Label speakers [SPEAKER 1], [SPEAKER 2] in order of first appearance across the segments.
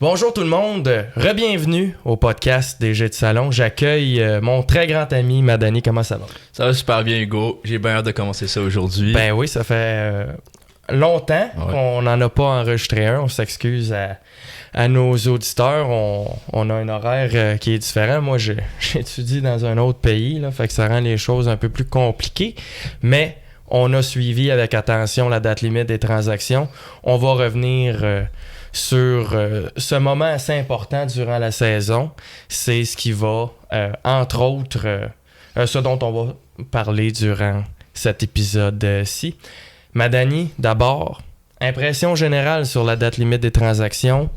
[SPEAKER 1] Bonjour tout le monde, re-bienvenue au podcast des Jeux de salon. J'accueille mon très grand ami Madani. Comment ça va?
[SPEAKER 2] Ça va super bien, Hugo. J'ai bien hâte de commencer ça aujourd'hui.
[SPEAKER 1] Ben oui, ça fait longtemps qu'on n'en a pas enregistré un. On s'excuse à nos auditeurs. On a un horaire qui est différent. Moi, j'étudie dans un autre pays, là, fait que ça rend les choses un peu plus compliquées. Mais on a suivi avec attention la date limite des transactions. On va revenir sur ce moment assez important durant la saison. C'est ce qui va, entre autres, ce dont on va parler durant cet épisode-ci. Madani, d'abord, impression générale sur la date limite des transactions.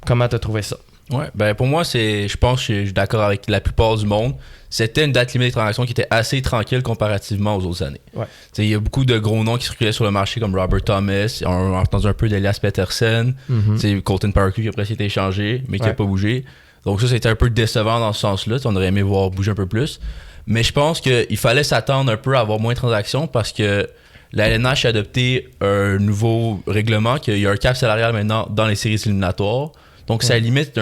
[SPEAKER 1] Comment t'as trouvé ça?
[SPEAKER 2] Ouais, ben pour moi, je pense que je suis d'accord avec la plupart du monde. C'était une date limite des transactions qui était assez tranquille comparativement aux autres années.
[SPEAKER 1] Ouais.
[SPEAKER 2] Il y a beaucoup de gros noms qui circulaient sur le marché comme Robert Thomas. On a entendu un peu d'Elias Pettersson. Colton Parker qui après s'est échangé, mais qui n'a pas bougé. Donc ça, c'était un peu décevant dans ce sens-là. On aurait aimé voir bouger un peu plus. Mais je pense qu'il fallait s'attendre un peu à avoir moins de transactions parce que la LNH a adopté un nouveau règlement, qu'il y a un cap salarial maintenant dans les séries éliminatoires. Donc ça limite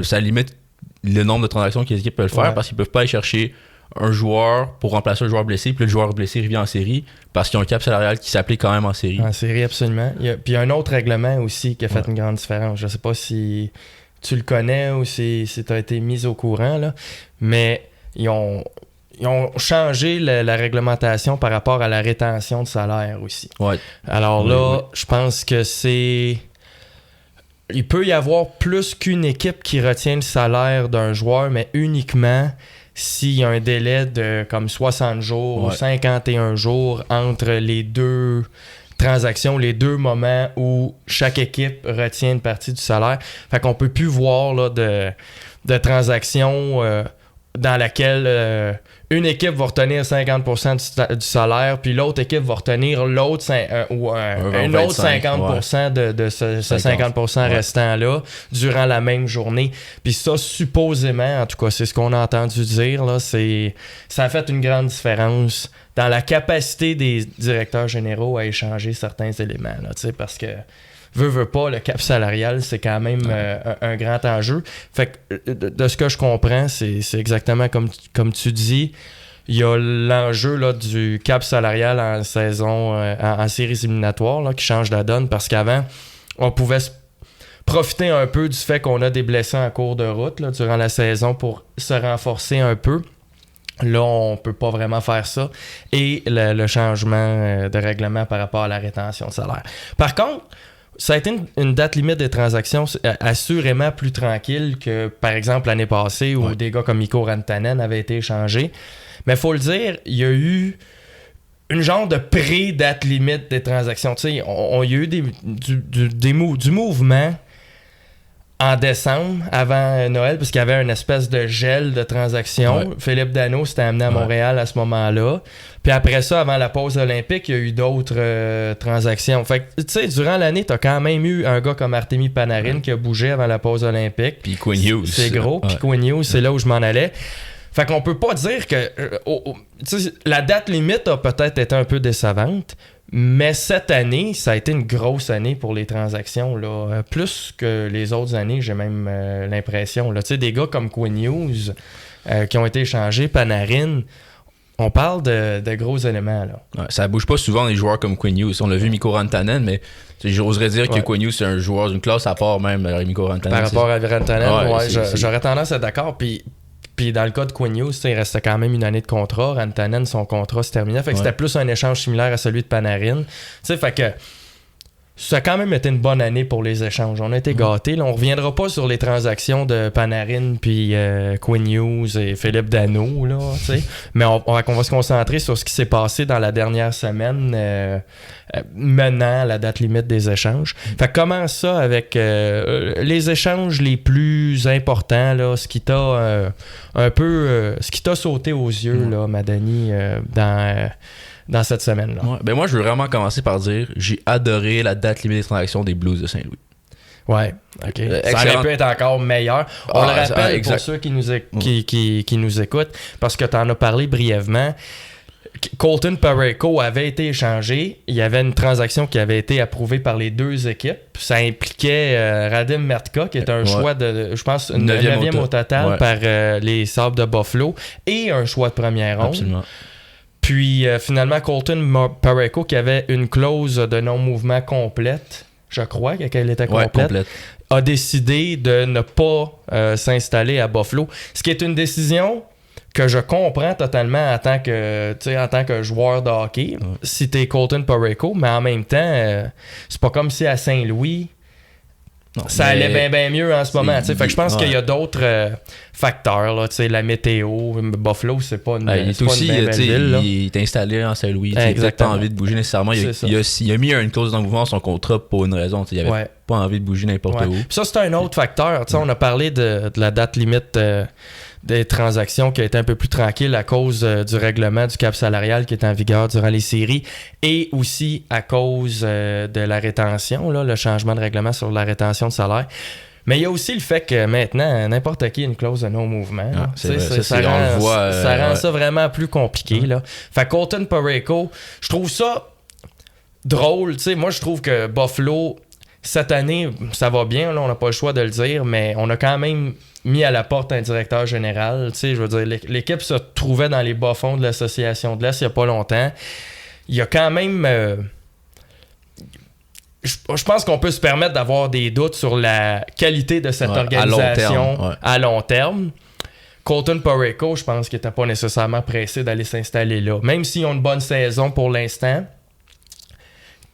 [SPEAKER 2] ça limite le nombre de transactions que les équipes peuvent faire parce qu'ils peuvent pas aller chercher un joueur pour remplacer un joueur blessé, puis le joueur blessé revient en série parce qu'ils ont un cap salarial qui s'applique quand même en série.
[SPEAKER 1] En série, absolument. Puis il y a un autre règlement aussi qui a fait une grande différence. Je sais pas si tu le connais ou si tu as été mis au courant, là, mais ils ont changé la réglementation par rapport à la rétention de salaire aussi.
[SPEAKER 2] Ouais.
[SPEAKER 1] Alors là, je pense que c'est... Il peut y avoir plus qu'une équipe qui retient le salaire d'un joueur, mais uniquement s'il y a un délai de comme 60 jours ou 51 jours entre les deux transactions, les deux moments où chaque équipe retient une partie du salaire. Fait qu'on peut plus voir là, de transactions dans laquelle une équipe va retenir 50% du salaire, puis l'autre équipe va retenir l'autre un autre 50% de ce 50% restant-là durant la même journée. Puis ça, supposément, en tout cas, c'est ce qu'on a entendu dire, là, ça a fait une grande différence dans la capacité des directeurs généraux à échanger certains éléments, là, parce que veut pas, le cap salarial, c'est quand même un grand enjeu. Fait que de ce que je comprends, c'est exactement comme tu dis. Il y a l'enjeu là, du cap salarial en saison, en séries éliminatoires là, qui change la donne parce qu'avant, on pouvait profiter un peu du fait qu'on a des blessés en cours de route là, durant la saison pour se renforcer un peu. Là, on peut pas vraiment faire ça. Et le changement de règlement par rapport à la rétention de salaire. Par contre, ça a été une date limite des transactions assurément plus tranquille que, par exemple, l'année passée où des gars comme Mikko Rantanen avaient été échangés. Mais il faut le dire, il y a eu une genre de pré-date limite des transactions. Tu sais, il y a eu du mouvement en décembre, avant Noël, parce qu'il y avait une espèce de gel de transactions. Philippe Danault s'était amené à Montréal à ce moment-là. Puis après ça, avant la pause olympique, il y a eu d'autres transactions. Fait que, tu sais, durant l'année, t'as quand même eu un gars comme Artemi Panarin qui a bougé avant la pause olympique.
[SPEAKER 2] Puis Quinn Hughes.
[SPEAKER 1] C'est gros. Puis Quinn Hughes, c'est là où je m'en allais. Fait qu'on peut pas dire que... la date limite a peut-être été un peu décevante, mais cette année, ça a été une grosse année pour les transactions. Là. Plus que les autres années, j'ai même l'impression. Là. Des gars comme Quinn Hughes qui ont été échangés, Panarin, on parle de gros éléments. Là.
[SPEAKER 2] Ouais, ça bouge pas souvent des joueurs comme Quinn Hughes. On l'a vu Mikko Rantanen, mais j'oserais dire que Quinn Hughes, c'est un joueur d'une classe à part même Mikko Rantanen.
[SPEAKER 1] Par rapport à Rantanen, j'aurais tendance à être d'accord. Puis dans le cas de Quinn Hughes, il restait quand même une année de contrat. Rantanen, son contrat se terminait. Fait que c'était plus un échange similaire à celui de Panarin. Fait que ça a quand même été une bonne année pour les échanges. On a été gâtés. Là, on reviendra pas sur les transactions de Panarin puis Quinn Hughes et Philippe Danault. Là, mais on va se concentrer sur ce qui s'est passé dans la dernière semaine menant à la date limite des échanges. Fait que commence ça avec les échanges les plus importants, là, ce qui t'a ce qui t'a sauté aux yeux, là, Madani, dans cette semaine-là.
[SPEAKER 2] Ouais. Ben moi, je veux vraiment commencer par dire j'ai adoré la date limite des transactions des Blues de Saint-Louis.
[SPEAKER 1] Ouais, ok. Ça aurait pu être encore meilleur. On le rappelle pour ceux qui nous écoutent, parce que tu en as parlé brièvement. Colton Parayko avait été échangé. Il y avait une transaction qui avait été approuvée par les deux équipes. Ça impliquait Radim Mertka, qui est un choix de, je pense, 9e au total par les Sabres de Buffalo, et un choix de première ronde.
[SPEAKER 2] Absolument.
[SPEAKER 1] Puis finalement, Colton Parayko, qui avait une clause de non-mouvement complète, je crois qu'elle était complète, a décidé de ne pas s'installer à Buffalo. Ce qui est une décision que je comprends totalement en tant que joueur de hockey, si t'es Colton Parayko, mais en même temps, c'est pas comme si à Saint-Louis, ça allait bien mieux en ce moment. Fait que je pense qu'il y a d'autres facteurs, là, la météo. Buffalo, c'est pas une,
[SPEAKER 2] c'est pas une belle ville. Il est installé en Saint-Louis. Il n'a peut-être pas envie de bouger nécessairement. Il a mis une clause dans le mouvement sur son contrat pour une raison. Il n'avait pas envie de bouger n'importe où. Puis
[SPEAKER 1] ça, c'est un autre facteur. On a parlé de la date limite des transactions qui a été un peu plus tranquille à cause du règlement du cap salarial qui est en vigueur durant les séries, et aussi à cause de la rétention, là, le changement de règlement sur la rétention de salaire. Mais il y a aussi le fait que maintenant, n'importe qui a une clause de non-mouvement. Ça rend ça vraiment plus compliqué. Là. Fait que Colton Parayko, je trouve ça drôle. Moi, je trouve que Buffalo, cette année, ça va bien. Là, on n'a pas le choix de le dire, mais on a quand même mis à la porte un directeur général. Je veux dire, l'équipe se trouvait dans les bas-fonds de l'association de l'Est il n'y a pas longtemps. Il y a quand même... je pense qu'on peut se permettre d'avoir des doutes sur la qualité de cette organisation à long terme. Colton Parayko, je pense qu'il n'était pas nécessairement pressé d'aller s'installer là. Même s'ils ont une bonne saison pour l'instant,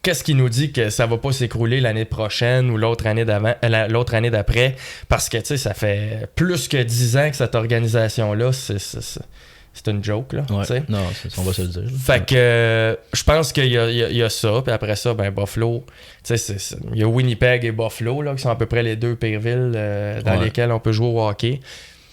[SPEAKER 1] qu'est-ce qui nous dit que ça va pas s'écrouler l'année prochaine ou l'autre année d'après? Parce que ça fait plus que 10 ans que cette organisation-là, c'est une joke, là.
[SPEAKER 2] Non, on va se le dire.
[SPEAKER 1] Fait que je pense qu'il y a ça. Puis après ça, Buffalo, il y a Winnipeg et Buffalo, là, qui sont à peu près les deux pires villes dans lesquelles on peut jouer au hockey.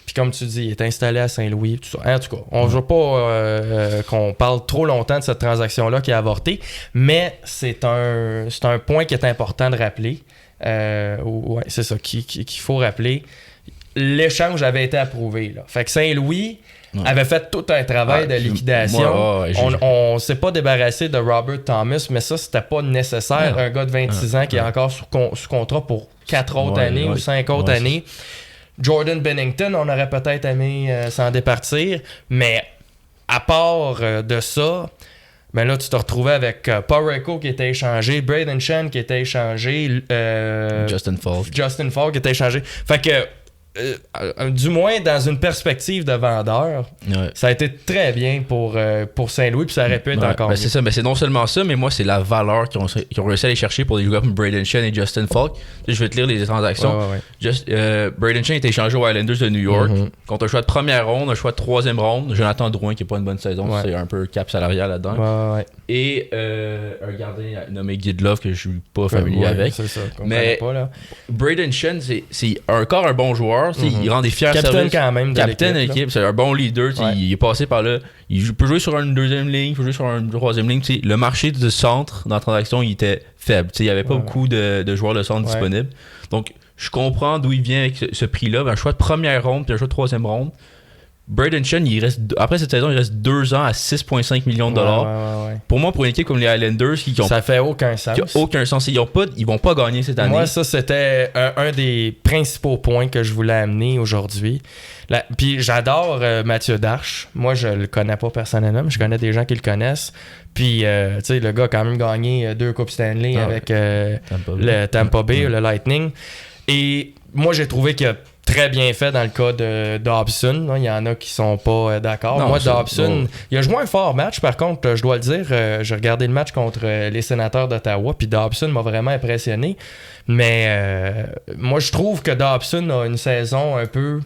[SPEAKER 1] Puis comme tu dis, il est installé à Saint-Louis. Tout ça. En tout cas, on ne veut pas qu'on parle trop longtemps de cette transaction-là qui a avorté, mais c'est un point qui est important de rappeler. C'est ça qu'il faut rappeler. L'échange avait été approuvé. Là. Fait que Saint-Louis avait fait tout un travail de liquidation. On ne s'est pas débarrassé de Robert Thomas, mais ça, c'était pas nécessaire. Un gars de 26 ans qui est encore sous contrat pour 4 autres années ou 5 autres années. Jordan Binnington, on aurait peut-être aimé s'en départir, mais à part de ça, là, tu te retrouvais avec Parayko qui était échangé, Brayden Schenn qui était échangé,
[SPEAKER 2] Justin
[SPEAKER 1] Falk qui était échangé. Fait que, du moins dans une perspective de vendeur, ça a été très bien pour Saint-Louis, puis ça aurait pu être encore mieux.
[SPEAKER 2] C'est ça, mais c'est non seulement ça, mais moi c'est la valeur qu'ils ont réussi à aller chercher pour des joueurs comme Brayden Schenn et Justin Falk. Je vais te lire les transactions. Brayden Schenn a été échangé aux Islanders de New York contre un choix de première ronde, un choix de troisième ronde, Jonathan Drouin qui n'a pas une bonne saison, c'est un peu cap salarial là-dedans. Et un gardien nommé Guy Love que je suis pas familier avec.
[SPEAKER 1] C'est ça,
[SPEAKER 2] mais
[SPEAKER 1] pas, là.
[SPEAKER 2] Brayden Schenn, c'est encore un bon joueur. Il rend des fiers
[SPEAKER 1] capitaine
[SPEAKER 2] services.
[SPEAKER 1] Quand même de
[SPEAKER 2] capitaine de l'équipe, c'est un bon leader. Il est passé par là. Il peut jouer sur une deuxième ligne, il peut jouer sur une troisième ligne. Le marché du centre dans la transaction, il était faible. Il n'y avait pas beaucoup de joueurs de centre disponibles. Donc, je comprends d'où il vient avec ce prix-là. Un choix de première ronde puis un choix de troisième ronde. Brayden Schenn, après cette saison, il reste 2 ans à 6,5 millions de dollars. Pour moi, pour une équipe comme les Islanders,
[SPEAKER 1] ça fait aucun sens.
[SPEAKER 2] Aucun sens. Ils vont pas gagner cette année.
[SPEAKER 1] Moi, ça, c'était un des principaux points que je voulais amener aujourd'hui. Puis j'adore Mathieu Darche. Moi, je le connais pas personnellement, mais je connais des gens qui le connaissent. Puis, tu sais, le gars a quand même gagné 2 Coupes Stanley avec le Tampa Bay, le Lightning. Et moi, j'ai trouvé qu'il a très bien fait dans le cas de Dobson. Il y en a qui sont pas d'accord. Moi, Dobson, il a joué un fort match. Par contre, je dois le dire, j'ai regardé le match contre les Sénateurs d'Ottawa, puis Dobson m'a vraiment impressionné. Mais moi, je trouve que Dobson a une saison un peu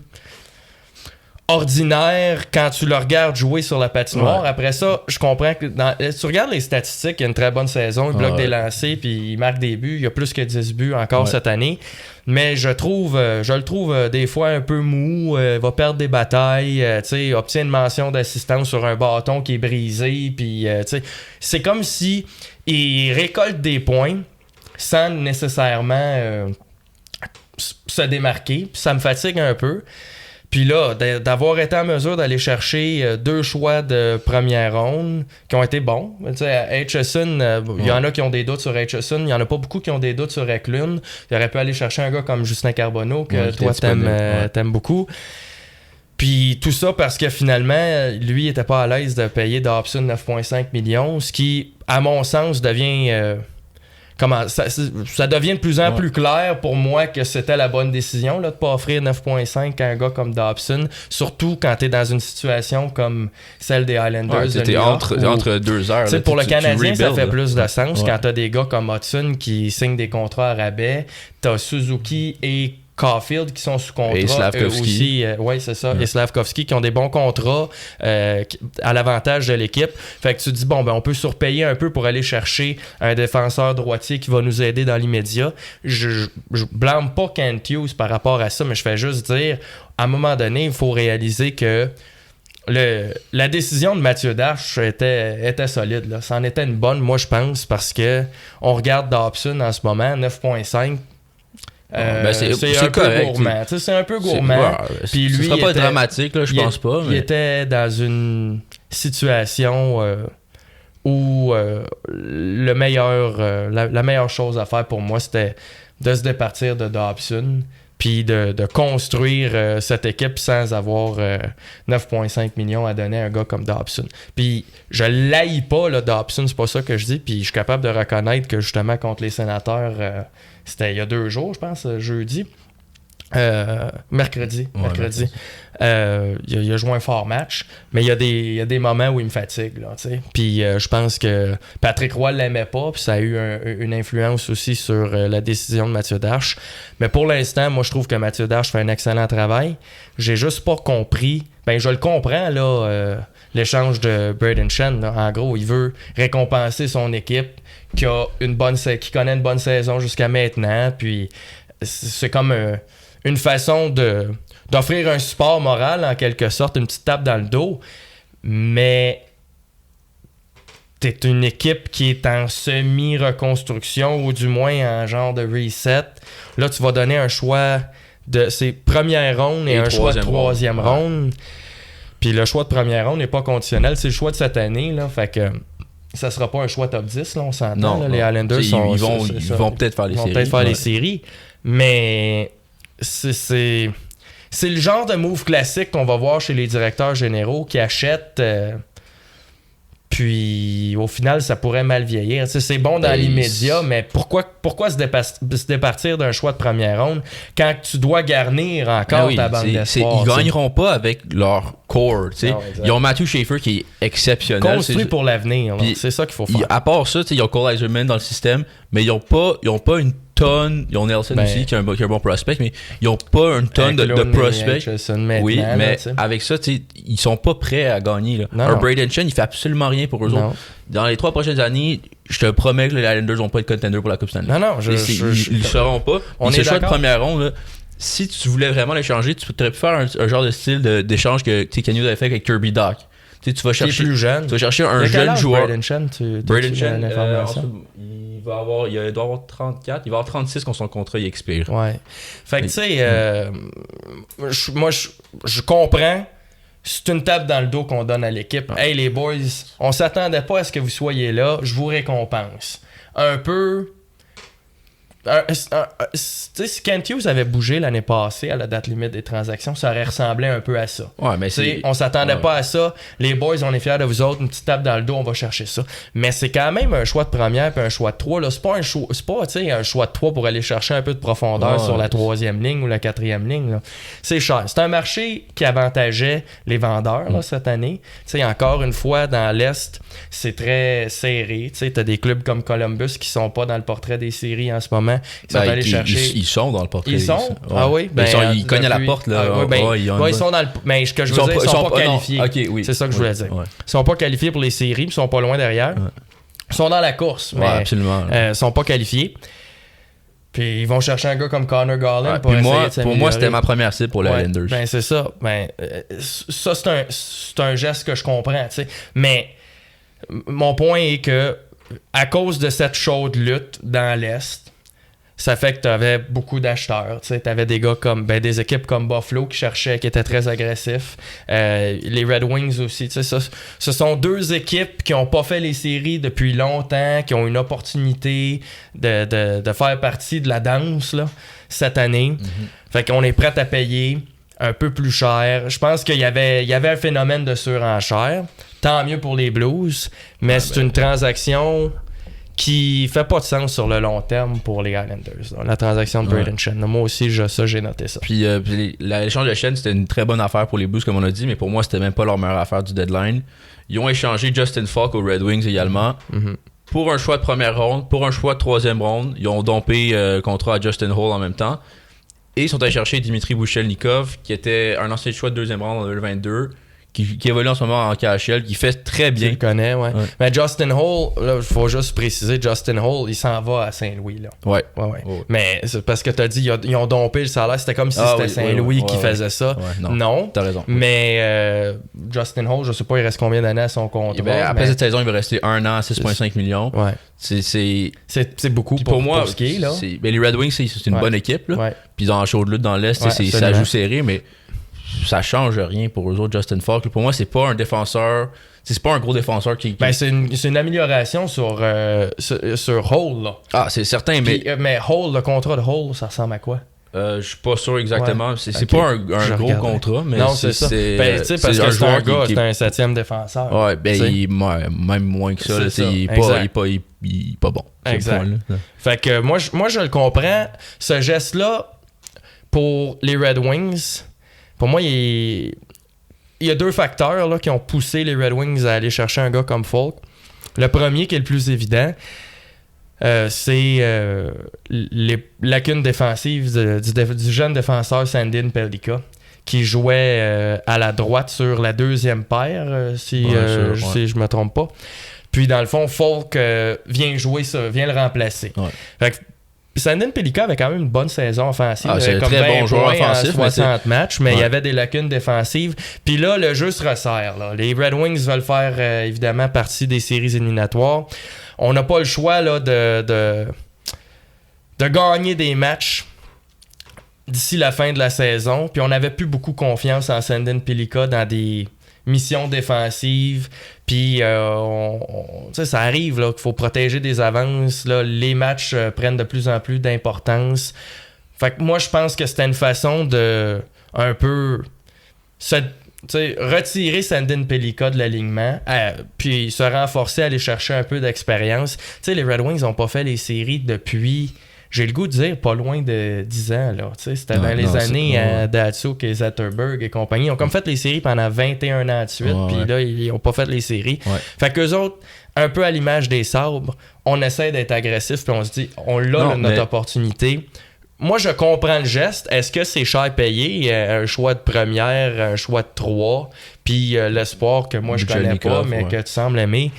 [SPEAKER 1] ordinaire quand tu le regardes jouer sur la patinoire. Après ça, je comprends que tu regardes les statistiques, il y a une très bonne saison, il bloque des lancers, puis il marque des buts. Il y a plus que 10 buts encore cette année. Mais je le trouve des fois un peu mou, va perdre des batailles, obtient une mention d'assistance sur un bâton qui est brisé, puis c'est comme si il récolte des points sans nécessairement se démarquer, puis ça me fatigue un peu. Puis là, d'avoir été en mesure d'aller chercher 2 choix de première ronde qui ont été bons. Tu sais, Aitchison, il y en a qui ont des doutes sur Aitchison. Il y en a pas beaucoup qui ont des doutes sur Eklund. Il aurait pu aller chercher un gars comme Justin Carbonneau, que toi, t'aimes beaucoup. Puis tout ça parce que finalement, lui, il était pas à l'aise de payer Dobson 9,5 millions, ce qui, à mon sens, devient... ça devient de plus en plus clair pour moi que c'était la bonne décision là, de ne pas offrir 9,5 à un gars comme Dobson, surtout quand tu es dans une situation comme celle des Islanders.
[SPEAKER 2] Tu entre 2 heures.
[SPEAKER 1] Là, pour le Canadien, ça fait plus de sens quand tu as des gars comme Hudson qui signent des contrats à rabais, tu as Suzuki et Caulfield qui sont sous contrat.
[SPEAKER 2] Et Slavkovski.
[SPEAKER 1] Aussi, oui, c'est ça. Et Slavkovski qui ont des bons contrats à l'avantage de l'équipe. Fait que tu te dis, bon, ben on peut surpayer un peu pour aller chercher un défenseur droitier qui va nous aider dans l'immédiat. Je blâme pas Kent Hughes par rapport à ça, mais je fais juste dire, à un moment donné, il faut réaliser que la décision de Mathieu Darche était solide. Là. Ça en était une bonne, moi, je pense, parce que on regarde Dobson en ce moment, 9,5. C'est un peu gourmand. C'est un peu gourmand.
[SPEAKER 2] Puis lui, ce sera pas dramatique, là, je pense pas.
[SPEAKER 1] Il était dans une situation où la meilleure chose à faire pour moi, c'était de se départir de Dobson puis de construire cette équipe sans avoir 9,5 millions à donner à un gars comme Dobson. Puis je l'haïs pas, là, Dobson, c'est pas ça que je dis, puis je suis capable de reconnaître que justement contre les Sénateurs, c'était il y a 2 jours, je pense, jeudi. Mercredi. Il a joué un fort match, mais il y a des moments où il me fatigue. Là, puis je pense que Patrick Roy l'aimait pas, puis ça a eu une influence aussi sur la décision de Mathieu Darche. Mais pour l'instant, moi je trouve que Mathieu Darche fait un excellent travail. J'ai juste pas compris. Ben je le comprends là, l'échange de Braden Shen. Là. En gros, il veut récompenser son équipe qui connaît une bonne saison jusqu'à maintenant. Puis c'est comme une façon d'offrir un support moral, en quelque sorte, une petite tape dans le dos. Mais t'es une équipe qui est en semi-reconstruction, ou du moins en genre de reset. Là, tu vas donner un choix de ses premières rondes et un choix de 3e ronde. Puis le choix de première ronde n'est pas conditionnel. C'est le choix de cette année. Là, fait que ça sera pas un choix top 10, là, on s'entend. Non, là, les Islanders
[SPEAKER 2] ils vont peut-être faire les séries.
[SPEAKER 1] Peut-être faire les séries. Mais c'est le genre de move classique qu'on va voir chez les directeurs généraux qui achètent puis au final ça pourrait mal vieillir. C'est bon dans l'immédiat, mais pourquoi se départir d'un choix de première ronde quand tu dois garnir encore ta bande d'espoir?
[SPEAKER 2] Ils gagneront pas avec leur core. Ils ont Matthew Schaefer qui est exceptionnel.
[SPEAKER 1] Construit pour l'avenir. C'est ça qu'il faut faire.
[SPEAKER 2] À part ça, ils ont Cole Eiserman dans le système, mais ils n'ont pas une tonne. Ils ont Nelson aussi qui est un bon prospect, mais ils n'ont pas une tonne de prospects. Oui, mais avec ça, ils sont pas prêts à gagner. Là. Braden Shen, il fait absolument rien pour eux autres. Dans les 3 prochaines années, je te promets que les Islanders vont pas être contenders pour la Coupe Stanley.
[SPEAKER 1] Non,
[SPEAKER 2] ils le seront pas. C'est le choix de première ronde. Là, si tu voulais vraiment l'échanger, tu pourrais faire un genre de style d'échange que Kenny avait fait avec Kirby Dach. Tu vas chercher
[SPEAKER 1] plus jeune.
[SPEAKER 2] Tu vas chercher un jeune joueur.
[SPEAKER 1] Braden Shen,
[SPEAKER 2] Braden Shen, il doit avoir 34, il va avoir 36 quand son contrat il expire.
[SPEAKER 1] Ouais. Fait que tu sais, moi je comprends. C'est une tape dans le dos qu'on donne à l'équipe. Hey les boys, on s'attendait pas à ce que vous soyez là, je vous récompense. Un peu. Si Kent Hughes avait bougé l'année passée à la date limite des transactions, ça aurait ressemblé un peu à ça.
[SPEAKER 2] Ouais, mais
[SPEAKER 1] on s'attendait pas à ça. Les boys, on est fiers de vous autres, une petite tape dans le dos, on va chercher ça. Mais c'est quand même un choix de première et un choix de 3. Là. C'est pas un choix de 3 pour aller chercher un peu de profondeur sur la 3e ligne ou la 4e ligne. Là. C'est cher. C'est un marché qui avantageait les vendeurs là, cette année. T'sais, encore une fois, dans l'Est, c'est très serré. Tu as des clubs comme Columbus qui sont pas dans le portrait des séries en ce moment.
[SPEAKER 2] Ils sont dans le portrait.
[SPEAKER 1] Ils sont? Ouais. Ah oui?
[SPEAKER 2] Ils cognent à la porte. Là.
[SPEAKER 1] Ils sont dans le... Mais ce que je veux dire, ils sont pas qualifiés.
[SPEAKER 2] Non. Okay, oui.
[SPEAKER 1] C'est ça que je voulais dire. Ouais. Ils sont pas qualifiés pour les séries, ils sont pas loin derrière. Ouais. Ils sont dans la course, mais
[SPEAKER 2] absolument.
[SPEAKER 1] Ils sont pas qualifiés. Puis ils vont chercher un gars comme Connor Garland pour
[SPEAKER 2] moi, c'était ma première cible pour les Islanders.
[SPEAKER 1] Ben c'est ça. Ça, c'est un geste que je comprends. T'sais. Mais mon point est que à cause de cette chaude lutte dans l'Est, ça fait que tu avais beaucoup d'acheteurs. Tu avais des gars comme des équipes comme Buffalo qui étaient très agressifs. Les Red Wings aussi. Ce sont deux équipes qui n'ont pas fait les séries depuis longtemps, qui ont une opportunité de faire partie de la danse là, cette année. Fait qu'on est prêt à payer un peu plus cher. Je pense qu'il y avait un phénomène de surenchère. Tant mieux pour les Blues, mais c'est une transaction qui fait pas de sens sur le long terme pour les Islanders. La transaction de Brayden Schenn. Moi aussi, j'ai noté ça.
[SPEAKER 2] Puis l'échange de Schenn, c'était une très bonne affaire pour les Blues, comme on a dit, mais pour moi, c'était même pas leur meilleure affaire du deadline. Ils ont échangé Justin Falk aux Red Wings également. Pour un choix de première ronde, pour un choix de troisième ronde. Ils ont dompé le contrat à Justin Hall en même temps. Et ils sont allés chercher Dimitri Bouchelnikov, qui était un ancien choix de deuxième ronde en 2022. Qui évolue en ce moment en KHL, qui fait très bien.
[SPEAKER 1] Tu le connais, ouais. Mais Justin Hall, il faut juste préciser, Justin Hall, il s'en va à Saint-Louis. Là. Ouais. Mais c'est parce que tu as dit, ils ont dompé le salaire, c'était comme si c'était Saint-Louis qui faisait ça. Non.
[SPEAKER 2] T'as raison.
[SPEAKER 1] Mais Justin Hall, je sais pas, il reste combien d'années à son contrat.
[SPEAKER 2] Après cette saison, il va rester 1 an à 6,5 millions.
[SPEAKER 1] Ouais. C'est beaucoup pour moi. Pour skier, là.
[SPEAKER 2] Les Red Wings, c'est une bonne équipe. Là. Puis dans le show de lutte dans l'Est, ça joue serré, mais ça change rien pour eux autres. Justin Falk, pour moi, c'est pas un défenseur, c'est pas un gros défenseur qui...
[SPEAKER 1] c'est une amélioration sur Hall là.
[SPEAKER 2] Ah, c'est certain,
[SPEAKER 1] mais Hall, le contrat de Hall, ça ressemble à quoi?
[SPEAKER 2] Je suis pas sûr exactement. C'est pas un gros contrat, mais
[SPEAKER 1] non, c'est ça. Parce que c'est un gars, c'est un 7e défenseur.
[SPEAKER 2] Ouais, il est même moins que ça. Il est pas bon.
[SPEAKER 1] Exact. Fait que moi, je le comprends. Ce geste-là, pour les Red Wings... Pour moi, il y a deux facteurs là, qui ont poussé les Red Wings à aller chercher un gars comme Falk. Le premier, qui est le plus évident, c'est les lacunes défensives du jeune défenseur Sandin Pellikka, qui jouait à la droite sur la deuxième paire, si je me trompe pas. Puis dans le fond, Falk vient jouer ça, vient le remplacer. Fait que Sandin Pellikka avait quand même une bonne saison offensive.
[SPEAKER 2] C'est un très bon joueur offensif.
[SPEAKER 1] 60 matchs, mais il y avait des lacunes défensives. Puis là, le jeu se resserre. Là. Les Red Wings veulent faire évidemment partie des séries éliminatoires. On n'a pas le choix là, de gagner des matchs d'ici la fin de la saison. Puis on n'avait plus beaucoup confiance en Sandin Pellikka dans des mission défensive, puis ça arrive là, qu'il faut protéger des avances, là, les matchs prennent de plus en plus d'importance. Fait que moi je pense que c'était une façon de un peu retirer Sandin Pellikka de l'alignement, puis se renforcer, aller chercher un peu d'expérience. Les Red Wings n'ont pas fait les séries depuis... J'ai le goût de dire pas loin de 10 ans. Là, c'était dans les années d'Atsuk et Zetterberg et compagnie. Ils ont comme fait les séries pendant 21 ans de suite. Puis là, ils n'ont pas fait les séries. Fait qu'eux autres, un peu à l'image des Sabres, on essaie d'être agressif puis on se dit, on l'a notre opportunité. Moi, je comprends le geste. Est-ce que c'est cher payé? Un choix de première, un choix de 3, puis l'espoir que moi, je connais pas, mais que tu sembles aimer.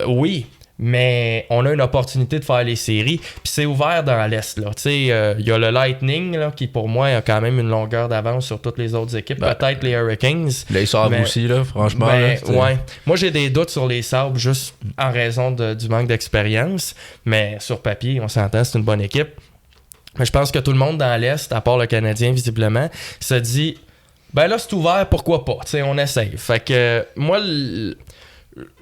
[SPEAKER 1] Oui. Mais on a une opportunité de faire les séries. Puis c'est ouvert dans l'Est. Il y a le Lightning là, qui, pour moi, a quand même une longueur d'avance sur toutes les autres équipes. Peut-être les Hurricanes.
[SPEAKER 2] Les Sabres aussi, là, franchement.
[SPEAKER 1] Moi, j'ai des doutes sur les Sabres juste en raison du manque d'expérience. Mais sur papier, on s'entend, c'est une bonne équipe. Mais je pense que tout le monde dans l'Est, à part le Canadien, visiblement, se dit là, c'est ouvert, pourquoi pas? On essaye. Fait que moi...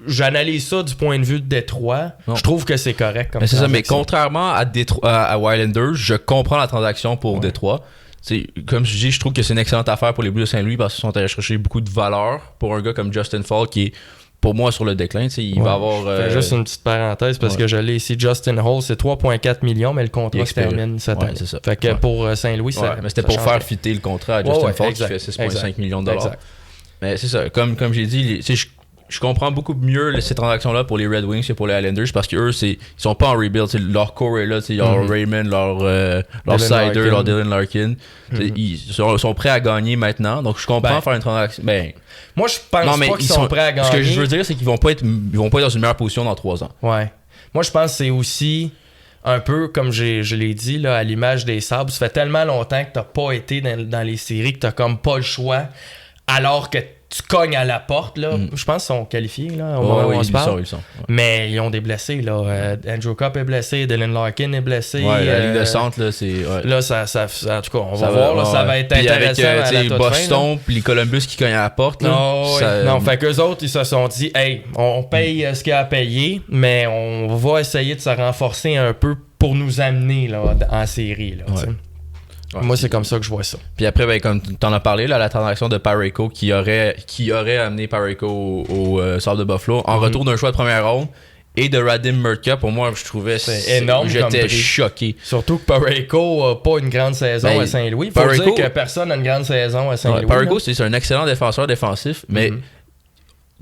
[SPEAKER 1] J'analyse ça du point de vue de Détroit. Je trouve que c'est correct comme
[SPEAKER 2] c'est ça, mais contrairement à Islanders, je comprends la transaction pour Détroit. Comme je dis, je trouve que c'est une excellente affaire pour les Blues de Saint-Louis parce qu'ils sont allés chercher beaucoup de valeur pour un gars comme Justin Falk qui est, pour moi, sur le déclin. Il va avoir...
[SPEAKER 1] Juste une petite parenthèse parce que je l'ai ici. Justin Hall, c'est 3,4 millions, mais le contrat se termine cette année.
[SPEAKER 2] C'est ça.
[SPEAKER 1] Fait que pour Saint-Louis,
[SPEAKER 2] mais c'était pour faire fitter le contrat à Justin Falk qui fait 6,5 millions de dollars. Mais c'est ça. Comme j'ai dit, je comprends beaucoup mieux ces transactions-là pour les Red Wings que pour les Islanders parce qu'eux, ils sont pas en rebuild. Leur core est là. Leur Raymond, leur Sider, leur Dylan Larkin. Ils sont prêts à gagner maintenant. Donc, je comprends faire une transaction.
[SPEAKER 1] Moi, je pense pas qu'ils sont prêts à gagner.
[SPEAKER 2] Ce que je veux dire, c'est qu'ils vont pas être dans une meilleure position dans 3 ans.
[SPEAKER 1] Ouais. Moi, je pense que c'est aussi un peu, comme je l'ai dit, là, à l'image des Sabres. Ça fait tellement longtemps que t'as pas été dans les séries que t'as comme pas le choix. Alors que tu cognes à la porte, là. Je pense qu'ils sont qualifiés, là, au moment où on se parle.
[SPEAKER 2] Ils sont.
[SPEAKER 1] Mais ils ont des blessés, là. Andrew Copp est blessé, Dylan Larkin est blessé.
[SPEAKER 2] Ouais, la ligne de centre, là, c'est...
[SPEAKER 1] Là, en tout cas, on va voir, là, ça va être intéressant à la toute
[SPEAKER 2] Boston, puis les Columbus qui cognent à la porte, là.
[SPEAKER 1] Non, fait qu'eux autres, ils se sont dit, hey, on paye ce qu'il y a à payer, mais on va essayer de se renforcer un peu pour nous amener, là, en série, là, Ouais, moi, c'est comme ça que je vois ça.
[SPEAKER 2] Puis après, ben, comme t'en as parlé, là, la transaction de Parayko qui aurait amené Parayko au Sables de Buffalo en retour d'un choix de première ronde et de Radim Murtka, pour moi, je trouvais
[SPEAKER 1] c'est énorme.
[SPEAKER 2] J'étais choqué.
[SPEAKER 1] Surtout que Parayko n'a pas une grande saison à Saint-Louis. Faut dire que personne n'a une grande saison à Saint-Louis.
[SPEAKER 2] Parayko, c'est un excellent défenseur défensif, mais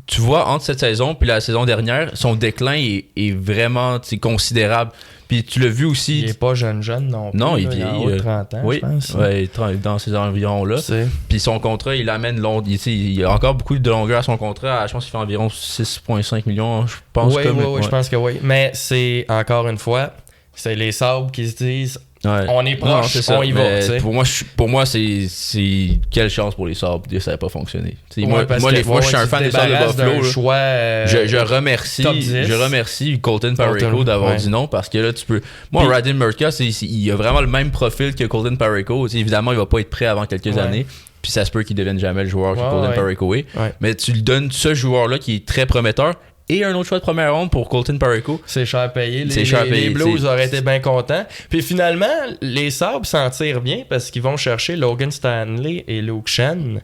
[SPEAKER 2] tu vois, entre cette saison et la saison dernière, son déclin est vraiment considérable. Puis tu l'as vu aussi.
[SPEAKER 1] Il est pas jeune non plus.
[SPEAKER 2] Non, il vieillit.
[SPEAKER 1] Il a 30 ans,
[SPEAKER 2] oui,
[SPEAKER 1] je pense.
[SPEAKER 2] Oui, dans ces environs-là. Puis son contrat, il amène il y a encore beaucoup de longueur à son contrat. Je pense qu'il fait environ 6,5 millions, je pense.
[SPEAKER 1] Oui, je pense que oui. Mais c'est, encore une fois, c'est les Sabres qui se disent... Ouais. On est proche, on y va.
[SPEAKER 2] Pour moi, c'est quelle chance pour les Sabres que ça n'a pas fonctionné. Moi, je suis un fan des Sabres de Buffalo. Je remercie Colton Parayko d'avoir dit non parce que là, tu peux. Moi, Radim Murtka, il a vraiment le même profil que Colton Parayko. Évidemment, il va pas être prêt avant quelques années. Puis ça se peut qu'il ne devienne jamais le joueur que Colton Parayko est. Mais tu lui donnes ce joueur-là qui est très prometteur. Et un autre choix de première ronde pour Colton Parayko.
[SPEAKER 1] C'est cher payé. Les Blues auraient été bien contents. Puis finalement, les Sabres s'en tirent bien parce qu'ils vont chercher Logan Stanley et Luke Schenn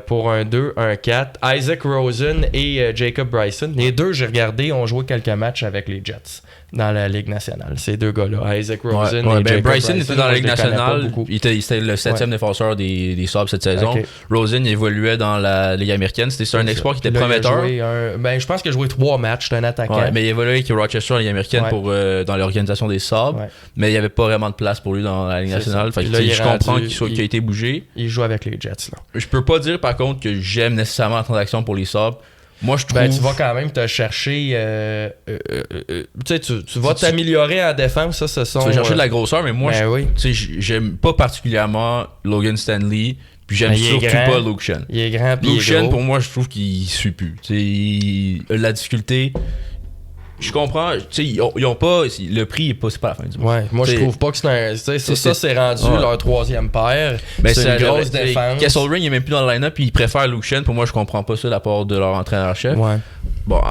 [SPEAKER 1] pour un 2, un 4. Isaac Rosen et Jacob Bryson. Les deux, j'ai regardé, ont joué quelques matchs avec les Jets dans la Ligue nationale. Ces deux gars-là, Isaac Rosen et Jacob
[SPEAKER 2] Bryson était dans la Ligue nationale. C'était le 7e défenseur des Sabres cette saison. Okay. Rosen évoluait dans la Ligue américaine. C'était un exploit qui était prometteur.
[SPEAKER 1] Je pense qu'il a joué 3 matchs. C'était un attaquant.
[SPEAKER 2] Ouais, mais il évoluait avec Rochester en Ligue américaine dans l'organisation des Sabres. Ouais. Mais il n'y avait pas vraiment de place pour lui dans la Ligue nationale. Fait que je comprends qu'il a été bougé.
[SPEAKER 1] Il joue avec les Jets. Là.
[SPEAKER 2] Je peux pas dire par contre que j'aime nécessairement la transaction pour les Sabres. Moi, je trouve...
[SPEAKER 1] tu vas quand même te chercher... tu vas t'améliorer en défense. Ça, ce sont...
[SPEAKER 2] Tu vas chercher de la grosseur, mais moi, j'aime pas particulièrement Logan Stanley. Puis j'aime surtout pas Luke Schenn.
[SPEAKER 1] Il est grand.
[SPEAKER 2] Luke Schenn, pour moi, je trouve qu'il suit plus. La difficulté... Je comprends, ils ont pas. Le prix, c'est pas la fin du monde.
[SPEAKER 1] Ouais, moi, je trouve pas que c'est un. Ça, c'est rendu leur 3e paire. C'est une grosse défense.
[SPEAKER 2] Kessel Ring, il est même plus dans le line-up, puis il préfère Luke Schenn. Pour moi, je comprends pas ça de la part de leur entraîneur-chef. Ouais. Bon,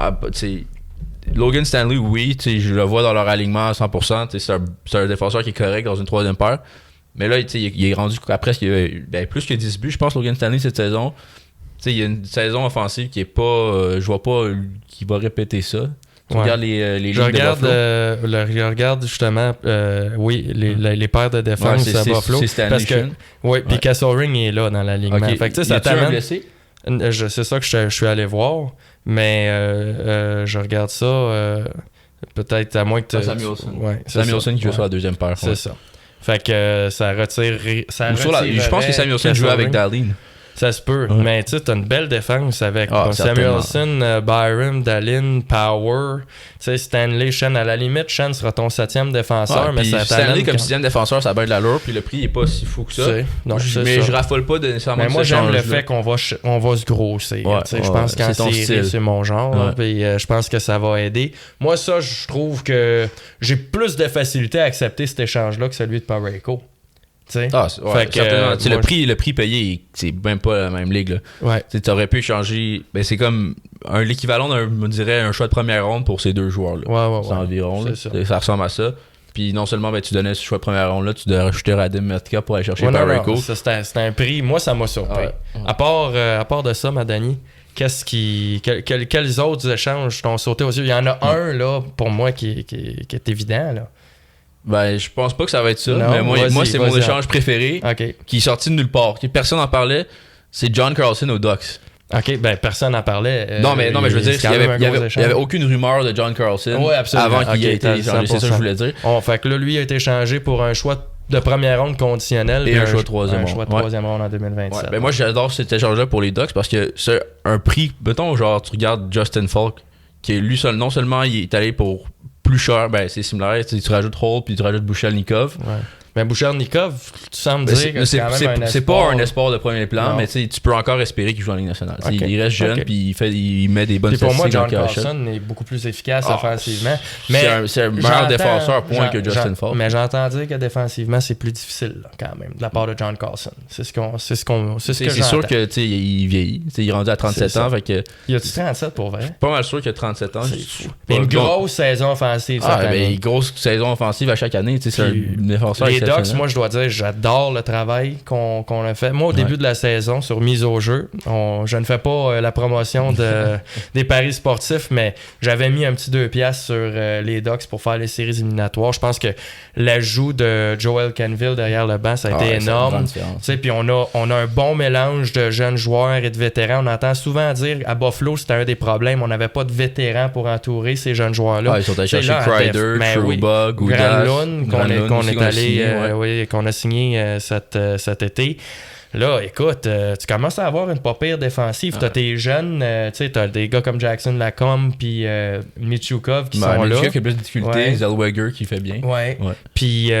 [SPEAKER 2] Logan Stanley, oui, je le vois dans leur alignement à 100%. C'est un défenseur qui est correct dans une 3e paire. Mais là, il est rendu à presque plus que 10 buts, je pense, Logan Stanley, cette saison. Il y a une saison offensive qui est pas. Je vois pas qui va répéter ça. Tu regardes les lignes de Buffalo.
[SPEAKER 1] Je regarde justement les paires de défense à Buffalo.
[SPEAKER 2] C'est Stanley Schenn.
[SPEAKER 1] Oui, puis Kessel Ring est là dans l'alignement.
[SPEAKER 2] Okay.
[SPEAKER 1] Fait que ça t'amène. C'est ça que je suis allé voir, mais je regarde ça peut-être à moins que tu...
[SPEAKER 2] Samuelson qui joue sur la 2e paire.
[SPEAKER 1] C'est ça. Fait que ça retire...
[SPEAKER 2] Je pense que Samuelson joue avec Dahlin.
[SPEAKER 1] Ça se peut, mais tu sais, t'as une belle défense avec Samuelson, Byram, Dahlin, Power, tu sais, Stanley, Schenn. À la limite, Schenn sera ton 7e défenseur, mais ça
[SPEAKER 2] Stanley comme 6e défenseur, ça a bien de l'allure, puis le prix est pas si fou que ça. Je raffole pas de nécessairement.
[SPEAKER 1] Mais moi, j'aime le fait qu'on va se grossir. Je pense qu'en série, c'est mon genre, puis je pense que ça va aider. Moi, ça, je trouve que j'ai plus de facilité à accepter cet échange-là que celui de Parayko.
[SPEAKER 2] Le prix payé, c'est même pas la même ligue. Tu aurais pu échanger. C'est comme l'équivalent d'un choix de première ronde pour ces deux joueurs-là. C'est environ. Ça ressemble à ça. Puis non seulement tu donnais ce choix de première ronde-là, tu devrais rajouter Radim Murtka pour aller chercher Parayko.
[SPEAKER 1] C'était un prix. Moi, ça m'a surpris. À part de ça, Madani, quels autres échanges t'ont sauté aux yeux? Il y en a un là pour moi qui est évident. Là.
[SPEAKER 2] Je pense pas que ça va être ça, mais moi c'est mon échange préféré qui est sorti de nulle part. Personne n'en parlait. C'est John Carlson aux Ducks.
[SPEAKER 1] Ok, personne n'en parlait.
[SPEAKER 2] Non, mais je veux dire, il y avait aucune rumeur de John Carlson avant qu'il ait été échangé. C'est ça que je voulais dire.
[SPEAKER 1] Fait que là, lui a été échangé pour un choix de première ronde conditionnel
[SPEAKER 2] et un choix de 3e
[SPEAKER 1] ronde en 2027.
[SPEAKER 2] Moi, j'adore cet échange-là pour les Ducks parce que c'est un prix. Mettons, genre, tu regardes Justin Falk, qui est lui seul, non seulement il est allé pour plus cher, c'est similaire. Tu rajoutes Hall puis tu rajoutes Bouchelnikov.
[SPEAKER 1] Mais Bouchernikov, tu sembles dire que c'est quand même un espoir.
[SPEAKER 2] C'est pas un espoir de premier plan, mais tu peux encore espérer qu'il joue en Ligue nationale. Okay. Il reste jeune, puis il met des bonnes statistiques dans le
[SPEAKER 1] pour moi, John Carlson est beaucoup plus efficace offensivement.
[SPEAKER 2] C'est un meilleur défenseur point que Justin Falk.
[SPEAKER 1] Mais j'entends dire que défensivement, c'est plus difficile là, quand même, de la part de John Carlson. C'est
[SPEAKER 2] sûr que il vieillit. Il est rendu à 37 ans. Fait que,
[SPEAKER 1] il a-tu 37 pour vrai?
[SPEAKER 2] Pas mal sûr qu'il a 37 ans.
[SPEAKER 1] C'est une grosse saison offensive.
[SPEAKER 2] Une grosse saison offensive à chaque année. C'est un défenseur.
[SPEAKER 1] Les Ducks, moi, je dois dire, j'adore le travail qu'on a fait. Moi, au début de la saison, sur mise au jeu, je ne fais pas la promotion des paris sportifs, mais j'avais mis un petit 2$ sur les Ducks pour faire les séries éliminatoires. Je pense que l'ajout de Joel Canville derrière le banc, ça a été énorme. Puis on a un bon mélange de jeunes joueurs et de vétérans. On entend souvent dire à Buffalo, c'était un des problèmes. On n'avait pas de vétérans pour entourer ces jeunes joueurs-là.
[SPEAKER 2] Ils sont allés chercher Kreider, Trouba, Goudas,
[SPEAKER 1] Granlund, qu'on a signé cet été. Là, écoute, tu commences à avoir une pas pire défensive. T'as tes jeunes, tu sais, t'as des gars comme Jackson Lacombe puis Michukov qui sont là.
[SPEAKER 2] Michukov qui a plus de difficultés, Zellweger qui fait bien.
[SPEAKER 1] Ouais. Puis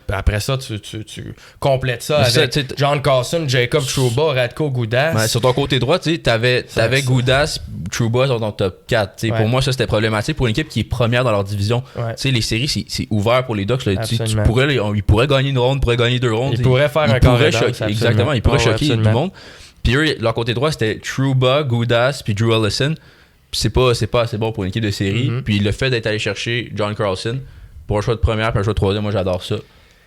[SPEAKER 1] après ça, tu complètes ça avec John Carlson, Jacob Trouba, Radko Goudas.
[SPEAKER 2] Sur ton côté droit, tu sais, t'avais Goudas, Trouba sur ton top 4. Pour moi, ça, c'était problématique pour une équipe qui est première dans leur division. Tu sais, les séries, c'est ouvert pour les Ducks. Ils pourraient gagner une ronde, ils pourraient gagner 2 rondes.
[SPEAKER 1] Ils pourraient faire un carré
[SPEAKER 2] exactement, ils pourraient choquer tout le monde. Puis eux, leur côté droit, c'était Trouba, Goudas, puis Drew Ellison. Puis c'est pas assez bon pour une équipe de série. Puis le fait d'être allé chercher John Carlson pour un choix de première puis un choix de troisième, moi j'adore ça.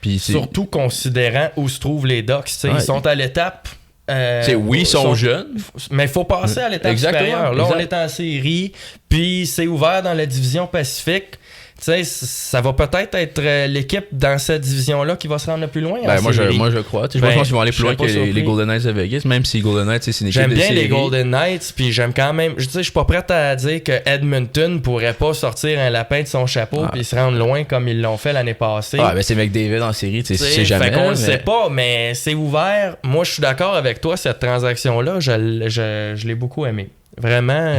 [SPEAKER 2] Puis
[SPEAKER 1] surtout considérant où se trouvent les Ducks. Ils sont à l'étape.
[SPEAKER 2] Ils sont jeunes.
[SPEAKER 1] Mais il faut passer à l'étape supérieure. Là, on est en série, puis c'est ouvert dans la division Pacifique. Tu sais, ça va peut-être être l'équipe dans cette division-là qui va se rendre le plus loin.
[SPEAKER 2] Moi, je crois. Je pense qu'ils vont aller plus loin que les Golden Knights de Vegas, même si Golden Knights, c'est une équipe de série.
[SPEAKER 1] J'aime bien les Golden Knights, puis j'aime quand même... Je suis pas prêt à dire que Edmonton pourrait pas sortir un lapin de son chapeau puis se rendre loin comme ils l'ont fait l'année passée.
[SPEAKER 2] C'est McDavid en série, tu sais jamais.
[SPEAKER 1] Fait qu'on le sait pas, mais c'est ouvert. Moi, je suis d'accord avec toi, cette transaction-là, je l'ai beaucoup aimée. Vraiment,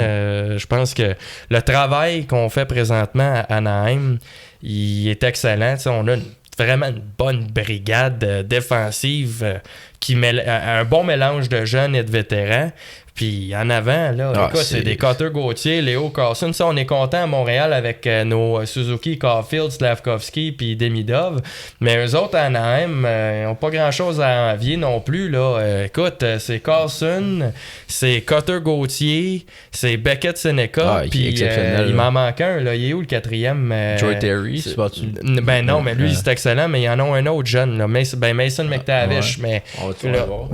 [SPEAKER 1] je pense que le travail qu'on fait présentement à Anaheim, il est excellent. T'sais, on a vraiment une bonne brigade défensive qui met un bon mélange de jeunes et de vétérans. Puis en avant, là, c'est des Cutter Gauthier, Léo Carlson. Ça, on est content à Montréal avec nos Suzuki, Caulfield, Slavkovski puis Demidov. Mais eux autres, à Anaheim, ils n'ont pas grand-chose à envier non plus. Là. Écoute, c'est Carlson, c'est Cutter Gauthier, c'est Beckett Seneca. Puis il m'en manque un. Là. Il est où le quatrième?
[SPEAKER 2] Joy Terry, c'est pas-tu?
[SPEAKER 1] Ben non, mais lui, c'est excellent. Mais il y en a un autre jeune. Là. Mason McTavish. Mais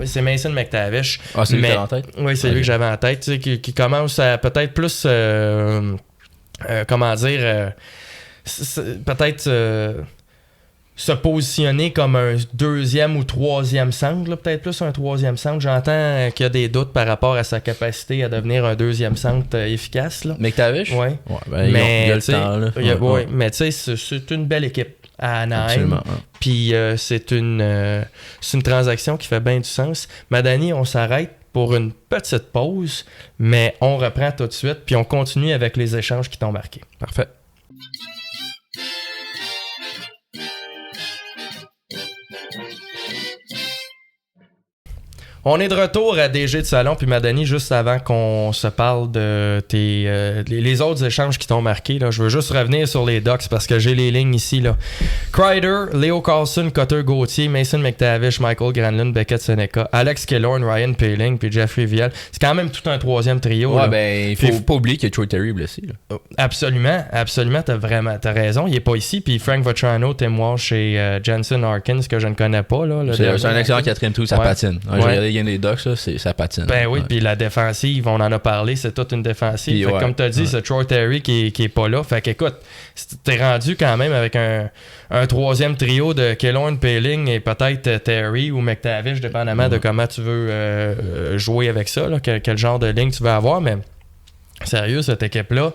[SPEAKER 1] c'est Mason McTavish.
[SPEAKER 2] C'est lui qui a en tête?
[SPEAKER 1] Oui, c'est lui que j'avais en tête, tu sais, qui commence à peut-être plus se positionner comme un deuxième ou troisième centre, là, peut-être plus un troisième centre. J'entends qu'il y a des doutes par rapport à sa capacité à devenir un deuxième centre efficace. Là.
[SPEAKER 2] McTavish?
[SPEAKER 1] Oui.
[SPEAKER 2] Il y a le temps. Là.
[SPEAKER 1] Mais tu sais, c'est une belle équipe à Anaheim. Puis c'est une transaction qui fait bien du sens. Madani, on s'arrête pour une petite pause, mais on reprend tout de suite, puis on continue avec les échanges qui t'ont marqué.
[SPEAKER 2] Parfait.
[SPEAKER 1] On est de retour à DG de Salon, puis Madani, juste avant qu'on se parle de les autres échanges qui t'ont marqué, là, je veux juste revenir sur les Ducks parce que j'ai les lignes ici. Là. Kreider, Léo Carlson, Cutter Gauthier, Mason McTavish, Michael Granlund, Beckett Seneca, Alex Killorn, Ryan Poehling, puis Jeffrey Viel. C'est quand même tout un troisième trio.
[SPEAKER 2] Il faut pas oublier que Troy Terry est blessé. Là.
[SPEAKER 1] Absolument, t'as raison. Il est pas ici, puis Frank Vatrano, Tim Walsh et Jensen Harkins, que je ne connais pas. Là,
[SPEAKER 2] c'est un excellent quatrième tour, ça patine. J'ai regardé les Ducks, là, ça patine.
[SPEAKER 1] Ben oui, puis la défensive, on en a parlé, c'est toute une défensive. Puis, comme tu as dit, c'est Troy Terry qui est pas là. Fait qu'écoute, t'es rendu quand même avec un troisième trio de Killorn, Poehling et peut-être Terry ou McTavish, dépendamment de comment tu veux jouer avec ça, là, quel genre de ligne tu veux avoir, mais sérieux, cette équipe-là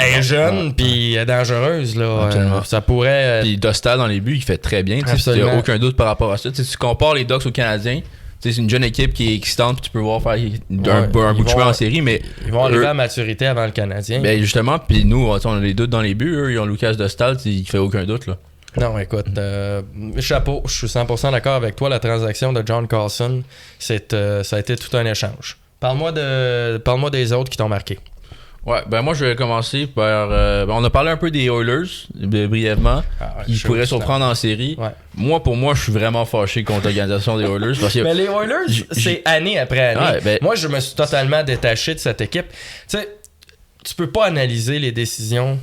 [SPEAKER 1] est jeune puis dangereuse. Là. Ça pourrait...
[SPEAKER 2] Puis Dostal dans les buts, il fait très bien. Il n'y a aucun doute par rapport à ça. Tu compares les Ducks aux Canadiens, c'est une jeune équipe qui est excitante, puis tu peux voir faire un bout de chemin en série, mais
[SPEAKER 1] ils vont arriver à maturité avant le Canadien.
[SPEAKER 2] Ben justement, puis nous, on a les doutes dans les buts. Eux, ils ont Lucas Dostal, il fait aucun doute. Là.
[SPEAKER 1] Non, écoute, chapeau, je suis 100% d'accord avec toi. La transaction de John Carlson, ça a été tout un échange. Parle-moi des autres qui t'ont marqué.
[SPEAKER 2] Ouais, ben moi je vais commencer par... on a parlé un peu des Oilers, brièvement. Ils pourraient surprendre en série. Ouais. Pour moi, je suis vraiment fâché contre l'organisation des Oilers. Parce que
[SPEAKER 1] mais les Oilers, c'est année après année. Ouais, moi, je me suis totalement détaché de cette équipe. Tu sais, tu peux pas analyser les décisions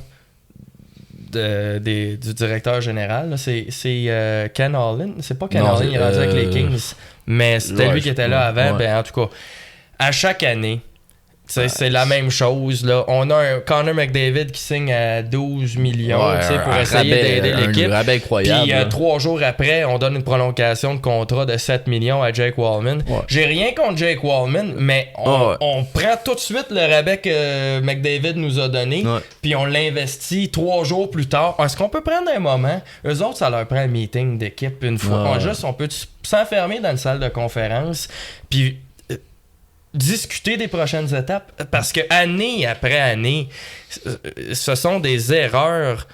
[SPEAKER 1] du directeur général. Là. C'est Ken Holland. C'est pas Ken Holland, il est rendu avec les Kings. Mais c'était lui qui était là avant. Ben, en tout cas, à chaque année, c'est la même chose. Là. On a un Connor McDavid qui signe à 12 millions pour essayer d'aider l'équipe.
[SPEAKER 2] Un rabais incroyable.
[SPEAKER 1] Puis 3 jours après, on donne une prolongation de contrat de 7 millions à Jake Walman. Ouais. J'ai rien contre Jake Walman, mais on prend tout de suite le rabais que McDavid nous a donné, puis on l'investit 3 jours plus tard. Est-ce qu'on peut prendre un moment? Eux autres, ça leur prend un meeting d'équipe une fois. On peut s'enfermer dans une salle de conférence, puis discuter des prochaines étapes, parce que année après année, ce sont des erreurs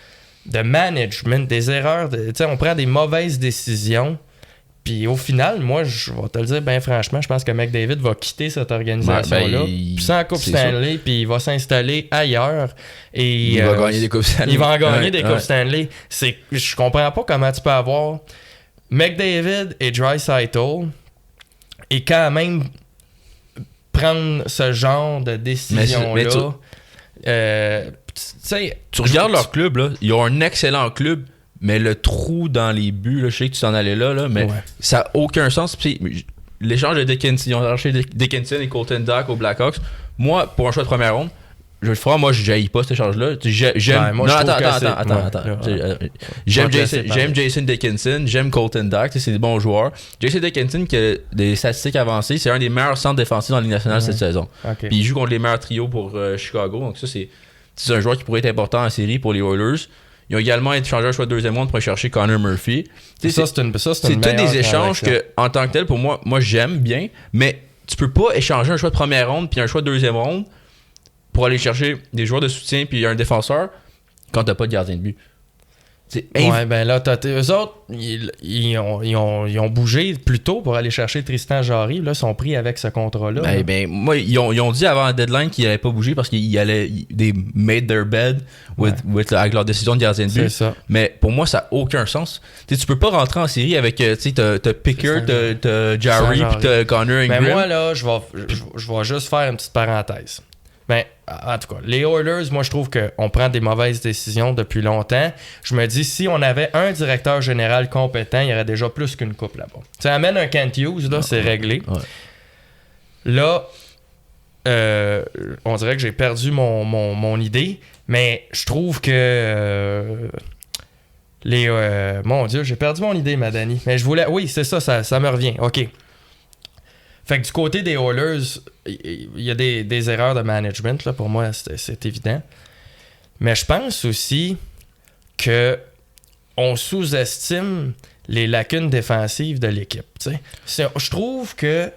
[SPEAKER 1] de management, des erreurs on prend des mauvaises décisions, puis au final, moi je vais te le dire bien franchement, je pense que McDavid va quitter cette organisation-là, sans Coupe Stanley, puis il va s'installer ailleurs, et
[SPEAKER 2] il va gagner des Coupes Stanley.
[SPEAKER 1] Il va en gagner des Coupes Stanley. Je comprends pas comment tu peux avoir McDavid et Draisaitl et quand même prendre ce genre de décision-là.
[SPEAKER 2] Tu regardes leur club, là, ils ont un excellent club, mais le trou dans les buts, là, je sais que tu t'en allais là mais ça n'a aucun sens. L'échange de Dickinson, ils ont acheté Dickinson et Colton Dach aux Blackhawks. Moi, pour un choix de première ronde, je jaillis pas cet échange-là. J'aime. Attends. J'aime Jason Dickinson, j'aime Colton Dach, c'est des bons joueurs. Jason Dickinson, qui a des statistiques avancées, c'est un des meilleurs centres défensifs dans la Ligue nationale cette saison. Okay. Puis il joue contre les meilleurs trios pour Chicago. Donc ça, c'est un joueur qui pourrait être important en série pour les Oilers. Ils ont également échangé un choix de deuxième ronde pour aller chercher Connor Murphy. C'est tous des échanges que, en tant que tel, pour moi j'aime bien, mais tu peux pas échanger un choix de première ronde puis un choix de deuxième ronde pour aller chercher des joueurs de soutien puis un défenseur quand t'as pas de gardien de but.
[SPEAKER 1] Ben là, eux autres, ils ont bougé plus tôt pour aller chercher Tristan Jarry. Là, ils sont pris avec ce contrat-là.
[SPEAKER 2] Moi, ils ont dit avant la deadline qu'ils n'allaient pas bouger parce qu'ils allaient they made their bed avec leur décision de gardien de but.
[SPEAKER 1] C'est ça.
[SPEAKER 2] Mais pour moi, ça n'a aucun sens. Tu peux pas rentrer en série avec t'as Pickard, t'as Jarry puis t'as Connor Ingram.
[SPEAKER 1] Mais moi, là, je vais juste faire une petite parenthèse. Ben, en tout cas, les Oilers, moi, je trouve qu'on prend des mauvaises décisions depuis longtemps. Je me dis, si on avait un directeur général compétent, il y aurait déjà plus qu'une coupe là-bas. Tu amènes un Kent Hughes, là, c'est réglé. Ouais. Là, on dirait que j'ai perdu mon idée, mais je trouve que mon Dieu, j'ai perdu mon idée, ma Dani. Mais je voulais... Oui, c'est ça me revient. OK. Fait que du côté des Oilers, il y a des erreurs de management, là, pour moi, c'est évident. Mais je pense aussi que on sous-estime les lacunes défensives de l'équipe. Je trouve que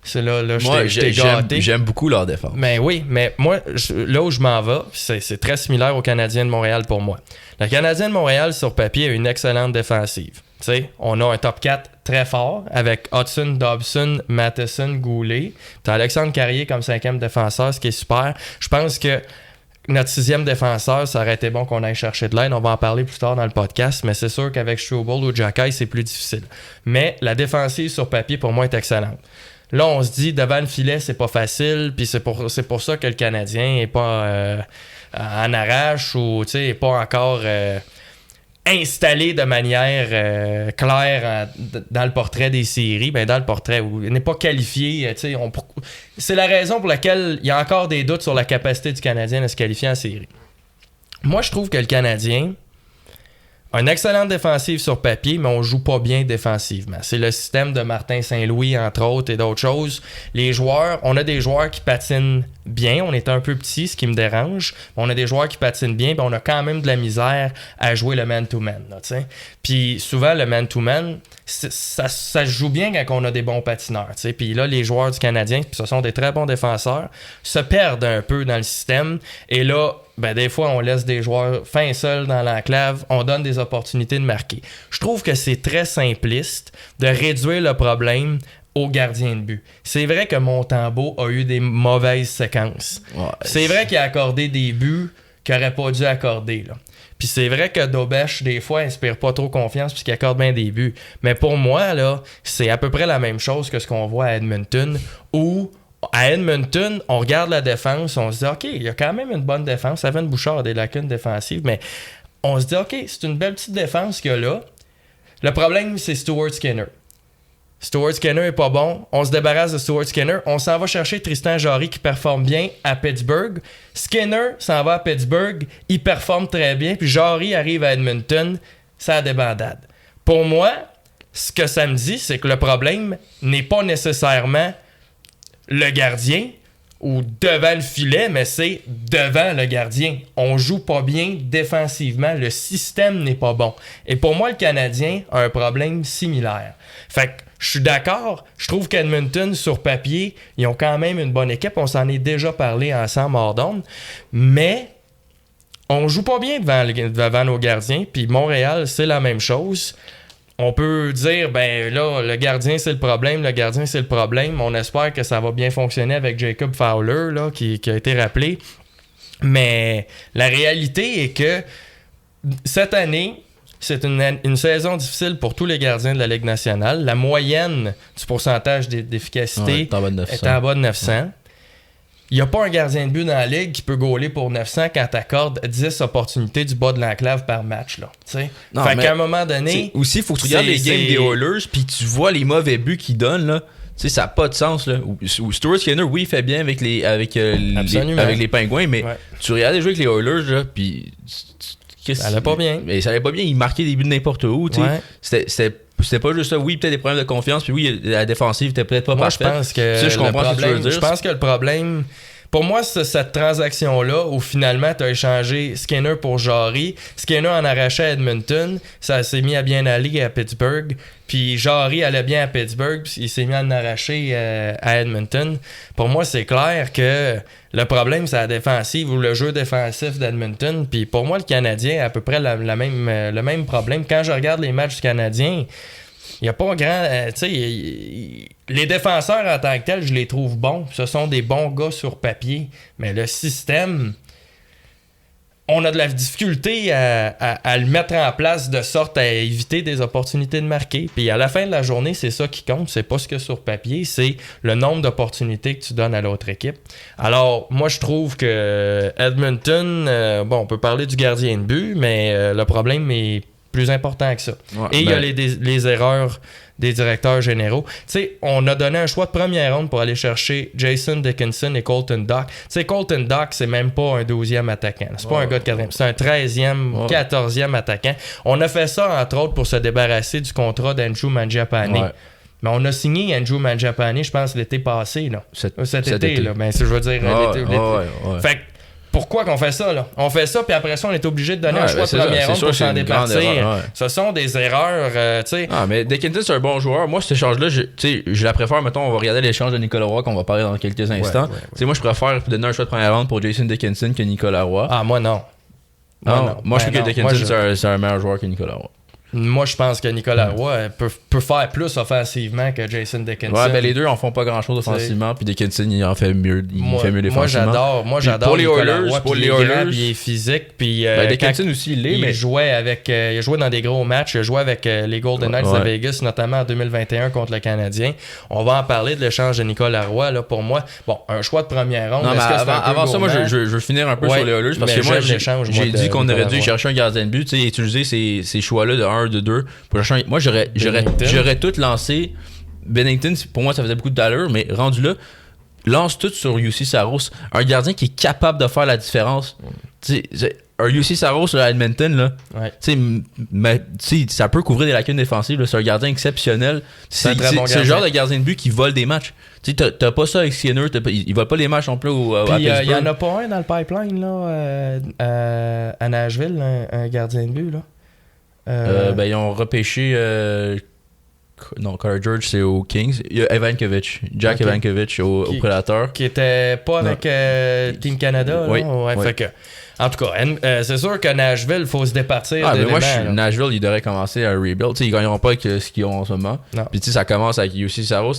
[SPEAKER 1] c'est là je t'ai gâté.
[SPEAKER 2] J'aime beaucoup leur défense.
[SPEAKER 1] Mais oui, mais moi, là où je m'en vais, c'est très similaire au Canadien de Montréal pour moi. Le Canadien de Montréal, sur papier, a une excellente défensive. T'sais, on a un top 4 très fort avec Hudson, Dobson, Matheson, Goulet. T'as Alexandre Carrier comme 5e défenseur, ce qui est super. Je pense que notre 6e défenseur, ça aurait été bon qu'on aille chercher de l'aide. On va en parler plus tard dans le podcast, mais c'est sûr qu'avec Struble ou Jacky, c'est plus difficile. Mais la défensive sur papier, pour moi, est excellente. Là, on se dit, devant le filet, c'est pas facile, puis c'est pour ça que le Canadien est pas en arrache ou est pas encore... installé de manière claire dans le portrait des séries, dans le portrait où il n'est pas qualifié. C'est la raison pour laquelle il y a encore des doutes sur la capacité du Canadien de se qualifier en série. Moi, je trouve que le Canadien a une excellente défensive sur papier, mais on joue pas bien défensivement. C'est le système de Martin Saint-Louis, entre autres, et d'autres choses. Les joueurs, on a des joueurs qui patinent bien. On est un peu petit, ce qui me dérange. On a des joueurs qui patinent bien, mais on a quand même de la misère à jouer le man-to-man. Puis souvent, le man-to-man, ça se joue bien quand on a des bons patineurs. Puis là, les joueurs du Canadien, puis ce sont des très bons défenseurs, se perdent un peu dans le système. Et là, ben des fois, on laisse des joueurs fins seuls dans l'enclave, on donne des opportunités de marquer. Je trouve que c'est très simpliste de réduire le problème au gardien de but. C'est vrai que Montembeault a eu des mauvaises séquences. Ouais, c'est vrai qu'il a accordé des buts qu'il n'aurait pas dû accorder, là. Puis c'est vrai que Dobèche, des fois, inspire pas trop confiance puisqu'il accorde bien des buts. Mais pour moi, là, c'est à peu près la même chose que ce qu'on voit à Edmonton, où à Edmonton, on regarde la défense, on se dit « OK, il y a quand même une bonne défense. » Evan Bouchard a des lacunes défensives, mais on se dit « OK, c'est une belle petite défense qu'il y a là. » Le problème, c'est Stuart Skinner. Stuart Skinner est pas bon. On se débarrasse de Stuart Skinner. On s'en va chercher Tristan Jarry qui performe bien à Pittsburgh. Skinner s'en va à Pittsburgh. Il performe très bien. Puis Jarry arrive à Edmonton. Ça a des bandades. Pour moi, ce que ça me dit, c'est que le problème n'est pas nécessairement le gardien ou devant le filet, mais c'est devant le gardien. On joue pas bien défensivement. Le système n'est pas bon. Et pour moi, le Canadien a un problème similaire. Fait que je suis d'accord. Je trouve qu'Edmonton, sur papier, ils ont quand même une bonne équipe. On s'en est déjà parlé ensemble hors d'onde. Mais on joue pas bien devant nos gardiens. Puis Montréal, c'est la même chose. On peut dire, ben là, le gardien, c'est le problème. Le gardien, c'est le problème. On espère que ça va bien fonctionner avec Jacob Fowler, là, qui a été rappelé. Mais la réalité est que cette année, c'est une saison difficile pour tous les gardiens de la Ligue nationale. La moyenne du pourcentage d'efficacité est en bas de 900. Il n'y a pas un gardien de but dans la Ligue qui peut gauler pour 900 quand tu accordes 10 opportunités du bas de l'enclave par match. Là, fait qu'à un moment donné...
[SPEAKER 2] Aussi, il faut que tu regardes les games des Oilers puis tu vois les mauvais buts qu'ils donnent. Là. Ça n'a pas de sens. Là. Stuart Skinner, oui, il fait bien avec les Pingouins, mais tu regardes les jeux avec les Oilers, puis...
[SPEAKER 1] Ça allait pas bien.
[SPEAKER 2] Mais ça allait pas bien. Il marquait des buts de n'importe où. C'était pas juste ça. Oui, peut-être des problèmes de confiance. Puis oui, la défensive était peut-être pas parfaite.
[SPEAKER 1] Moi, je pense que
[SPEAKER 2] je comprends ce que tu veux dire.
[SPEAKER 1] Je pense que le problème... Pour moi, c'est cette transaction-là où finalement, tu as échangé Skinner pour Jarry. Skinner en arrachait à Edmonton. Ça s'est mis à bien aller à Pittsburgh. Puis Jarry allait bien à Pittsburgh. Puis il s'est mis à en arracher à Edmonton. Pour moi, c'est clair que le problème, c'est la défensive ou le jeu défensif d'Edmonton. Puis pour moi, le Canadien a à peu près le même problème. Quand je regarde les matchs du Canadien, il n'y a pas grand... les défenseurs en tant que tels, je les trouve bons. Ce sont des bons gars sur papier. Mais le système, on a de la difficulté à le mettre en place de sorte à éviter des opportunités de marquer. Puis à la fin de la journée, c'est ça qui compte. C'est pas ce que sur papier, c'est le nombre d'opportunités que tu donnes à l'autre équipe. Alors, moi, je trouve que Edmonton... on peut parler du gardien de but, mais le problème est plus important que ça. Ouais, et il y a les erreurs des directeurs généraux. Tu sais, on a donné un choix de première ronde pour aller chercher Jason Dickinson et Colton Dach. Tu sais, Colton Dach, c'est même pas un 12e attaquant. C'est pas un gars de 4e. C'est un 13e, 14e attaquant. On a fait ça, entre autres, pour se débarrasser du contrat d'Andrew Mangiapane. Ouais. Mais on a signé Andrew Mangiapane, je pense, l'été passé. Là. Cet été. Là. Ben, je veux dire, l'été. Fait que, pourquoi qu'on fait ça, là? On fait ça, puis après ça, on est obligé de donner un choix de première ronde pour s'en départir. Ce sont des erreurs, tu sais.
[SPEAKER 2] Ah, mais Dickinson, c'est un bon joueur. Moi, cet échange-là, je la préfère. Mettons, on va regarder l'échange de Nicolas Roy qu'on va parler dans quelques instants. Moi, je préfère donner un choix de première ronde pour Jason Dickinson que Nicolas Roy.
[SPEAKER 1] Ah, moi, non.
[SPEAKER 2] Moi, je trouve que Dickinson, c'est un meilleur joueur que Nicolas Roy.
[SPEAKER 1] Moi, je pense que Nicolas Roy peut faire plus offensivement que Jason Dickinson.
[SPEAKER 2] Ouais, ben les deux en font pas grand-chose offensivement, puis Dickinson, il en fait mieux. Il fait mieux défensivement.
[SPEAKER 1] Moi, j'adore Nicolas Roy, pour les Oilers, il est physique. Puis
[SPEAKER 2] Dickinson aussi, il
[SPEAKER 1] jouait il a joué dans des gros matchs. Il a joué avec les Golden Knights de Vegas, notamment en 2021 contre le Canadien. On va en parler de l'échange de Nicolas Roy. Là, pour moi, un choix de première ronde.
[SPEAKER 2] Non, mais avant ça, moi, je veux finir un peu sur les Oilers, parce que moi, j'ai dit qu'on aurait dû chercher un gardien de but, et utiliser ces choix-là de 1, de 2. Moi, j'aurais tout lancé. Bennington, pour moi, ça faisait beaucoup d'allure, mais rendu là, lance tout sur UC Saros. Un gardien qui est capable de faire la différence. Un UC Saros à Edmonton, là, ça peut couvrir des lacunes défensives. Là, c'est un gardien exceptionnel. C'est le genre de gardien de but qui vole des matchs. T'as pas ça avec Skinner. Il vole pas les matchs non plus à Pittsburgh.
[SPEAKER 1] Il y en a pas un dans le pipeline là, à Nashville, un gardien de but. Là.
[SPEAKER 2] Ils ont repêché Non, Carter George, c'est aux Kings. Il y a Evankovic. Jack Evankovic au Predator.
[SPEAKER 1] Qui était pas avec Team Canada.
[SPEAKER 2] Oui.
[SPEAKER 1] Ouais,
[SPEAKER 2] Oui.
[SPEAKER 1] Fait que, en tout cas, c'est sûr que Nashville, il faut se départir
[SPEAKER 2] Mais moi,
[SPEAKER 1] d'éléments, là.
[SPEAKER 2] Nashville, ils devraient commencer à rebuild. T'sais, ils gagneront pas avec ce qu'ils ont en ce moment.
[SPEAKER 1] Non.
[SPEAKER 2] Puis ça commence avec UC Saros.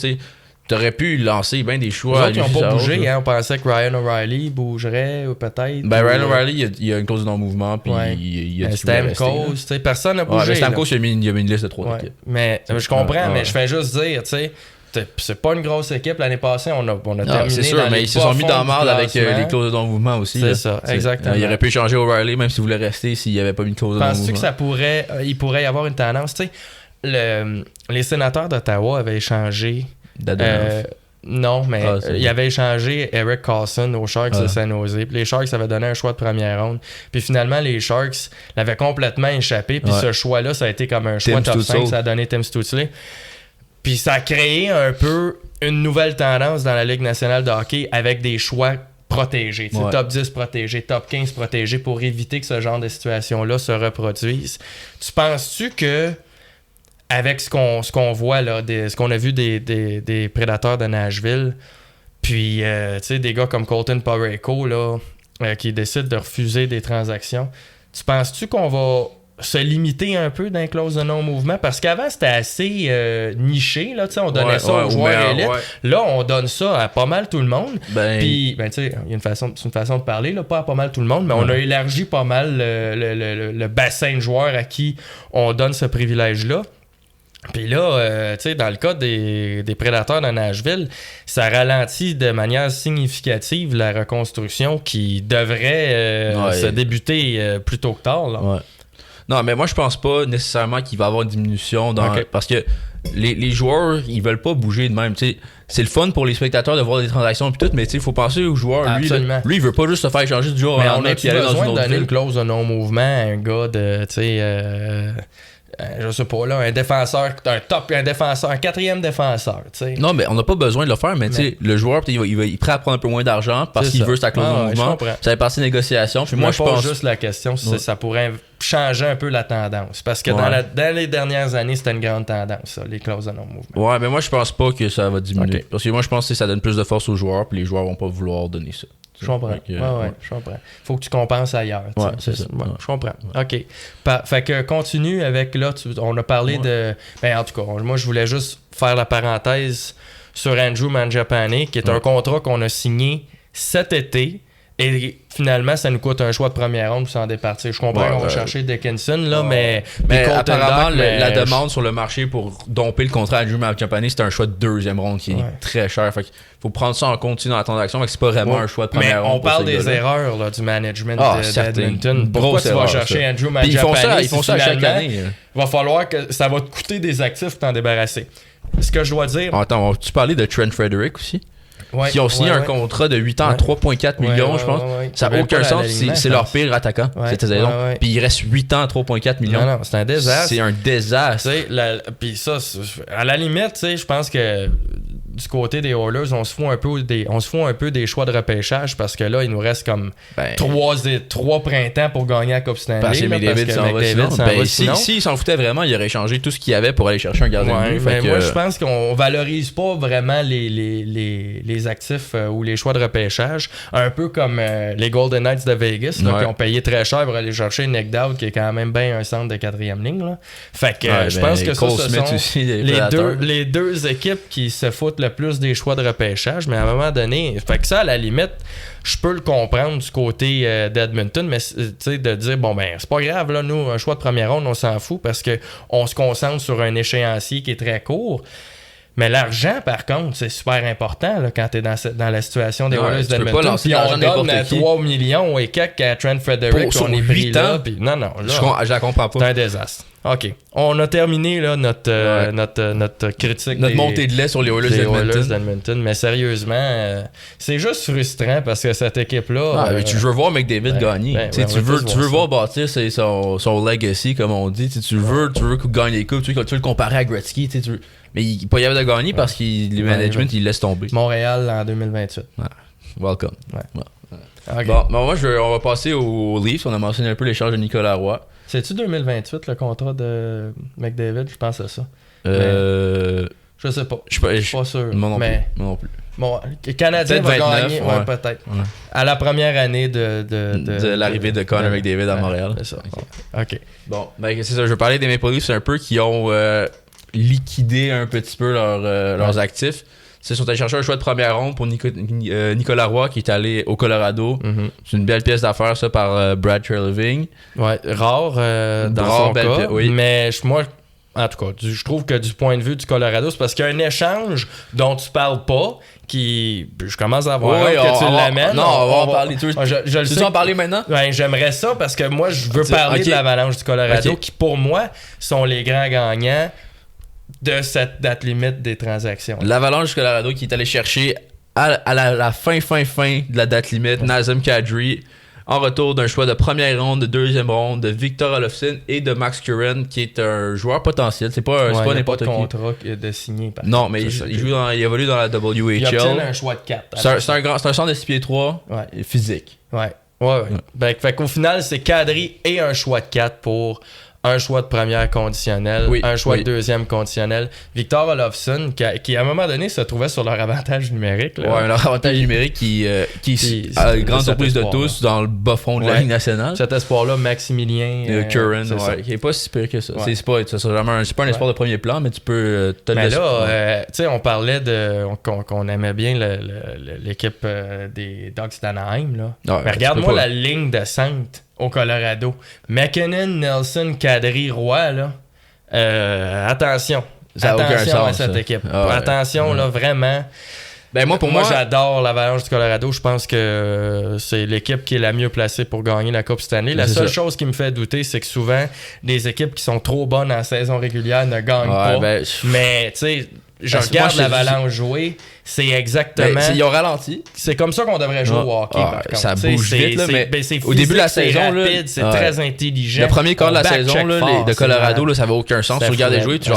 [SPEAKER 2] T'aurais pu lancer bien des
[SPEAKER 1] Les
[SPEAKER 2] choix.
[SPEAKER 1] autres, ils n'ont pas bougé. Hein, on pensait que Ryan O'Reilly bougerait, ou peut-être.
[SPEAKER 2] Ryan O'Reilly, il y a une clause de non-mouvement. Puis il a dit qu'il voulait rester,
[SPEAKER 1] Stamkos, personne n'a bougé.
[SPEAKER 2] Stamkos, il a mis une liste de 3 équipes.
[SPEAKER 1] Mais je comprends, mais je fais juste dire, tu sais. C'est pas une grosse équipe. L'année passée, on a terminé.
[SPEAKER 2] C'est sûr, mais ils se sont mis dans la merde avec les clauses de non-mouvement aussi.
[SPEAKER 1] C'est ça, exactement.
[SPEAKER 2] Il aurait pu échanger O'Reilly même s'il voulait rester s'il n'y avait pas mis de clause de non-mouvement.
[SPEAKER 1] Penses-tu que il pourrait y avoir une tendance? Tu sais, les sénateurs d'Ottawa avaient échangé. Non, mais il avait échangé Eric Carlson aux Sharks de San Jose. Puis les Sharks avaient donné un choix de première ronde. Puis finalement, les Sharks l'avaient complètement échappé. Puis ce choix-là, ça a été comme un choix top 5. Ça a donné Tim Stützle. Puis ça a créé un peu une nouvelle tendance dans la Ligue nationale de hockey avec des choix protégés. Top 10 protégés, top 15 protégés pour éviter que ce genre de situation-là se reproduise. Tu penses-tu que avec ce qu'on voit, là, ce qu'on a vu des prédateurs de Nashville, puis tu sais, des gars comme Colton Parayko là, qui décident de refuser des transactions, tu penses-tu qu'on va se limiter un peu dans les clauses de non-mouvement? Parce qu'avant, c'était assez niché. Là, on donnait ça aux joueurs élites. Là, on donne ça à pas mal tout le monde. Puis, tu sais, c'est une façon de parler, là, pas à pas mal tout le monde, mais on a élargi pas mal le bassin de joueurs à qui on donne ce privilège-là. Puis là, tu sais, dans le cas des prédateurs de Nashville, ça ralentit de manière significative la reconstruction qui devrait se débuter plus tôt que tard. Là.
[SPEAKER 2] Ouais. Non, mais moi, je pense pas nécessairement qu'il va y avoir une diminution parce que les joueurs, ils veulent pas bouger de même. T'sais, c'est le fun pour les spectateurs de voir des transactions et tout, mais il faut penser aux joueurs. Lui, il veut pas juste se faire échanger du jour au lendemain
[SPEAKER 1] et aller dans une autre ville. On a besoin de donner une clause de non-mouvement à un gars de, tu sais... je sais pas, là, un défenseur, un quatrième défenseur, tu sais.
[SPEAKER 2] Non, mais on n'a pas besoin de le faire, mais tu sais, le joueur, il est prêt à prendre un peu moins d'argent parce qu'il veut sa clause de mouvement. Ça fait partie des négociations. Puis moi, je pense
[SPEAKER 1] juste la question, si ça pourrait changer un peu la tendance. Parce que dans les dernières années, c'était une grande tendance, ça, les clauses de non-mouvement.
[SPEAKER 2] Ouais, mais moi, je pense pas que ça va diminuer. Parce que moi, je pense que ça donne plus de force aux joueurs, puis les joueurs vont pas vouloir donner ça.
[SPEAKER 1] Je comprends. Je comprends. Faut que tu compenses ailleurs.
[SPEAKER 2] Ouais, c'est ça.
[SPEAKER 1] Je comprends. OK. Fait que continue avec, là, on a parlé de... Ben, en tout cas, moi, je voulais juste faire la parenthèse sur Andrew Mangiapane, qui est un contrat qu'on a signé cet été. Et finalement, ça nous coûte un choix de première ronde pour s'en départir. Je comprends qu'on va chercher Dickinson, là, mais
[SPEAKER 2] apparemment, la demande sur le marché pour domper le contrat à Andrew Mangiapane, c'est un choix de deuxième ronde qui est très cher. Fait qu'il faut prendre ça en compte dans la transaction, mais c'est pas vraiment un choix de première ronde.
[SPEAKER 1] On parle des erreurs là, du management d'Edmonton. Pourquoi tu vas chercher Andrew Mangiapane?
[SPEAKER 2] Ils font ça à chaque année.
[SPEAKER 1] Il va falloir que ça va te coûter des actifs pour t'en débarrasser. Ce que je dois dire...
[SPEAKER 2] Attends, tu parlais de Trent Frederic aussi? Qui ont signé un contrat de 8 ans à 3,4 millions, je pense. Ça n'a aucun sens. C'est leur pire attaquant cette saison. Puis il reste 8 ans à 3,4 millions.
[SPEAKER 1] Non, c'est un désastre.
[SPEAKER 2] C'est un désastre.
[SPEAKER 1] Puis ça, à la limite, je pense que du côté des Oilers, on se fout un peu des choix de repêchage parce que là, il nous reste comme 3 printemps pour gagner la Coupe Stanley.
[SPEAKER 2] Parce que McDavid s'en va sinon. S'il s'en foutait vraiment, il aurait changé tout ce qu'il y avait pour aller chercher un gardien de but.
[SPEAKER 1] Mais moi, je pense qu'on valorise pas vraiment les actifs ou les choix de repêchage. Un peu comme les Golden Knights de Vegas qui ont payé très cher pour aller chercher Nick Dowd qui est quand même bien un centre de quatrième ligne. Là. Fait que je pense que ce sont aussi, les deux équipes qui se foutent le plus des choix de repêchage, mais à un moment donné, fait que ça, à la limite, je peux le comprendre du côté d'Edmonton, mais tu sais, de dire, bon, ben, c'est pas grave, là, nous, un choix de première ronde, on s'en fout parce qu'on se concentre sur un échéancier qui est très court. Mais l'argent, par contre, c'est super important là, quand tu es dans la situation des Oilers d'Edmonton. Puis on donne à 3 millions et quelques à Trent Frederic, on est pris là. Puis non, là,
[SPEAKER 2] je la comprends pas.
[SPEAKER 1] C'est un désastre. OK. On a terminé là, notre critique.
[SPEAKER 2] Notre montée de lait sur les Oilers
[SPEAKER 1] d'Edmonton. Mais sérieusement, c'est juste frustrant parce que cette équipe-là...
[SPEAKER 2] tu veux voir McDavid gagner. Tu veux voir bâtir son legacy, comme on dit. Tu veux qu'il gagne les coupes. Tu veux le comparer à Gretzky. Mais il n'est pas capable de gagner parce que le management, il laisse tomber.
[SPEAKER 1] Montréal en 2028.
[SPEAKER 2] Welcome.
[SPEAKER 1] Okay.
[SPEAKER 2] Bon, moi, on va passer aux Leafs. On a mentionné un peu l'échange de Nicolas Roy.
[SPEAKER 1] C'est-tu 2028 le contrat de McDavid? Je pense à ça. Je sais pas. Je suis pas sûr.
[SPEAKER 2] Moi non
[SPEAKER 1] mais...
[SPEAKER 2] plus. Moi non plus.
[SPEAKER 1] Bon, le Canadien va
[SPEAKER 2] 29,
[SPEAKER 1] gagner, peut-être. Ouais. À la première année de
[SPEAKER 2] l'arrivée de Connor McDavid à Montréal.
[SPEAKER 1] C'est ça. OK.
[SPEAKER 2] Bon, ben c'est ça. Je veux parler des Maple Leafs un peu qui ont liquidé un petit peu leurs actifs. Ils sont allés chercher un choix de première ronde pour Nicolas Roy qui est allé au Colorado. Mm-hmm. C'est une belle pièce d'affaires, ça, par Brad Treliving.
[SPEAKER 1] Ouais, rare dans son cas. Oui. Mais moi, en tout cas, je trouve que du point de vue du Colorado, c'est parce qu'il y a un échange dont tu parles pas, qui... Je commence à voir que tu l'amènes.
[SPEAKER 2] Non, on va en parler. Tu veux en parler maintenant?
[SPEAKER 1] Ouais, j'aimerais ça parce que moi, je veux parler de l'Avalanche du Colorado qui, pour moi, sont les grands gagnants de cette date limite des transactions.
[SPEAKER 2] L'Avalanche du Colorado qui est allé chercher à la fin de la date limite Nazem Kadri en retour d'un choix de première ronde, de deuxième ronde, de Victor Olofsson et de Max Curran qui est un joueur potentiel. C'est pas n'importe qui.
[SPEAKER 1] Il n'y a pas de contrat de signer.
[SPEAKER 2] Non, mais il évolue dans la WHL. Il
[SPEAKER 1] obtient un choix de 4.
[SPEAKER 2] C'est un centre de 6 pieds 3 physique.
[SPEAKER 1] Ouais. Fait qu'au final, c'est Kadri et un choix de 4 pour un choix de première conditionnel, un choix de deuxième conditionnel. Victor Olofsson, qui à un moment donné se trouvait sur leur avantage numérique. Là.
[SPEAKER 2] Ouais, leur avantage numérique qui à grande surprise de tous, dans le bas fond de la Ligue nationale.
[SPEAKER 1] Cet espoir-là, Maximilien
[SPEAKER 2] Curran, qui est pas si pire que ça. Ouais. C'est pas un espoir de premier plan, mais tu peux te
[SPEAKER 1] mais là, tu sais, on parlait qu'on aimait bien l'équipe des Ducks d'Anaheim. Là. Mais regarde-moi la ligne de centre au Colorado. McKinnon, Nelson, Kadri, Roy, là. Attention. Attention à cette équipe. Attention, là, vraiment.
[SPEAKER 2] Ben moi,
[SPEAKER 1] moi, j'adore l'Avalanche du Colorado. Je pense que c'est l'équipe qui est la mieux placée pour gagner la Coupe Stanley. La seule chose qui me fait douter, c'est que souvent, des équipes qui sont trop bonnes en saison régulière ne gagnent pas. Mais, tu sais, je regarde l'Avalanche jouer, c'est exactement...
[SPEAKER 2] ils ont ralenti.
[SPEAKER 1] C'est comme ça qu'on devrait jouer au hockey, par contre.
[SPEAKER 2] Ça bouge vite, là, mais
[SPEAKER 1] physique,
[SPEAKER 2] au début de la saison,
[SPEAKER 1] rapide, c'est très intelligent.
[SPEAKER 2] Le premier quart de la saison de Colorado, là, ça n'avait aucun sens. Tu regardais jouer, tu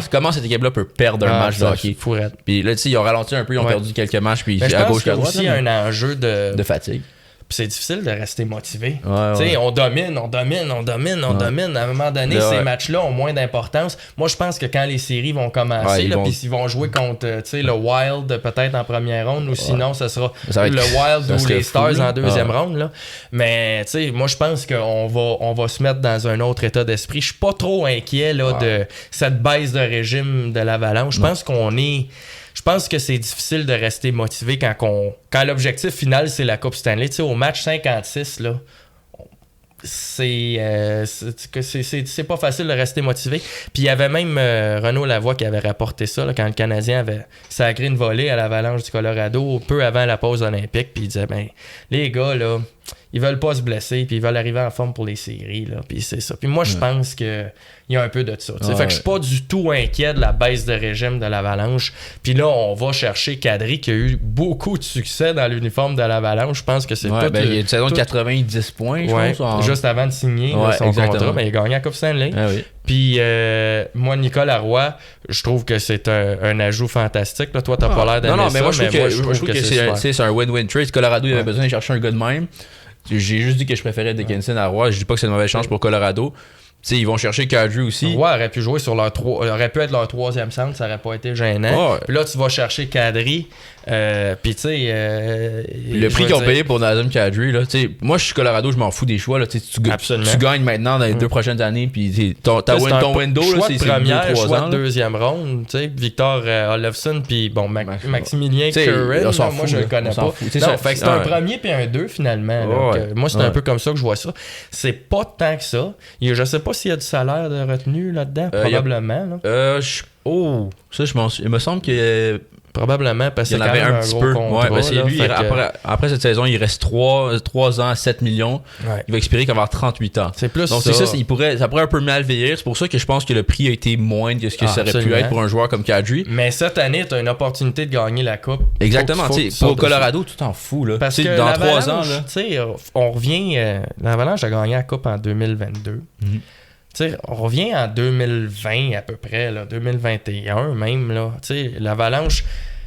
[SPEAKER 2] comment cette équipe-là peut perdre un match de hockey. Puis là, tu sais, ils ont ralenti un peu, ils ont perdu quelques matchs, puis à gauche, à droite.
[SPEAKER 1] Il y a aussi un enjeu
[SPEAKER 2] de fatigue.
[SPEAKER 1] C'est difficile de rester motivé. On domine. À un moment donné, ces matchs-là ont moins d'importance. Moi, je pense que quand les séries vont commencer, puis s'ils vont jouer contre le Wild peut-être en première ronde, ou sinon, ce sera le Wild ou les Stars en deuxième ronde. Là. Mais moi, je pense qu'on va se mettre dans un autre état d'esprit. Je suis pas trop inquiet de cette baisse de régime de l'Avalanche. Je pense que c'est difficile de rester motivé quand l'objectif final, c'est la Coupe Stanley. Tu sais, au match 56, là, c'est pas facile de rester motivé. Puis il y avait même Renaud Lavoie qui avait rapporté ça là, quand le Canadien avait sacré une volée à l'Avalanche du Colorado peu avant la pause olympique. Puis il disait, les gars, là, ils veulent pas se blesser, puis ils veulent arriver en forme pour les séries, là, puis c'est ça. Puis moi, je pense qu'il y a un peu de ça. Fait que je suis pas du tout inquiet de la baisse de régime de l'Avalanche. Puis là, on va chercher Kadri, qui a eu beaucoup de succès dans l'uniforme de l'Avalanche. Je pense que c'est
[SPEAKER 2] il y a une saison de 90 points, je pense.
[SPEAKER 1] Juste avant de signer son contrat, mais il a gagné la Coupe Stanley. Puis moi, Nicolas Roy, je trouve que c'est un ajout fantastique. Là, toi, t'as pas l'air d'aimer ça.
[SPEAKER 2] Non, mais moi, je trouve que c'est un win-win trade. Colorado, il avait besoin de chercher un gars de même. J'ai juste dit que je préférais Dickinson à Roy. Je dis pas que c'est une mauvaise chance pour Colorado. T'sais, ils vont chercher Kadri aussi.
[SPEAKER 1] Roy aurait pu jouer sur aurait pu être leur troisième centre, ça aurait pas été gênant. Puis là, tu vas chercher Kadri. Puis tu sais.
[SPEAKER 2] Le prix qu'ils ont payé pour Nazem Kadri, là. Moi, je suis Colorado, je m'en fous des choix. Là, tu gagnes maintenant dans les 2 prochaines années. Puis ton window,
[SPEAKER 1] c'est première, choix de deuxième ronde. Victor Olofsson, puis Maximilien Curran. Moi, je le connais pas. Non, fait que c'est un premier puis un 2 finalement. Moi, c'est un peu comme ça que je vois ça. C'est pas tant que ça. Je sais pas s'il y a du salaire de retenue là-dedans, probablement.
[SPEAKER 2] Ça, il me semble que
[SPEAKER 1] probablement parce
[SPEAKER 2] qu'il y en avait un petit peu. Après cette saison, il reste 3 ans à 7 millions. Il va expirer qu'il va avoir 38 ans.
[SPEAKER 1] C'est plus
[SPEAKER 2] donc
[SPEAKER 1] ça.
[SPEAKER 2] Ça pourrait un peu mal vieillir. C'est pour ça que je pense que le prix a été moindre que ce que ça aurait pu être pour un joueur comme Kadri.
[SPEAKER 1] Mais cette année, tu as une opportunité de gagner la Coupe.
[SPEAKER 2] Exactement. Pour Colorado, tu t'en fous. Là.
[SPEAKER 1] Parce que dans 3 ans, on revient... L'Avalanche a gagné la Coupe en 2022. On revient en 2020 à peu près, là, 2021 même. Là. L'Avalanche,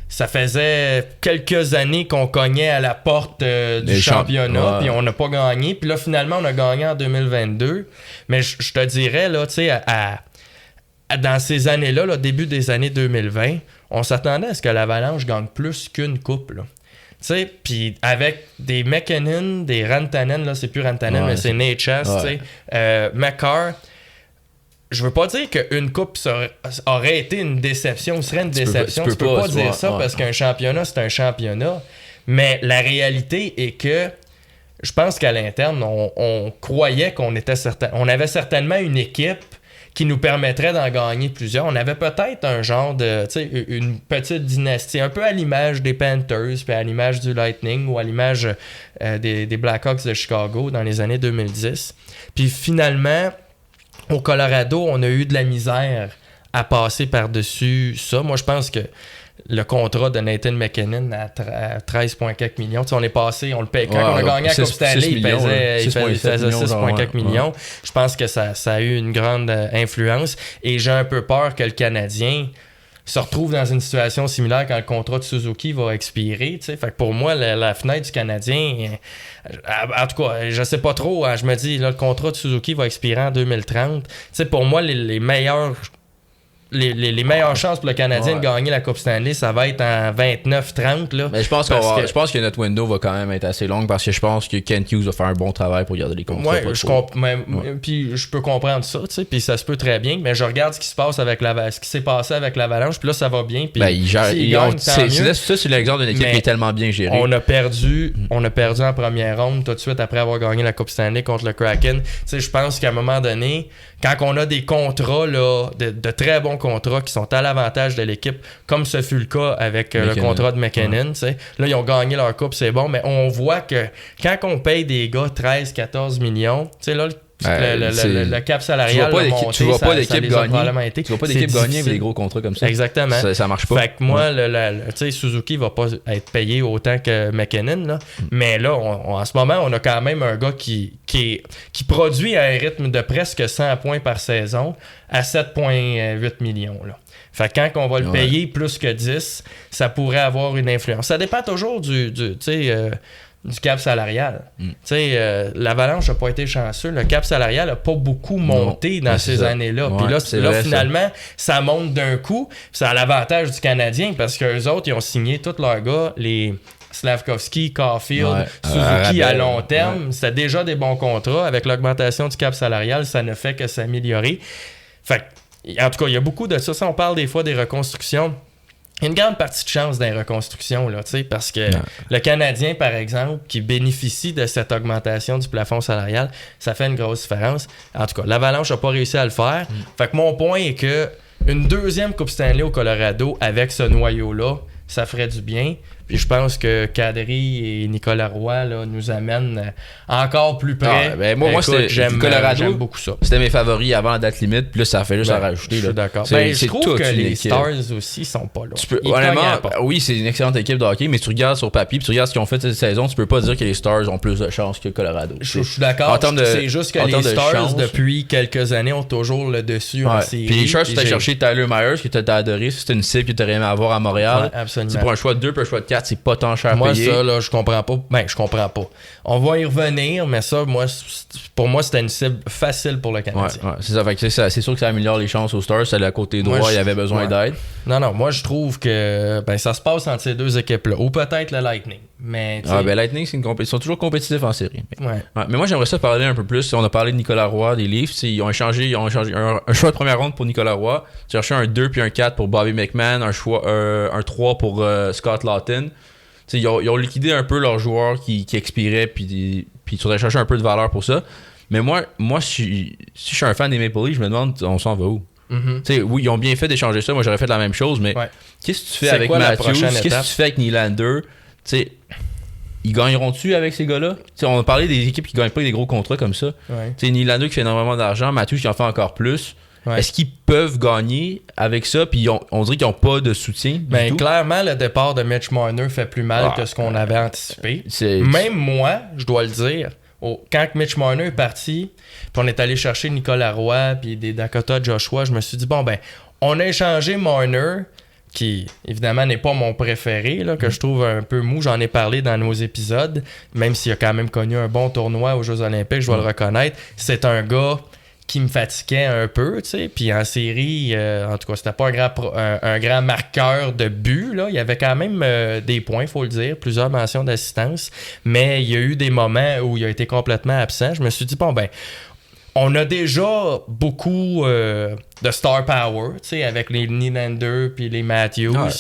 [SPEAKER 1] ça faisait quelques années qu'on cognait à la porte du championnat, puis on n'a pas gagné. Puis là, finalement, on a gagné en 2022. Mais je te dirais, là, dans ces années-là, là, début des années 2020, on s'attendait à ce que l'Avalanche gagne plus qu'une coupe. Tu sais, puis avec des McKinnon, des Rantanen, là, c'est plus Rantanen, mais c'est Nate Chess, tu sais, McCarr. Je veux pas dire qu'une coupe aurait été une déception, serait une déception. Tu peux pas dire ça parce qu'un championnat, c'est un championnat. Mais la réalité est que je pense qu'à l'interne, on croyait qu'on était certain. On avait certainement une équipe qui nous permettrait d'en gagner plusieurs. On avait peut-être un genre de, tu sais, une petite dynastie, un peu à l'image des Panthers, puis à l'image du Lightning ou à l'image des Blackhawks de Chicago dans les années 2010. Puis finalement, au Colorado, on a eu de la misère à passer par-dessus ça. Moi, je pense que le contrat de Nathan McKinnon à 13,4 millions. Tu sais, on est passé, on le paye. Quand on a gagné à Coupe Stanley, il faisait 6,4 millions. Ouais. Je pense que ça a eu une grande influence. Et j'ai un peu peur que le Canadien se retrouve dans une situation similaire quand le contrat de Suzuki va expirer. Tu sais. Fait que pour moi, la fenêtre du Canadien, en tout cas, je sais pas trop. Je me dis, là, le contrat de Suzuki va expirer en 2030. Tu sais, pour moi, les meilleurs... Les meilleures chances pour le Canadien de gagner la Coupe Stanley, ça va être en 29-30. Là,
[SPEAKER 2] mais je pense que notre window va quand même être assez longue parce que je pense que Kent Hughes va faire un bon travail pour garder les contrats.
[SPEAKER 1] Puis je peux comprendre ça, tu sais, puis ça se peut très bien, mais je regarde ce qui se passe avec ce qui s'est passé avec l'Avalanche, puis là ça va bien. Puis
[SPEAKER 2] il gère, ça c'est l'exemple d'une équipe qui est tellement bien gérée.
[SPEAKER 1] On a perdu en première ronde tout de suite après avoir gagné la Coupe Stanley contre le Kraken. Tu sais, je pense qu'à un moment donné, quand on a des contrats là, de très bons contrats qui sont à l'avantage de l'équipe, comme ce fut le cas avec le contrat de McKinnon. Ouais. Là, ils ont gagné leur coupe, c'est bon, mais on voit que quand on paye des gars 13-14 millions, tu sais, là, le cap salarial
[SPEAKER 2] tu vois pas d'équipe gagner. Tu vois pas d'équipe gagner avec des gros contrats comme ça.
[SPEAKER 1] Exactement.
[SPEAKER 2] Ça marche pas.
[SPEAKER 1] Fait que moi, tu sais, Suzuki va pas être payé autant que McKinnon, là. Mais là, en ce moment, on a quand même un gars qui produit à un rythme de presque 100 points par saison à 7,8 millions. Là. Fait que quand on va le payer plus que 10, ça pourrait avoir une influence. Ça dépend toujours du cap salarial. Tu sais, l'Avalanche n'a pas été chanceux. Le cap salarial n'a pas beaucoup monté dans ces années-là. Puis là, finalement, ça monte d'un coup. C'est à l'avantage du Canadien parce qu'eux autres, ils ont signé tous leurs gars, les Slavkovski, Caulfield, Suzuki à long terme. C'était déjà des bons contrats. Avec l'augmentation du cap salarial, ça ne fait que s'améliorer. Fait en tout cas, il y a beaucoup de ça. Si on parle des fois des reconstructions, il y a une grande partie de chance dans les reconstructions, là, parce que le Canadien, par exemple, qui bénéficie de cette augmentation du plafond salarial, ça fait une grosse différence. En tout cas, l'Avalanche n'a pas réussi à le faire. Fait que mon point est que une deuxième Coupe Stanley au Colorado avec ce noyau-là, ça ferait du bien. Puis je pense que Kadri et Nicolas Roy là, nous amènent encore plus près.
[SPEAKER 2] Moi,
[SPEAKER 1] j'aime beaucoup ça.
[SPEAKER 2] C'était mes favoris avant la date limite, puis là, ça fait juste à rajouter.
[SPEAKER 1] Je suis d'accord. Je trouve que les Stars aussi sont pas là.
[SPEAKER 2] Honnêtement, oui, c'est une excellente équipe de hockey, mais si tu regardes sur papier, puis tu regardes ce qu'ils ont fait cette saison, tu peux pas dire que les Stars ont plus de chance que Colorado.
[SPEAKER 1] Je suis d'accord. C'est juste que les Stars, depuis quelques années, ont toujours le dessus en série.
[SPEAKER 2] Puis les Stars, tu as cherché Tyler Myers, que tu as adoré. C'était une cible que tu aurais aimé avoir à Montréal.
[SPEAKER 1] Absolument.
[SPEAKER 2] Pour un choix de 2 pour un choix de 4, c'est pas tant cher
[SPEAKER 1] moi,
[SPEAKER 2] payé.
[SPEAKER 1] Ça, là, je comprends pas. Je comprends pas. On va y revenir, mais ça, pour moi, c'était une cible facile pour le Canadien.
[SPEAKER 2] C'est ça. Fait que c'est sûr que ça améliore les chances aux Stars. C'est le côté droit, il y avait besoin d'aide.
[SPEAKER 1] Non, moi, je trouve que ça se passe entre ces deux équipes-là. Ou peut-être le Lightning. Mais,
[SPEAKER 2] Lightning, ils sont toujours compétitifs en série. Mais moi, j'aimerais ça parler un peu plus. On a parlé de Nicolas Roy, des Leafs. Ils ont échangé un choix de première ronde pour Nicolas Roy. Ils ont cherché un 2 puis un 4 pour Bobby McMann, un 3 pour Scott Laughton. Ils ont liquidé un peu leurs joueurs qui expiraient, puis ils ont cherché un peu de valeur pour ça. Mais moi si je suis un fan des Maple Leafs, je me demande, on s'en va où? Oui, ils ont bien fait d'échanger ça. Moi, j'aurais fait la même chose, mais qu'est-ce que tu fais avec Matthews? Qu'est-ce que tu fais avec Nylander? Ils gagneront-tu avec ces gars-là? On a parlé des équipes qui gagnent pas des gros contrats comme ça. Nylander qui fait énormément d'argent, Matthews qui en fait encore plus. Est-ce qu'ils peuvent gagner avec ça? Puis on dirait qu'ils n'ont pas de soutien.
[SPEAKER 1] Clairement, le départ de Mitch Marner fait plus mal que ce qu'on avait anticipé. Même moi, je dois le dire, quand Mitch Marner est parti, puis on est allé chercher Nicolas Roy puis des Dakota Joshua, je me suis dit, on a échangé Marner, qui évidemment n'est pas mon préféré, là, que je trouve un peu mou. J'en ai parlé dans nos épisodes, même s'il a quand même connu un bon tournoi aux Jeux Olympiques, je dois le reconnaître. C'est un gars qui me fatiguait un peu, tu sais. Puis en série, en tout cas, c'était pas un grand marqueur de but, là. Il y avait quand même des points, il faut le dire, plusieurs mentions d'assistance. Mais il y a eu des moments où il a été complètement absent. Je me suis dit, bon, ben, on a déjà beaucoup de star power, tu sais, avec les Nylander puis les Matthews.
[SPEAKER 2] Ouais.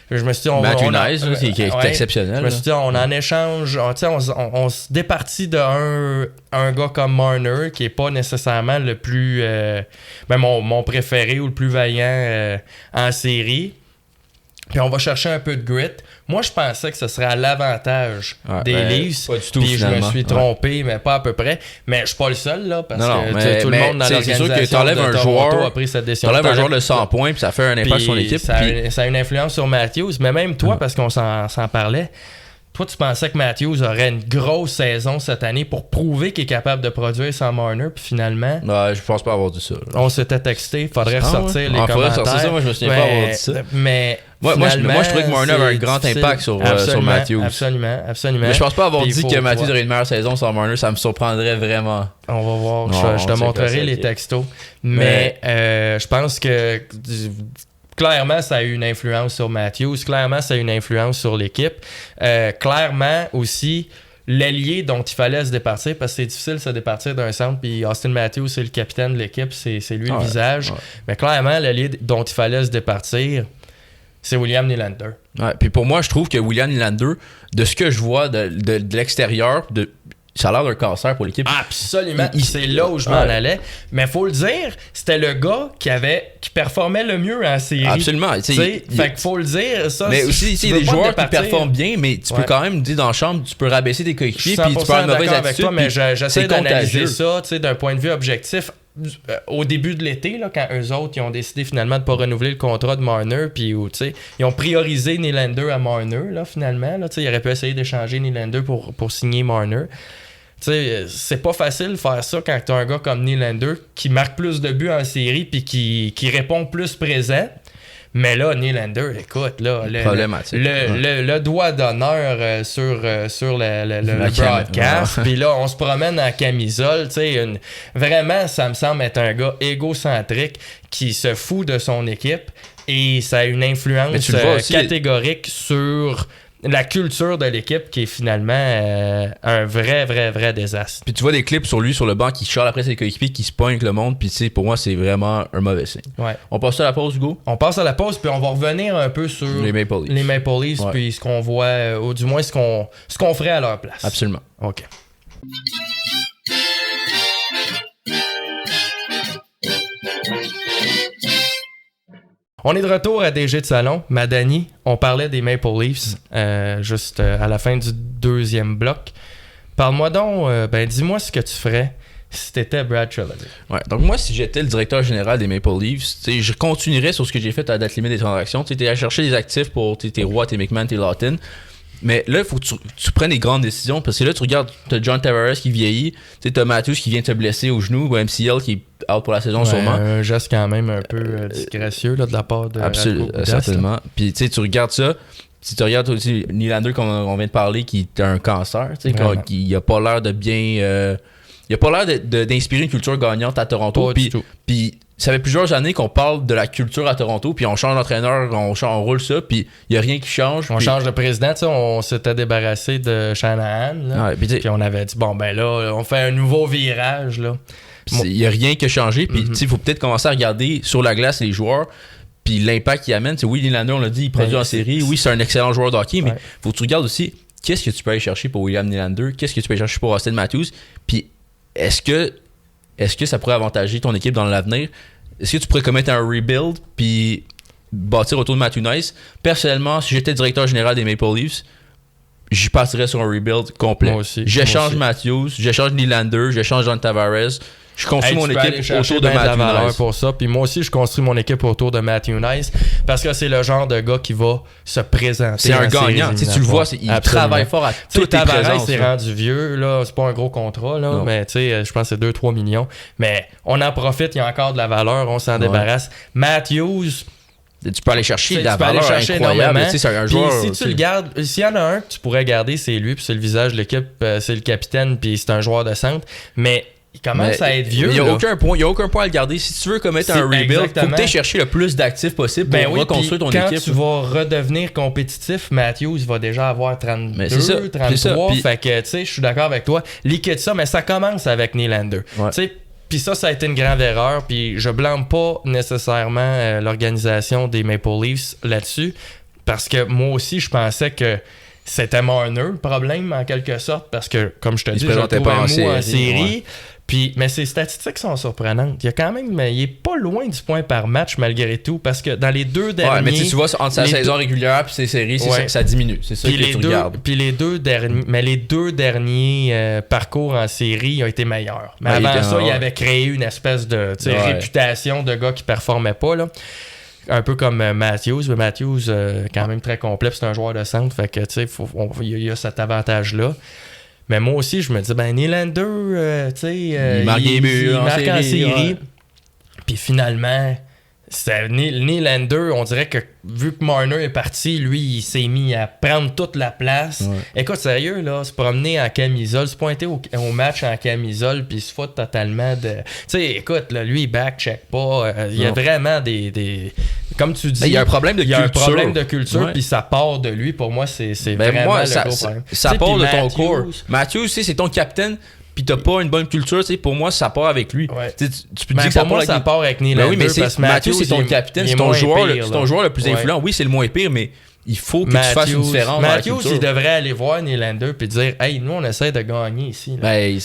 [SPEAKER 1] Je me suis dit,
[SPEAKER 2] qui est exceptionnel.
[SPEAKER 1] Je me suis dit, on en échange, on se départit d'un gars comme Marner, qui est pas nécessairement le plus, mon préféré ou le plus vaillant en série. Puis on va chercher un peu de grit. Moi, je pensais que ce serait à l'avantage des Leafs.
[SPEAKER 2] Pas du tout,
[SPEAKER 1] puis
[SPEAKER 2] finalement.
[SPEAKER 1] je me suis trompé, mais pas à peu près. Mais je suis pas le seul, là, parce
[SPEAKER 2] que
[SPEAKER 1] tout le monde dans l'organisation
[SPEAKER 2] c'est sûr que t'enlèves un joueur,
[SPEAKER 1] a pris cette décision.
[SPEAKER 2] T'enlèves un joueur de 100 points, puis ça fait un impact sur l'équipe.
[SPEAKER 1] Ça a une influence sur Matthews. Mais même toi, parce qu'on s'en parlait, toi, tu pensais que Matthews aurait une grosse saison cette année pour prouver qu'il est capable de produire sans Marner, puis finalement...
[SPEAKER 2] Ouais, je pense pas avoir dit ça. Là.
[SPEAKER 1] On s'était texté, faudrait ressortir les commentaires.
[SPEAKER 2] Faudrait sortir ça, moi je me souviens pas avoir dit ça.
[SPEAKER 1] Mais
[SPEAKER 2] moi, je trouvais que Marner avait un grand impact sur Matthews.
[SPEAKER 1] Absolument.
[SPEAKER 2] Mais je pense pas avoir dit que Matthews aurait une meilleure saison sans Marner, ça me surprendrait vraiment.
[SPEAKER 1] On va voir, je te montrerai les textos. Mais je pense que... Clairement, ça a eu une influence sur Matthews. Clairement, ça a eu une influence sur l'équipe. Clairement aussi, l'allié dont il fallait se départir, parce que c'est difficile de se départir d'un centre, puis Austin Matthews, c'est le capitaine de l'équipe, c'est lui le visage. Ouais. Mais clairement, l'allié dont il fallait se départir, c'est William Nylander.
[SPEAKER 2] Ouais, puis pour moi, je trouve que William Nylander, de ce que je vois de l'extérieur, ça a l'air d'un cancer pour l'équipe.
[SPEAKER 1] Absolument. C'est là où je m'en allais. Mais il faut le dire, c'était le gars qui performait le mieux en série.
[SPEAKER 2] Absolument.
[SPEAKER 1] Fait qu'il faut le dire. Ça,
[SPEAKER 2] mais aussi, il y a des joueurs qui performent bien, mais tu peux quand même dire dans la chambre, tu peux rabaisser tes coéquipiers, puis tu peux avoir une mauvaise attitude. Toi,
[SPEAKER 1] mais j'essaie d'analyser ça d'un point de vue objectif. Au début de l'été, là, quand eux autres ils ont décidé finalement de ne pas renouveler le contrat de Marner, puis ils ont priorisé Nylander à Marner, là, finalement. Là, ils auraient pu essayer d'échanger Nylander pour signer Marner. T'sais, c'est pas facile de faire ça quand t'as un gars comme Nylander qui marque plus de buts en série puis qui répond plus présent. Mais là, Nylander, écoute, là, le doigt d'honneur sur le broadcast. Puis là, on se promène en camisole. Vraiment, ça me semble être un gars égocentrique qui se fout de son équipe. Et ça a une influence catégorique sur la culture de l'équipe qui est finalement un vrai désastre.
[SPEAKER 2] Puis tu vois des clips sur lui sur le banc qui charle après ses coéquipiers, qui se pogne avec le monde, puis tu sais, pour moi c'est vraiment un mauvais signe.
[SPEAKER 1] Ouais.
[SPEAKER 2] On passe à la pause, Hugo?
[SPEAKER 1] On passe à la pause, puis on va revenir un peu sur
[SPEAKER 2] les Maple
[SPEAKER 1] Leafs, puis ce qu'on voit, ou du moins ce qu'on ferait à leur place.
[SPEAKER 2] Absolument.
[SPEAKER 1] OK. On est de retour à DG de Salon. Madani, on parlait des Maple Leafs juste à la fin du deuxième bloc. Parle-moi donc, dis-moi ce que tu ferais si t'étais Brad Treliving.
[SPEAKER 2] Ouais, donc moi, si j'étais le directeur général des Maple Leafs, je continuerais sur ce que j'ai fait à la date limite des transactions. Tu es à chercher des actifs pour tes Roy, tes McMahon, tes Lawton. Mais là, il faut que tu prennes des grandes décisions parce que là, tu regardes, t'as John Tavares qui vieillit, t'as Matthews qui vient te blesser au genou, ou MCL qui est out pour la saison sûrement.
[SPEAKER 1] Un geste quand même un peu disgracieux là, de la part de
[SPEAKER 2] Absolument, certainement. Puis tu regardes ça, si tu regardes aussi Nylander qu'on vient de parler qui est un cancer, qui a pas l'air de bien... il a pas l'air d'inspirer une culture gagnante à Toronto. Puis ça fait plusieurs années qu'on parle de la culture à Toronto, puis on change d'entraîneur, on roule ça, puis il n'y a rien qui change.
[SPEAKER 1] On change de président, on s'était débarrassé de Shanahan, là, puis on avait dit, là, on fait un nouveau virage.
[SPEAKER 2] Il n'y a rien qui a changé, puis il faut peut-être commencer à regarder sur la glace les joueurs, puis l'impact qu'il amène. Oui, Nylander, on l'a dit, il produit en série, oui, c'est un excellent joueur de hockey, mais faut que tu regardes aussi, qu'est-ce que tu peux aller chercher pour William Nylander, qu'est-ce que tu peux aller chercher pour Austin Matthews, puis est-ce que ça pourrait avantager ton équipe dans l'avenir? Est-ce que tu pourrais commettre un rebuild puis bâtir autour de Matthew Nice? Personnellement, si j'étais directeur général des Maple Leafs, j'y passerais sur un rebuild complet.
[SPEAKER 1] Moi aussi.
[SPEAKER 2] J'échange Matthews, j'échange Nylander, j'échange John Tavares. Je construis mon équipe autour de Matthew Nice.
[SPEAKER 1] Pour ça. Puis moi aussi, je construis mon équipe autour de Matthew Nice parce que c'est le genre de gars qui va se présenter.
[SPEAKER 2] C'est un gagnant. Tu le vois, il travaille fort à toutes les présences.
[SPEAKER 1] C'est rendu vieux. Là, c'est pas un gros contrat, là, mais je pense que c'est 2-3 millions. Mais on en profite, il y a encore de la valeur, on s'en débarrasse. Matthews...
[SPEAKER 2] Tu peux aller chercher de la valeur incroyable. C'est un joueur,
[SPEAKER 1] si tu le gardes, s'il y en a un que tu pourrais garder, c'est lui, puis c'est le visage de l'équipe, c'est le capitaine, puis c'est un joueur de centre. Mais il commence à être vieux.
[SPEAKER 2] Il n'y a aucun point à le garder. Si tu veux commettre un rebuild, il faut que tu aies cherché le plus d'actifs possible pour reconstruire ton équipe.
[SPEAKER 1] Quand tu vas redevenir compétitif, Matthews va déjà avoir 32, 33. Fait que, tu sais, je suis d'accord avec toi. Liquide ça, mais ça commence avec Nylander. Ouais. Tu sais, puis ça a été une grande erreur. Puis je blâme pas nécessairement l'organisation des Maple Leafs là-dessus. Parce que moi aussi, je pensais que c'était Marner le problème, en quelque sorte. Parce que, comme je te dis, je le trouvais mou en série. Ouais. Puis, mais ses statistiques sont surprenantes. Il est pas loin du point par match malgré tout, parce que dans les deux derniers...
[SPEAKER 2] Ouais, mais tu vois, entre sa saison régulière et ses séries, ça diminue. C'est ça que tu regardes.
[SPEAKER 1] Puis les deux derniers parcours en série ont été meilleurs. Mais avant ça, il avait créé une espèce de réputation de gars qui performait pas, là. Un peu comme Matthews. Mais Matthews, quand même très complet, c'est un joueur de centre, fait que, tu sais, il y a cet avantage-là. Mais moi aussi, je me dis, Nylander, tu sais, il marque en série. Ouais. Puis finalement, Nylander, on dirait que vu que Marner est parti, lui, il s'est mis à prendre toute la place. Ouais. Écoute, sérieux, là, se promener en camisole, se pointer au match en camisole, puis se foutre totalement de... Tu sais, écoute, là, lui, il back-check pas. Il y a vraiment des... Comme tu dis,
[SPEAKER 2] il y a un problème de culture.
[SPEAKER 1] Il y a un problème de culture, puis ça part de lui. Pour moi, c'est vraiment le gros problème.
[SPEAKER 2] Ça part de ton cours. Matthews, c'est ton capitaine, puis t'as pas une bonne culture. Pour moi, ça part avec lui.
[SPEAKER 1] Ouais. Tu peux dire que ça part avec Nylander.
[SPEAKER 2] Oui, mais Matthews, c'est ton capitaine, c'est ton joueur le plus influent. Oui, c'est le moins pire, mais il faut que tu fasses une différence.
[SPEAKER 1] Matthews, il devrait aller voir Nylander et dire hey, nous, on essaie de gagner ici.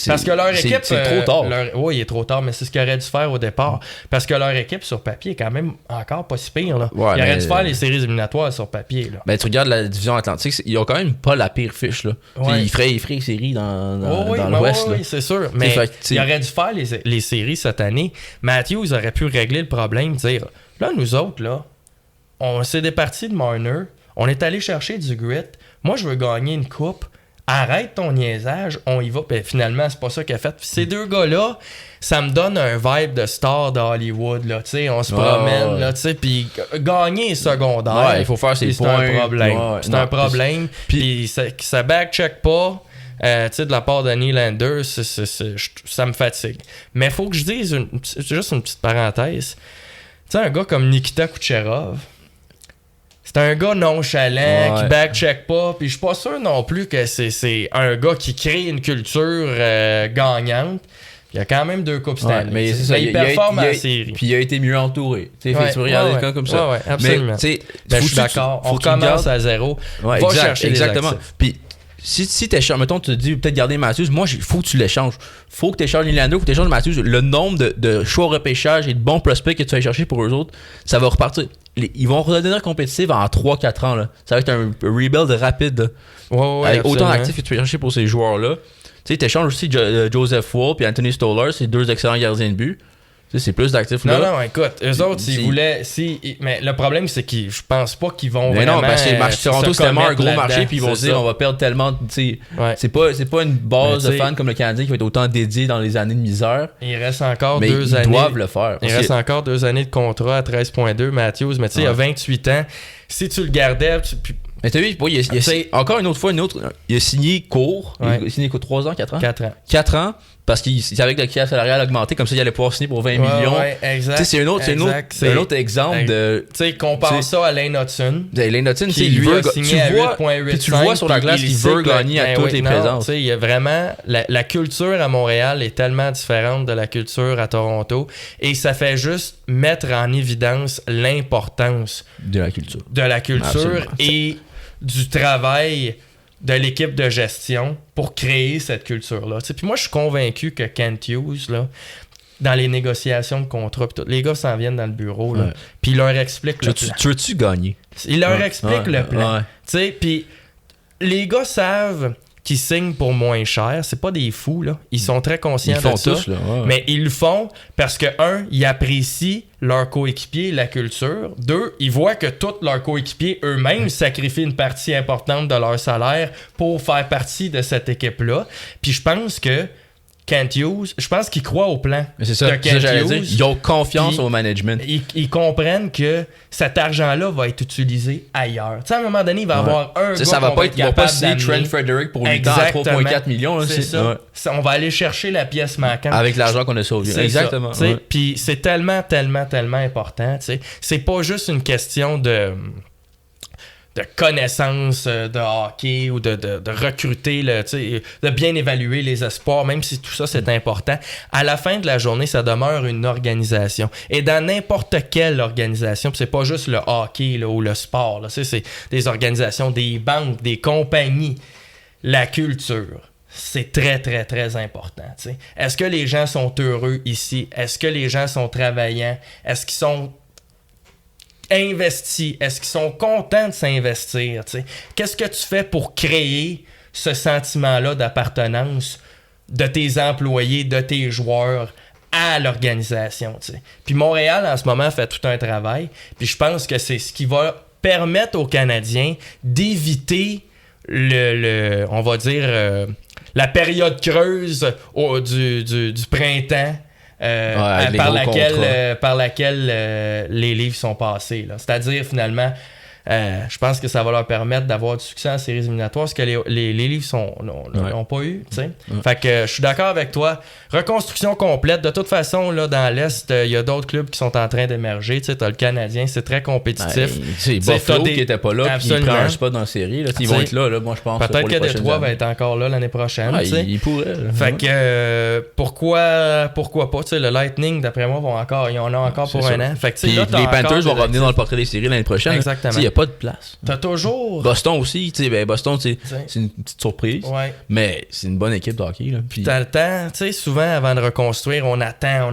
[SPEAKER 1] Parce que leur équipe.
[SPEAKER 2] C'est trop tard.
[SPEAKER 1] Oui, il est trop tard, mais c'est ce qu'il aurait dû faire au départ. Parce que leur équipe sur papier est quand même encore pas si pire. Là. Ouais, il aurait dû faire les séries éliminatoires sur papier. Là.
[SPEAKER 2] Ben, tu regardes la division Atlantique, ils ont quand même pas la pire fiche. Là. Ouais. Il ferait les séries dans l'Ouest.
[SPEAKER 1] Oui, c'est sûr. Mais il aurait dû faire les séries cette année. Matthews aurait pu régler le problème, dire là, nous autres, là, on s'est départis de Marner. On est allé chercher du grit. Moi, je veux gagner une coupe. Arrête ton niaisage. On y va. Ben, finalement, c'est pas ça qu'il a fait. Puis ces deux gars-là, ça me donne un vibe de star d'Hollywood. Là, on se promène. Là, puis gagner est secondaire.
[SPEAKER 2] Ouais, il faut faire ses points.
[SPEAKER 1] C'est un problème. C'est un problème. Puis ça back-check pas. De la part de Nylander, ça me fatigue. Mais il faut que je dise juste une petite parenthèse. Tu sais, un gars comme Nikita Kucherov, c'est un gars nonchalant, qui back-check pas, puis je suis pas sûr non plus que c'est un gars qui crée une culture gagnante. Il y a quand même 2 coupes cette année.
[SPEAKER 2] Mais c'est ça,
[SPEAKER 1] il performe en série.
[SPEAKER 2] Puis il a été mieux entouré. Tu regardes des cas comme ça.
[SPEAKER 1] Ouais, absolument. Mais, je suis d'accord. On recommence à zéro.
[SPEAKER 2] Va chercher exactement. Puis si tu échanges, mettons, tu te dis peut-être garder Matthews, moi, il faut que tu l'échanges. Faut que tu échanges Nylander, faut que tu échanges Matthews. Le nombre de choix au repêchage et de bons prospects que tu vas chercher pour eux autres, ça va repartir. Ils vont redevenir compétitifs en 3-4 ans. Là. Ça va être un rebuild rapide. Avec autant d'actifs que tu vas chercher pour ces joueurs-là. Tu sais, tu échanges aussi Joseph Woll et Anthony Stoller, c'est 2 excellents gardiens de but. C'est plus d'actifs là.
[SPEAKER 1] Non, écoute, eux autres, ils voulaient. Mais le problème, c'est que je pense pas qu'ils vont vraiment.
[SPEAKER 2] Non, parce que le marché Toronto, c'est tellement un gros marché, puis ils vont se dire, on va perdre tellement. C'est pas une base de fans comme le Canadien qui va être autant dédié dans les années de misère.
[SPEAKER 1] Il reste encore 2 années.
[SPEAKER 2] Ils doivent le faire.
[SPEAKER 1] Il reste encore 2 années de contrat à 13,2, Matthews. Mais tu sais, il a 28 ans. Si tu le gardais.
[SPEAKER 2] Mais t'as vu, encore une autre fois, il a signé court. Il a signé 3 ans, 4 ans 4 ans. Parce qu'il savait que le cap salarial augmenté, comme ça, il allait pouvoir signer pour 20 millions.
[SPEAKER 1] Ouais, exact.
[SPEAKER 2] C'est un autre exemple de.
[SPEAKER 1] Tu sais, compare ça à Lane Hudson.
[SPEAKER 2] Lane Hudson,
[SPEAKER 1] il veut signer à 8,85.
[SPEAKER 2] Puis tu le vois sur la glace qu'il veut gagner à toutes les présences.
[SPEAKER 1] Il y a vraiment. La culture à Montréal est tellement différente de la culture à Toronto. Et ça fait juste mettre en évidence l'importance
[SPEAKER 2] de la culture.
[SPEAKER 1] Absolument. Et du travail de l'équipe de gestion pour créer cette culture-là. Puis moi, je suis convaincu que Kent Hughes, là, dans les négociations de contrat, les gars s'en viennent dans le bureau, puis il leur explique le plan.
[SPEAKER 2] Tu veux-tu gagner?
[SPEAKER 1] Il leur explique le plan. Puis les gars savent qu'ils signent pour moins cher. C'est pas des fous, là. Ils sont très conscients de ça. Tous, mais ils le font parce que, 1, ils apprécient leurs coéquipiers et la culture. 2, ils voient que tous leurs coéquipiers eux-mêmes sacrifient une partie importante de leur salaire pour faire partie de cette équipe-là. Puis je pense que Kent Hughes, je pense qu'ils croient au plan.
[SPEAKER 2] C'est ça,
[SPEAKER 1] de Kent
[SPEAKER 2] j'allais
[SPEAKER 1] Hughes,
[SPEAKER 2] dire. Ils ont confiance au management.
[SPEAKER 1] Ils comprennent que cet argent-là va être utilisé ailleurs. Tu sais, à un moment donné, il va y avoir un gars
[SPEAKER 2] ça va pas être, ils vont pas signer
[SPEAKER 1] d'amener.
[SPEAKER 2] Trent Frederick pour 8 ans à 3,4 millions. Là,
[SPEAKER 1] c'est ça.
[SPEAKER 2] Ouais.
[SPEAKER 1] On va aller chercher la pièce manquante.
[SPEAKER 2] Avec l'argent qu'on a sauvé.
[SPEAKER 1] C'est
[SPEAKER 2] Exactement.
[SPEAKER 1] Ça, puis c'est tellement important. T'sais. C'est pas juste une question de connaissance de hockey ou de recruter, de bien évaluer les espoirs, même si tout ça c'est important. À la fin de la journée, ça demeure une organisation. Et dans n'importe quelle organisation, pis c'est pas juste le hockey là, ou le sport, là, c'est des organisations, des banques, des compagnies, la culture. C'est très, très, très important. T'sais. Est-ce que les gens sont heureux ici? Est-ce que les gens sont travaillants? Est-ce qu'ils sont investis? Est-ce qu'ils sont contents de s'investir? T'sais? Qu'est-ce que tu fais pour créer ce sentiment-là d'appartenance de tes employés, de tes joueurs à l'organisation? T'sais? Puis Montréal, en ce moment, fait tout un travail. Puis je pense que c'est ce qui va permettre aux Canadiens d'éviter on va dire, la période creuse du printemps par laquelle les livres sont passés. Là. C'est-à-dire, finalement, je pense que ça va leur permettre d'avoir du succès en séries éliminatoires, ce que les livres n'ont pas eu. Fait que je suis d'accord avec toi. Reconstruction complète. De toute façon, là, dans l'Est, il y a d'autres clubs qui sont en train d'émerger. Tu as le Canadien, c'est très compétitif.
[SPEAKER 2] C'est Buffalo qui n'était pas là, puis il prend un spot dans la série. Là. Ils vont être là, moi je pense.
[SPEAKER 1] Peut-être que Détroit va être encore là l'année prochaine.
[SPEAKER 2] Il pourrait.
[SPEAKER 1] Fait que pourquoi pas? Le Lightning, d'après moi, il y en a encore pour un an. Fait que,
[SPEAKER 2] là, les Panthers vont revenir dans le portrait des séries l'année prochaine.
[SPEAKER 1] Exactement.
[SPEAKER 2] Il n'y a pas de place.
[SPEAKER 1] T'as toujours.
[SPEAKER 2] Boston aussi, Boston, c'est une petite surprise.
[SPEAKER 1] Ouais.
[SPEAKER 2] Mais c'est une bonne équipe de hockey. Là.
[SPEAKER 1] Puis t'as le temps, souvent avant de reconstruire, on attend.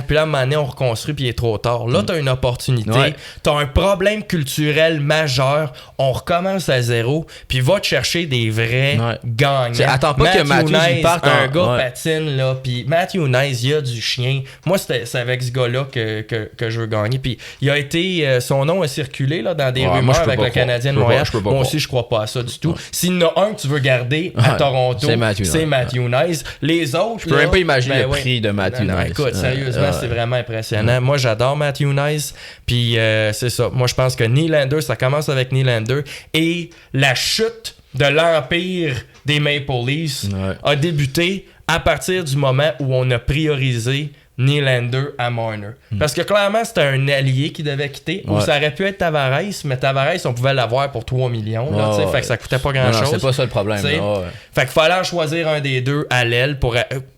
[SPEAKER 1] Puis là, à un moment donné, on reconstruit, puis il est trop tard. Là, t'as une opportunité. Ouais. T'as un problème culturel majeur. On recommence à zéro. Puis va te chercher des vrais gagnants.
[SPEAKER 2] Attends pas que Matthews parte.
[SPEAKER 1] Un gars patine, là. Puis Matthew Nice, il a du chien. Moi, c'est avec ce gars-là que je veux gagner. Puis il a été. Son nom a circulé là, dans des rumeurs avec le Canadien de Montréal. Moi aussi, je crois pas à ça du tout. S'il y en a un que tu veux garder à Toronto, c'est Matthew Nice. Les autres.
[SPEAKER 2] Je peux même pas imaginer le prix de Matthew Nice.
[SPEAKER 1] Écoute, sérieusement, c'est vraiment impressionnant. Moi, j'adore Matthew Nice. Puis c'est ça. Moi, je pense que Nylander, ça commence avec Nylander. Et la chute de l'empire des Maple Leafs a débuté à partir du moment où on a priorisé Nylander à Marner. Parce que clairement, c'était un allié qui devait quitter. Ou ça aurait pu être Tavares, mais Tavares, on pouvait l'avoir pour 3 millions. Là, fait que ça coûtait pas grand-chose.
[SPEAKER 2] Non, c'est pas ça le problème.
[SPEAKER 1] Fait qu'il fallait en choisir un des deux à l'aile pour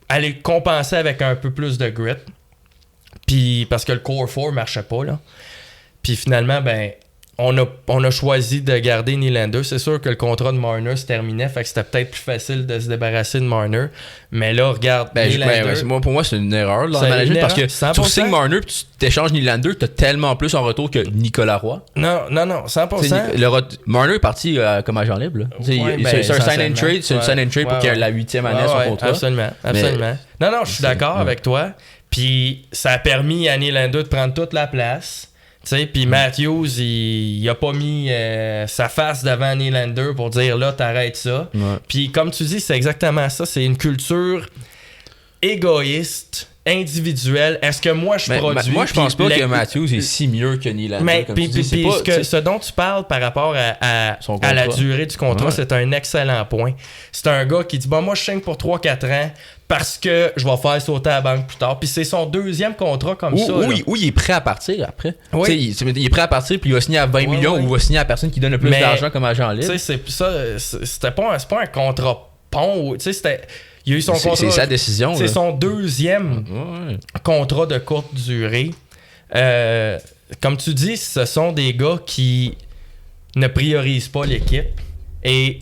[SPEAKER 1] aller compenser avec un peu plus de grit. Puis parce que le Core 4 marchait pas. Là. Puis finalement, on a choisi de garder Nylander. C'est sûr que le contrat de Marner se terminait, fait que c'était peut-être plus facile de se débarrasser de Marner. Mais là, regarde, Nylander...
[SPEAKER 2] pour moi, c'est une erreur dans le management parce que 100%. Tu signes Marner puis tu t'échanges Nylander, tu as tellement plus en retour que Nicolas Roy.
[SPEAKER 1] Non, 100%.
[SPEAKER 2] Marner est parti comme agent libre. C'est un sign and trade, c'est une sign and trade pour qu'il ait la 8e année à son contrat.
[SPEAKER 1] Absolument. Non, je suis d'accord avec toi. Puis ça a permis à Nylander de prendre toute la place. Puis Matthews, il a pas mis sa face devant Nylander pour dire là, t'arrêtes ça. Puis comme tu dis, c'est exactement ça. C'est une culture égoïste, individuelle. Est-ce que moi je produis?
[SPEAKER 2] Moi, je pense pas que Matthews est si mieux que Nylander.
[SPEAKER 1] Mais ce dont tu parles par rapport à la durée du contrat, c'est un excellent point. C'est un gars qui dit moi je signe pour 3-4 ans. Parce que je vais faire sauter à la banque plus tard. Puis c'est son deuxième contrat comme ça.
[SPEAKER 2] Oui, il est prêt à partir après. Oui. Il est prêt à partir puis il va signer à 20 millions ou il va signer à la personne qui donne le plus d'argent comme agent libre.
[SPEAKER 1] C'était pas un contrat pont. Il a eu son contrat.
[SPEAKER 2] C'est sa décision.
[SPEAKER 1] C'est son deuxième contrat de courte durée. Comme tu dis, ce sont des gars qui ne priorisent pas l'équipe. Et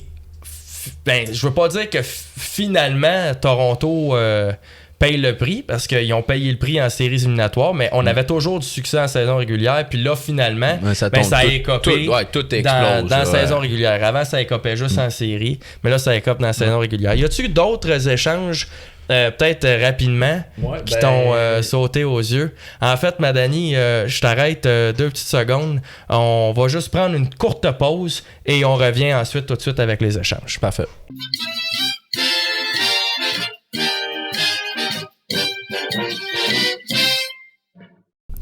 [SPEAKER 1] je veux pas dire que finalement Toronto paye le prix parce qu'ils ont payé le prix en séries éliminatoires, mais on avait toujours du succès en saison régulière, puis là finalement ça a écopé
[SPEAKER 2] tout explose,
[SPEAKER 1] dans la saison régulière. Avant ça écopait juste en série, mais là ça écope dans la saison régulière. Y a-tu d'autres échanges peut-être rapidement qui t'ont sauté aux yeux? En fait, Madani, je t'arrête 2 petites secondes. On va juste prendre une courte pause et on revient ensuite tout de suite avec les échanges.
[SPEAKER 2] Parfait.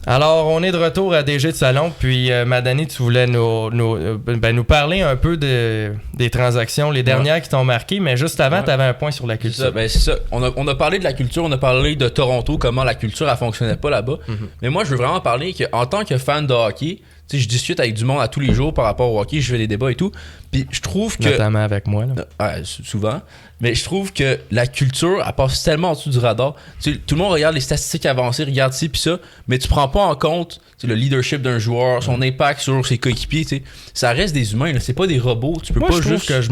[SPEAKER 1] Alors, on est de retour à DG de Salon, puis Madani, tu voulais nous parler un peu des transactions, les dernières qui t'ont marqué, mais juste avant, tu avais un point sur la culture.
[SPEAKER 2] C'est ça. On a parlé de la culture, on a parlé de Toronto, comment la culture, elle fonctionnait pas là-bas. Mais moi, je veux vraiment parler qu'en tant que fan de hockey, tu sais, je discute avec du monde à tous les jours par rapport au hockey, je fais des débats et tout, puis je trouve que...
[SPEAKER 1] Notamment avec moi, là.
[SPEAKER 2] Ouais, souvent. Mais je trouve que la culture, elle passe tellement en dessous du radar. Tu sais, tout le monde regarde les statistiques avancées, regarde ci pis ça, mais tu prends pas en compte le leadership d'un joueur, son impact sur ses coéquipiers. Tu sais. Ça reste des humains, là. C'est pas des robots. Tu peux
[SPEAKER 1] moi,
[SPEAKER 2] pas
[SPEAKER 1] je
[SPEAKER 2] juste...
[SPEAKER 1] trouve que je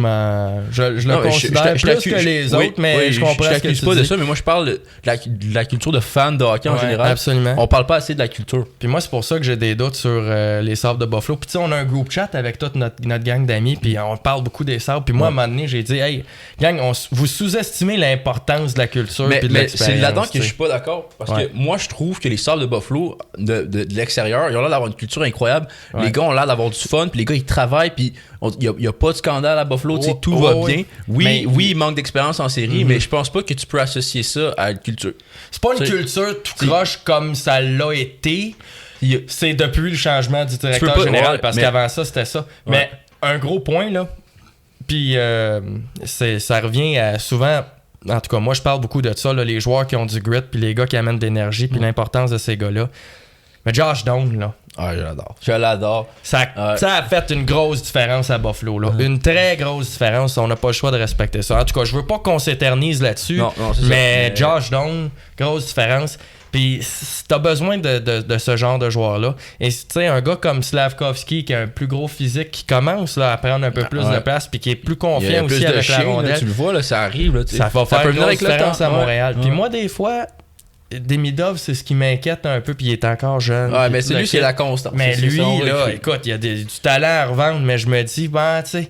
[SPEAKER 1] le considère plus que les autres, mais je comprends ce que tu dis.
[SPEAKER 2] Je pas de ça, mais moi, je parle de la culture de fan de hockey en général.
[SPEAKER 1] Absolument.
[SPEAKER 2] On parle pas assez de la culture.
[SPEAKER 1] Puis moi, c'est pour ça que j'ai des doutes sur les Sabres de Buffalo. Puis tu sais, on a un groupe chat avec toute notre gang d'amis, puis on parle beaucoup des Sabres. Puis moi, à un moment donné, j'ai dit, hey, gang, vous sous-estimez l'importance de la culture et de l'expérience.
[SPEAKER 2] C'est là-dedans que je suis pas d'accord. Parce que moi, je trouve que les Sabres de Buffalo, de l'extérieur, ils ont l'air d'avoir une culture incroyable. Les gars ont l'air d'avoir du fun, puis les gars, ils travaillent, puis il n'y a pas de scandale à Buffalo, tout va bien. Oui, il manque d'expérience en série, mais je pense pas que tu peux associer ça à une culture.
[SPEAKER 1] C'est pas une culture tout croche comme ça l'a été. C'est depuis le changement du directeur général, parce qu'avant ça, c'était ça. Mais un gros point, là, puis ça revient à souvent... En tout cas, moi, je parle beaucoup de ça, là, les joueurs qui ont du grit, puis les gars qui amènent de l'énergie, puis l'importance de ces gars-là. Mais Josh Doan, là...
[SPEAKER 2] Ah, je l'adore. Je l'adore.
[SPEAKER 1] Ça a fait une grosse différence à Buffalo, là. Une très grosse différence. On n'a pas le choix de respecter ça. En tout cas, je veux pas qu'on s'éternise là-dessus, mais Josh Doan, grosse différence. Puis t'as besoin de ce genre de joueur-là. Et tu sais, un gars comme Slavkovski qui a un plus gros physique, qui commence là, à prendre un peu plus de place, puis qui est plus confiant aussi avec la rondelle.
[SPEAKER 2] Là, tu le vois, là, ça arrive. Là,
[SPEAKER 1] ça va faire une grosse différence à Montréal. Puis moi, des fois... Demidov, c'est ce qui m'inquiète un peu, puis il est encore jeune.
[SPEAKER 2] Ouais, mais c'est lui qui est la constance.
[SPEAKER 1] Mais lui, là, écoute, il y a du talent à revendre, mais je me dis, tu sais,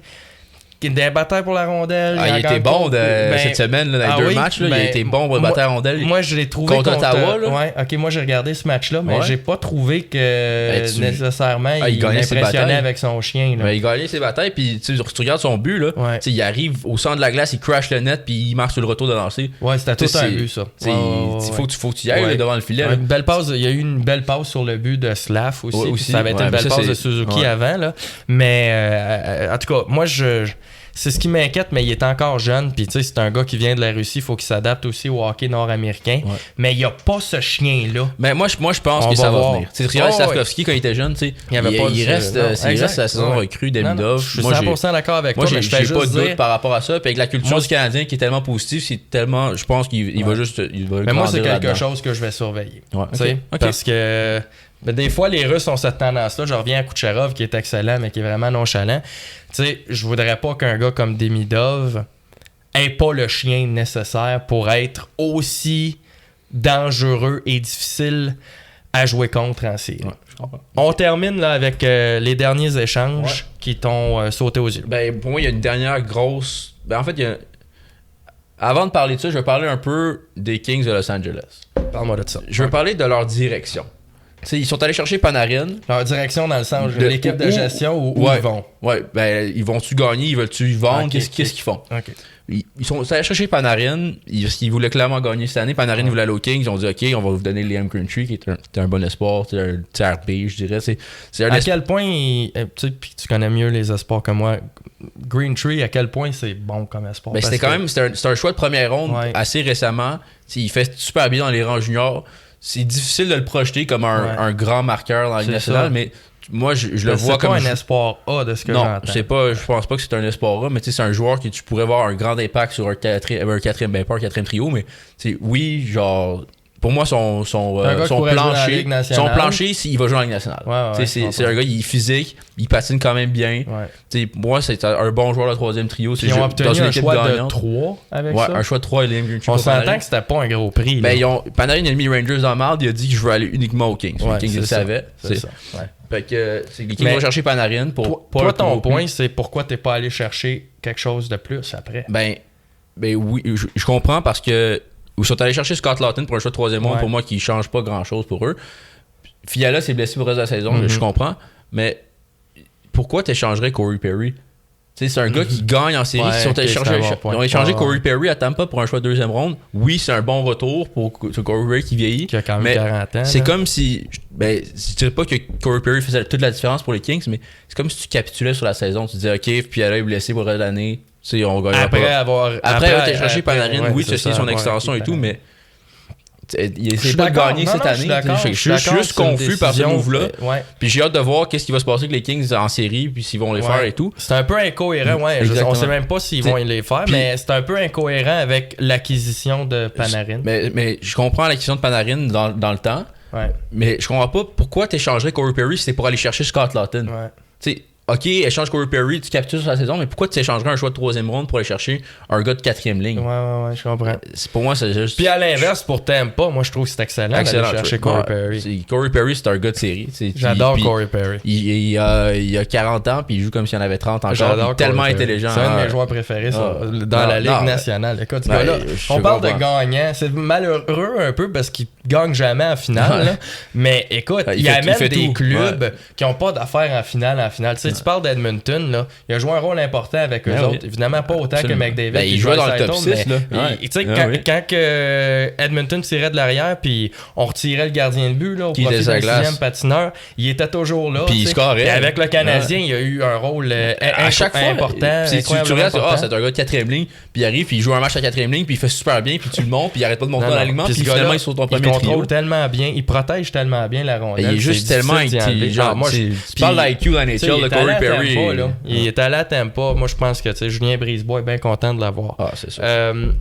[SPEAKER 1] des batailles pour la rondelle.
[SPEAKER 2] Il était bon cette semaine, là, dans les 2 matchs. Là, il a été bon pour la bataille à rondelle.
[SPEAKER 1] Moi, je l'ai trouvé
[SPEAKER 2] contre Ottawa.
[SPEAKER 1] Ouais, ok, moi, j'ai regardé ce match-là, mais j'ai pas trouvé que nécessairement il impressionnait avec son chien. Là.
[SPEAKER 2] Il gagnait ses batailles, puis tu regardes son but, là, il arrive au centre de la glace, il crash le net, puis il marque sur le retour de lancer.
[SPEAKER 1] Ouais, c'était tout un but, ça.
[SPEAKER 2] Il faut que tu y ailles devant le filet.
[SPEAKER 1] Une belle passe, il y a eu une belle passe sur le but de Slav aussi. Ça avait été une belle passe de Suzuki avant, là. Mais en tout cas, moi, c'est ce qui m'inquiète, mais il est encore jeune. Puis, tu sais, c'est un gars qui vient de la Russie. Il faut qu'il s'adapte aussi au hockey nord-américain. Ouais. Mais il n'y a pas ce chien-là.
[SPEAKER 2] Mais moi, je pense que ça va venir. Tu sais, Slavkovski, quand il était jeune, tu sais, il reste la saison recrue d'Amidov.
[SPEAKER 1] Je suis 100% d'accord avec toi.
[SPEAKER 2] Moi, j'ai pas de doute par rapport à ça. Puis avec la culture du Canadien qui est tellement positive, c'est tellement. Je pense qu'il va juste.
[SPEAKER 1] Mais moi, c'est quelque chose que je vais surveiller. Parce que. Mais des fois, les Russes ont cette tendance-là. Je reviens à Kucherov, qui est excellent, mais qui est vraiment nonchalant. Tu sais, je voudrais pas qu'un gars comme Demidov ait pas le chien nécessaire pour être aussi dangereux et difficile à jouer contre en série. On termine là avec les derniers échanges qui t'ont sauté aux yeux.
[SPEAKER 2] Ben, pour moi, il y a une dernière grosse... Ben, en fait, avant de parler de ça, je vais parler un peu des Kings de Los Angeles.
[SPEAKER 1] Parle-moi de ça.
[SPEAKER 2] Je veux parler de leur direction. T'sais, ils sont allés chercher Panarin.
[SPEAKER 1] Leur direction dans le sens de l'équipe de gestion où ils vont.
[SPEAKER 2] Ouais, ben ils vont-tu gagner, ils veulent-tu vendre, qu'est-ce qu'ils font?
[SPEAKER 1] Okay.
[SPEAKER 2] Ils sont allés chercher Panarin, ils voulaient clairement gagner cette année. Panarin voulait aller aux Kings, ils ont dit OK, on va vous donner Liam Greentree, qui est un bon espoir, c'est un tiers B, je dirais.
[SPEAKER 1] À quel point, tu connais mieux les espoirs que moi, Greentree, à quel point c'est bon comme espoir?
[SPEAKER 2] Ben, c'était un choix de première ronde assez récemment. Il fait super bien dans les rangs juniors. C'est difficile de le projeter comme un grand marqueur dans la Ligue nationale, mais moi, je le vois comme...
[SPEAKER 1] C'est pas un espoir A de ce que j'entends.
[SPEAKER 2] Non, je pense pas que c'est un espoir A, mais c'est un joueur que tu pourrais avoir un grand impact sur un quatrième trio, mais oui, genre... Pour moi, son plancher, il va jouer en Ligue nationale. C'est un gars, il est physique, il patine quand même bien. Moi, c'est un bon joueur de troisième trio.
[SPEAKER 1] Ils ont obtenu un choix de 3 avec ça.
[SPEAKER 2] Un choix de 3 et Liam Greentree.
[SPEAKER 1] On s'entend que c'était pas un gros prix.
[SPEAKER 2] Panarin a mis Rangers dans marde, il a dit que je veux aller uniquement aux Kings. Les Kings, ils le savaient.
[SPEAKER 1] C'est ça.
[SPEAKER 2] Fait que les Kings vont chercher Panarin pour...
[SPEAKER 1] Toi, ton point, c'est pourquoi t'es pas allé chercher quelque chose de plus après?
[SPEAKER 2] Ben oui, je comprends parce que ils sont allés chercher Scott Laughton pour un choix de troisième monde, pour moi, qui ne change pas grand-chose pour eux. Fiala s'est blessé pour le reste de la saison, je comprends. Mais pourquoi tu échangerais Corey Perry? sais, c'est un gars qui gagne en série. Ils ont échangé Corey Perry à Tampa pour un choix de deuxième ronde. Oui, c'est un bon retour pour Corey Perry qui vieillit.
[SPEAKER 1] Qui a quand même 40 ans.
[SPEAKER 2] C'est comme si. Ben, je dirais pas que Corey Perry faisait toute la différence pour les Kings, mais c'est comme si tu capitulais sur la saison. Tu disais, OK, puis elle est blessé pour l'année. Tu sais, on gagne
[SPEAKER 1] Après avoir
[SPEAKER 2] été chercher Panarin, oui, ceci, son extension et tout, mais. Il essaie pas de gagner cette année. Je suis juste confus par ce move-là. Puis j'ai hâte de voir qu'est-ce qui va se passer avec les Kings en série, puis s'ils vont les faire et tout.
[SPEAKER 1] C'est un peu incohérent, on sait même pas s'ils vont les faire, mais c'est un peu incohérent avec l'acquisition de Panarin.
[SPEAKER 2] Mais je comprends l'acquisition de Panarin dans le temps, mais je comprends pas pourquoi t'échangerais Corey Perry si c'est pour aller chercher Scott Laughton. Tu sais, OK, échange Corey Perry, tu captures sur la saison, mais pourquoi tu échangerais un choix de troisième ronde pour aller chercher un gars de quatrième ligne?
[SPEAKER 1] Ouais, je comprends.
[SPEAKER 2] Pour moi, c'est juste.
[SPEAKER 1] Puis à l'inverse, pour Tampa, moi je trouve que c'est excellent d'aller chercher Corey Perry.
[SPEAKER 2] Corey Perry, c'est un gars de série.
[SPEAKER 1] J'adore Corey Perry.
[SPEAKER 2] Il a 40 ans, puis il joue comme s'il en avait 30 encore. Il est tellement intelligent.
[SPEAKER 1] C'est un de mes joueurs préférés dans la Ligue nationale. Écoute, ce gars-là, on parle de gagnant. C'est malheureux un peu parce qu'il gagne jamais en finale. Mais écoute, il amène des clubs qui n'ont pas d'affaires en finale. Tu parles d'Edmonton, là, il a joué un rôle important avec eux autres. Évidemment, pas autant que McDavid.
[SPEAKER 2] Il jouait dans le top 6.
[SPEAKER 1] Tu sais, quand Edmonton tirait de l'arrière, puis on retirait le gardien de but là, au profit du sixième patineur, il était toujours là.
[SPEAKER 2] Puis il scorait.
[SPEAKER 1] Avec le Canadien, il a eu un rôle à chaque fois important.
[SPEAKER 2] Si tu regardes, c'est un gars de quatrième ligne, puis il arrive, puis il joue un match à quatrième ligne, puis il fait super bien, puis tu le montes, puis il arrête pas de monter dans l'alignement, puis finalement, il saute ton premier trio.
[SPEAKER 1] Il contrôle tellement bien, il protège tellement bien la rondelle.
[SPEAKER 2] Il est juste tellement intelligent. Tu parles d'IQ dans les NHL de Corey Perry.
[SPEAKER 1] Il est allé à Tampa. Moi, je pense que Julien Brisebois est bien content de l'avoir.
[SPEAKER 2] C'est sûr.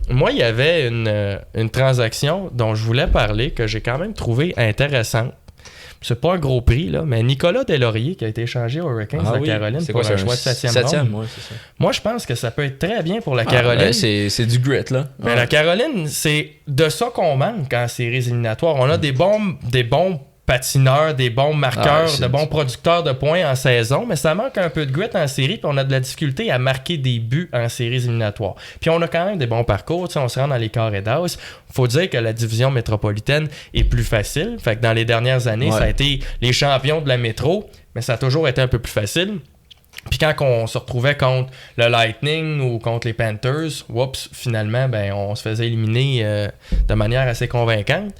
[SPEAKER 1] Moi, il y avait une transaction dont je voulais parler que j'ai quand même trouvé intéressante. C'est pas un gros prix, là, mais Nicolas Deslauriers qui a été échangé aux Hurricanes de Caroline pour un choix de 7e ronde. Moi, je pense que ça peut être très bien pour la Caroline.
[SPEAKER 2] C'est du grit, là.
[SPEAKER 1] Mais la Caroline, c'est de ça qu'on manque en séries éliminatoires. On a des bons patineurs, des bons marqueurs, de bons producteurs de points en saison, mais ça manque un peu de grit en série, puis on a de la difficulté à marquer des buts en séries éliminatoires. Puis on a quand même des bons parcours, on se rend dans les carrés d'as. Faut dire que la division métropolitaine est plus facile. Fait que dans les dernières années, ça a été les champions de la métro, mais ça a toujours été un peu plus facile. Puis quand on se retrouvait contre le Lightning ou contre les Panthers, finalement, on se faisait éliminer de manière assez convaincante.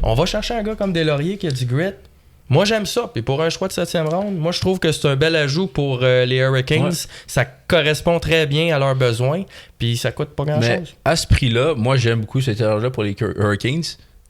[SPEAKER 1] On va chercher un gars comme Deslauriers qui a du grit. Moi, j'aime ça. Puis pour un choix de 7e ronde, moi, je trouve que c'est un bel ajout pour les Hurricanes. Ça correspond très bien à leurs besoins. Puis ça coûte pas grand-chose.
[SPEAKER 2] Mais à ce prix-là, moi, j'aime beaucoup cet échange-là pour les Hurricanes.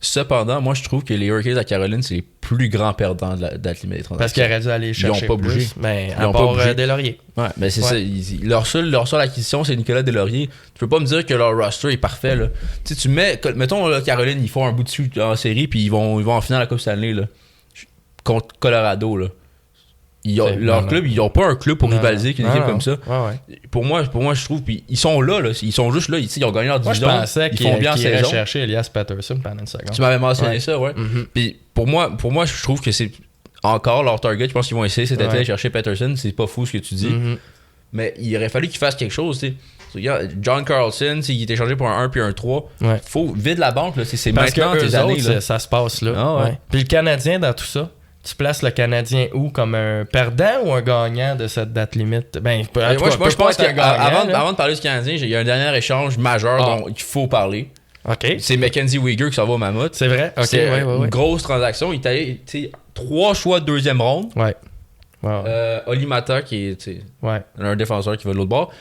[SPEAKER 2] Cependant, moi, je trouve que les Hurricanes à Caroline, c'est les plus grands perdants de la limite des transactions.
[SPEAKER 1] Parce qu'ils auraient dû aller chercher
[SPEAKER 2] ils n'ont pas bougé.
[SPEAKER 1] Mais à part Deslauriers.
[SPEAKER 2] Ouais, mais c'est ça. Leur seule acquisition, c'est Nicolas Deslauriers. Tu peux pas me dire que leur roster est parfait, là. Tu sais, mettons, là, Caroline, ils font un bout de dessus en série, puis ils vont en finale à la Coupe Stanley, là. Contre Colorado, là. Leur club, ils n'ont pas un club pour rivaliser avec une équipe comme ça. Pour moi, je trouve, puis ils sont là, ils sont juste là, ils ont gagné leur division.
[SPEAKER 1] Moi, je pensais qu'ils iraient chercher Elias Pettersson pendant une seconde.
[SPEAKER 2] Tu m'avais mentionné ça, ouais. Puis pour moi, je trouve que c'est encore leur target. Je pense qu'ils vont essayer cet été de chercher Pettersson. C'est pas fou ce que tu dis. Mais il aurait fallu qu'ils fassent quelque chose, tu sais. Regarde, John Carlson, il était échangé pour un 1 puis un 3. Faut vide la banque, là. C'est maintenant tes années. Là.
[SPEAKER 1] Ça se passe là. Puis le Canadien dans tout ça. Tu places le Canadien où? Comme un perdant ou un gagnant de cette date limite? Moi,
[SPEAKER 2] je pense qu'avant de parler du Canadien, il y a un dernier échange majeur dont il faut parler.
[SPEAKER 1] Okay.
[SPEAKER 2] C'est Mackenzie Weegar qui s'en va au Mammoth.
[SPEAKER 1] C'est vrai?
[SPEAKER 2] C'est une grosse transaction. Il a 3 choix de deuxième ronde. Oli Mata, qui est un défenseur qui va de l'autre bord.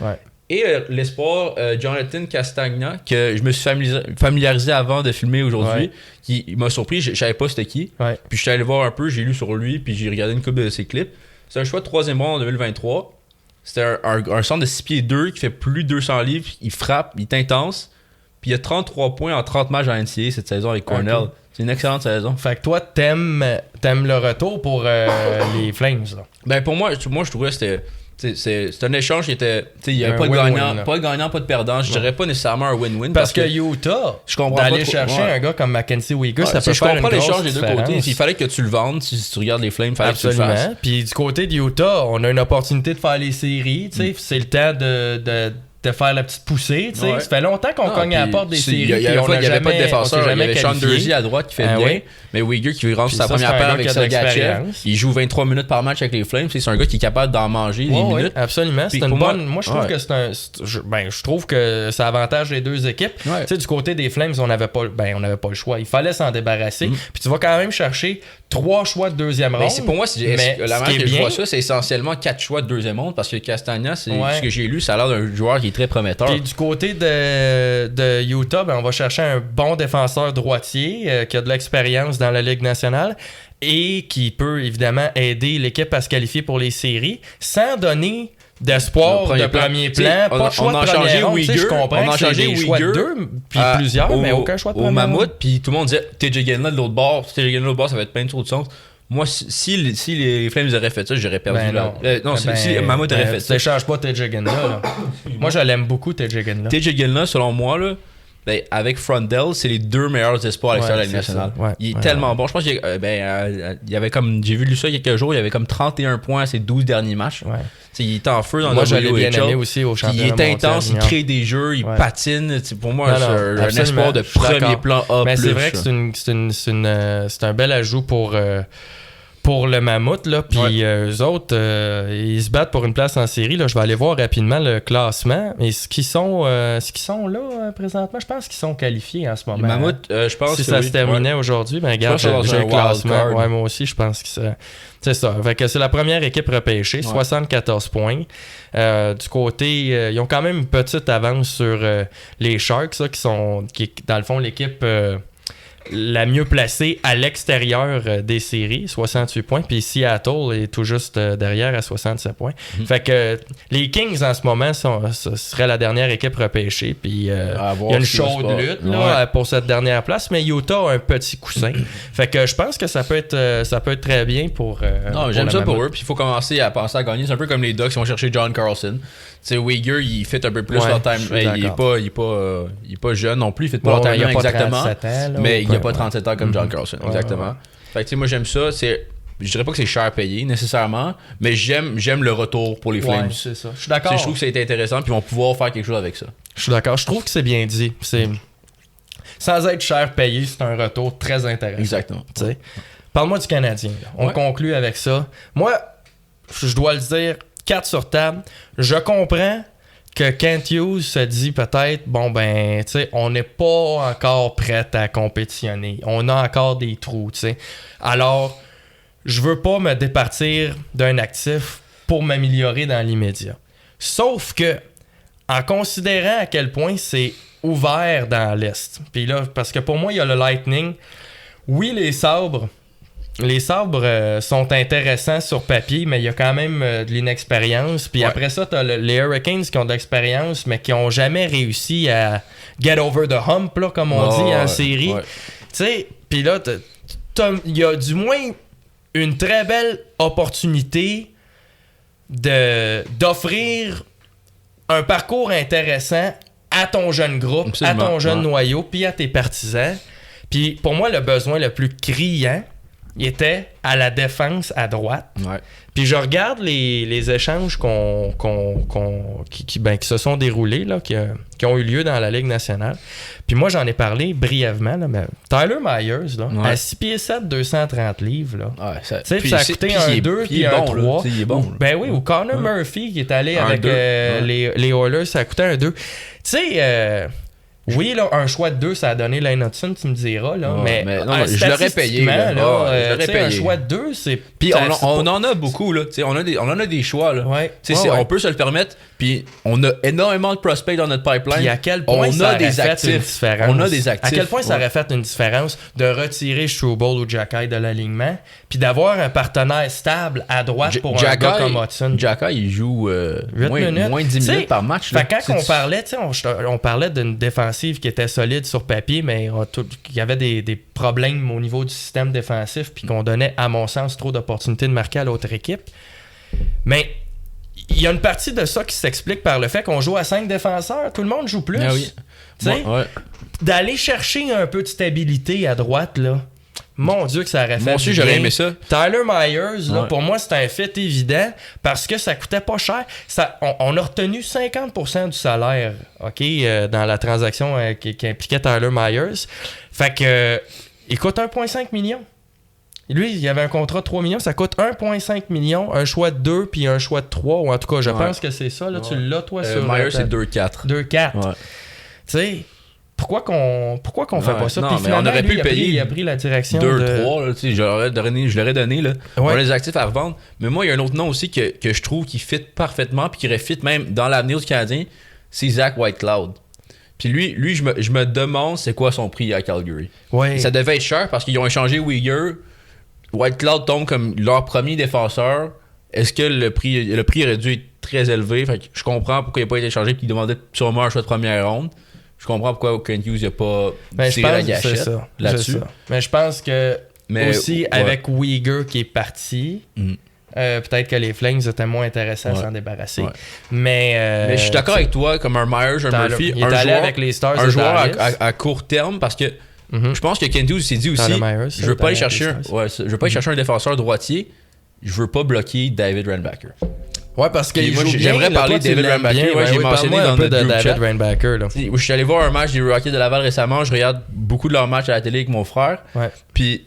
[SPEAKER 2] Et l'espoir Jonathan Castagna, que je me suis familiarisé avant de filmer aujourd'hui, qui m'a surpris, je savais pas c'était qui. Puis je suis allé voir un peu, j'ai lu sur lui, puis j'ai regardé une couple de ses clips. C'est un choix de 3e ronde en 2023. C'était un centre de 6 pieds 2 qui fait plus de 200 livres, il frappe, il est intense. Puis il a 33 points en 30 matchs en NCAA cette saison avec Cornell. C'est une excellente saison.
[SPEAKER 1] Fait que toi, t'aimes le retour pour les Flames, là.
[SPEAKER 2] Pour moi, je trouvais que c'était... C'est un échange qui était. Il n'y avait pas de gagnant, pas de perdant. Je dirais pas nécessairement un win-win.
[SPEAKER 1] Parce que Utah, d'aller chercher un gars comme Mackenzie Weegar, ça peut faire une grosse
[SPEAKER 2] l'échange des deux côtés. Il fallait que tu le vendes. Si tu regardes les Flames, il fallait que tu le fasses.
[SPEAKER 1] Puis du côté de Utah, on a une opportunité de faire les séries. C'est le temps te faire la petite poussée, tu sais. Ça fait longtemps qu'on cogne à la porte des séries.
[SPEAKER 2] Il y avait pas de défenseur, il y avait Sean Durzi à droite qui fait bien, mais Uyghur qui rentre sa première paire avec Sergachev, il joue 23 minutes par match avec les Flames, c'est un gars qui est capable d'en manger des minutes.
[SPEAKER 1] Absolument, c'est une bonne... Moi, je trouve que je trouve que ça avantage les deux équipes. Tu sais, du côté des Flames, on n'avait pas le choix. Il fallait s'en débarrasser. Puis tu vas quand même chercher 3 choix de deuxième ronde.
[SPEAKER 2] Pour moi, la manière que je vois ça, c'est essentiellement 4 choix de deuxième ronde parce que Castagna, c'est ce que j'ai lu, ça a l'air d'un joueur qui est très prometteur.
[SPEAKER 1] Puis du côté de Utah, on va chercher un bon défenseur droitier qui a de l'expérience dans la Ligue nationale et qui peut évidemment aider l'équipe à se qualifier pour les séries sans donner d'espoir de premier plan. Pas de choix de première ronde. Je comprends que c'est des choix de 2 puis plusieurs, mais aucun choix de première ronde.
[SPEAKER 2] Au Mammouth, puis tout le monde disait TJ Gendla de l'autre bord. TJ Gendla de l'autre bord, ça va être plein de sens. Moi, si les Flames auraient fait ça, j'aurais perdu. Si Mammouth aurait fait ça.
[SPEAKER 1] Tu n'échanges pas TJ Gendla. Moi, je l'aime beaucoup, TJ Gendla.
[SPEAKER 2] TJ Gendla, selon moi, là, avec Frondell, c'est les 2 meilleurs espoirs à l'extérieur de la Ligue nationale. Il est tellement bon. Je pense qu'il y avait comme. J'ai vu ça il y a quelques jours, il y avait comme 31 points à ses 12 derniers matchs. Il est en feu dans
[SPEAKER 1] moi, je l'ai bien aimé aussi au championnat.
[SPEAKER 2] Il est intense, il crée des jeux, il patine. Pour moi, c'est un espoir de premier plan A+.
[SPEAKER 1] Mais c'est vrai que c'est un bel ajout pour le Mammouth, là, puis eux autres, ils se battent pour une place en série. Là. Je vais aller voir rapidement le classement. Et ce qu'ils sont là présentement, je pense qu'ils sont qualifiés en ce moment.
[SPEAKER 2] Les Mammouth, je pense
[SPEAKER 1] si ça se terminait aujourd'hui, regarde, j'ai le classement. Ouais, moi aussi, je pense que c'est ça. Fait que c'est la première équipe repêchée, 74 points. Du côté, ils ont quand même une petite avance sur les Sharks, là, qui est dans le fond l'équipe la mieux placée à l'extérieur des séries, 68 points. Puis Seattle est tout juste derrière à 67 points. Fait que les Kings en ce moment ce serait la dernière équipe repêchée. Puis il y a une chaude lutte là, pour cette dernière place. Mais Utah a un petit coussin. Fait que je pense que ça peut être très bien pour.
[SPEAKER 2] Non, j'aime ça pour eux. Puis il faut commencer à penser à gagner. C'est un peu comme les Ducks qui vont chercher John Carlson. Tu sais, Uyghur, il fait un peu plus leur time. Il est pas jeune non plus, il fait pas leur time exactement. Mais il a pas 37 ans comme John Carlson, exactement. Fait que tu sais, moi j'aime ça. Je dirais pas que c'est cher payé nécessairement, mais j'aime le retour pour les Flames.
[SPEAKER 1] C'est ça. Je suis d'accord.
[SPEAKER 2] Je trouve que ça a été intéressant, puis ils vont pouvoir faire quelque chose avec ça.
[SPEAKER 1] Je suis d'accord. Je trouve que c'est bien dit. Sans être cher payé, c'est un retour très intéressant.
[SPEAKER 2] Exactement.
[SPEAKER 1] T'sais. Parle-moi du Canadien. On conclut avec ça. Moi, je dois le dire, 4 sur table. Je comprends que Kent Hughes se dit peut-être, on n'est pas encore prêt à compétitionner. On a encore des trous, tu sais. Alors, je veux pas me départir d'un actif pour m'améliorer dans l'immédiat. Sauf que, en considérant à quel point c'est ouvert dans l'Est, puis là, parce que pour moi, il y a le Lightning. Oui, les sabres sont intéressants sur papier, mais il y a quand même de l'inexpérience. Puis après ça, tu as les Hurricanes qui ont de l'expérience, mais qui n'ont jamais réussi à get over the hump, là, comme on dit en série. Tu sais, puis là, il y a du moins une très belle opportunité d'offrir un parcours intéressant à ton jeune groupe, absolument, à ton jeune noyau, puis à tes partisans. Puis pour moi, le besoin le plus criant, il était à la défense à droite. Puis je regarde les échanges qui se sont déroulés, là, qui ont eu lieu dans la Ligue nationale. Puis moi, j'en ai parlé brièvement. Là, mais Tyler Myers, là, à 6 pieds 7, 230 livres. Là. Ça a coûté un 2 puis un 3.
[SPEAKER 2] Il est bon.
[SPEAKER 1] Ou Connor Murphy qui est allé avec les Oilers, ça a coûté un 2. Tu sais... oui, là, un choix de 2, ça a donné Lane Hudson, tu me diras. Là, mais
[SPEAKER 2] je l'aurais payé.
[SPEAKER 1] Un choix de 2, c'est...
[SPEAKER 2] Puis on en a beaucoup. Là, on en a des choix. Là. On peut se le permettre. Puis on a énormément de prospects dans notre pipeline.
[SPEAKER 1] Puis à quel point ça aurait fait une différence.
[SPEAKER 2] On a des actifs.
[SPEAKER 1] À quel point ça aurait fait une différence de retirer Struble ou Jacky de l'alignement, puis d'avoir un partenaire stable à droite pour un gars comme Hudson.
[SPEAKER 2] Jacky, il joue moins 10 minutes par match.
[SPEAKER 1] Fait quand on parlait, on parlait d'une défensive qui était solide sur papier, mais il y avait des problèmes au niveau du système défensif, puis qu'on donnait, à mon sens, trop d'opportunités de marquer à l'autre équipe. Mais il y a une partie de ça qui s'explique par le fait qu'on joue à 5 défenseurs. Tout le monde joue plus.
[SPEAKER 2] Ah oui.
[SPEAKER 1] D'aller chercher un peu de stabilité à droite, là, mon Dieu que ça aurait fait.
[SPEAKER 2] Moi aussi, j'aurais aimé ça.
[SPEAKER 1] Tyler Myers, là, pour moi, c'est un fait évident parce que ça coûtait pas cher. On a retenu 50% du salaire, OK, dans la transaction qui impliquait Tyler Myers. Fait que, il coûte 1,5 million. Lui, il y avait un contrat de 3 millions, ça coûte 1,5 million, un choix de 2 puis un choix de 3, ou en tout cas, je pense que c'est ça. Là, tu l'as, toi, sur...
[SPEAKER 2] Myers, c'est 2-4.
[SPEAKER 1] 2-4. Ouais. Tu sais, pourquoi qu'on fait pas ça?
[SPEAKER 2] Non,
[SPEAKER 1] puis
[SPEAKER 2] mais on aurait pu le payer.
[SPEAKER 1] Il a pris la direction
[SPEAKER 2] 2-3, je l'aurais donné. Là. On a les actifs à revendre. Mais moi, il y a un autre nom aussi que je trouve qui fit parfaitement puis qui aurait fit même dans l'avenir du Canadien, c'est Zach Whitecloud. Puis lui je me demande c'est quoi son prix à Calgary.
[SPEAKER 1] Ouais.
[SPEAKER 2] Ça devait être cher parce qu'ils ont échangé Uyghur. Whitecloud tombe comme leur premier défenseur. Est-ce que le prix aurait dû être très élevé? Fait que je comprends pourquoi il n'a pas été échangé et qu'il demandait sûrement un choix de première ronde. Je comprends pourquoi Kent Hughes n'a pas tiré la gâchette là-dessus.
[SPEAKER 1] Mais je pense que aussi avec Uyghur qui est parti, peut-être que les Flames étaient moins intéressés à s'en débarrasser. Ouais. Mais
[SPEAKER 2] je suis d'accord avec toi, comme un Myers, un Murphy,
[SPEAKER 1] avec les Stars
[SPEAKER 2] un joueur à court terme parce que je pense que Kent Hughes s'est dit aussi je veux pas aller chercher un défenseur droitier, je veux pas bloquer David Reinbacher.
[SPEAKER 1] Ouais, parce que
[SPEAKER 2] moi j'aimerais parler de David Reinbacher. J'ai mentionné dans notre groupe chat. Je suis allé voir un match des Rockets de Laval récemment. Je regarde beaucoup de leurs matchs à la télé avec mon frère. Puis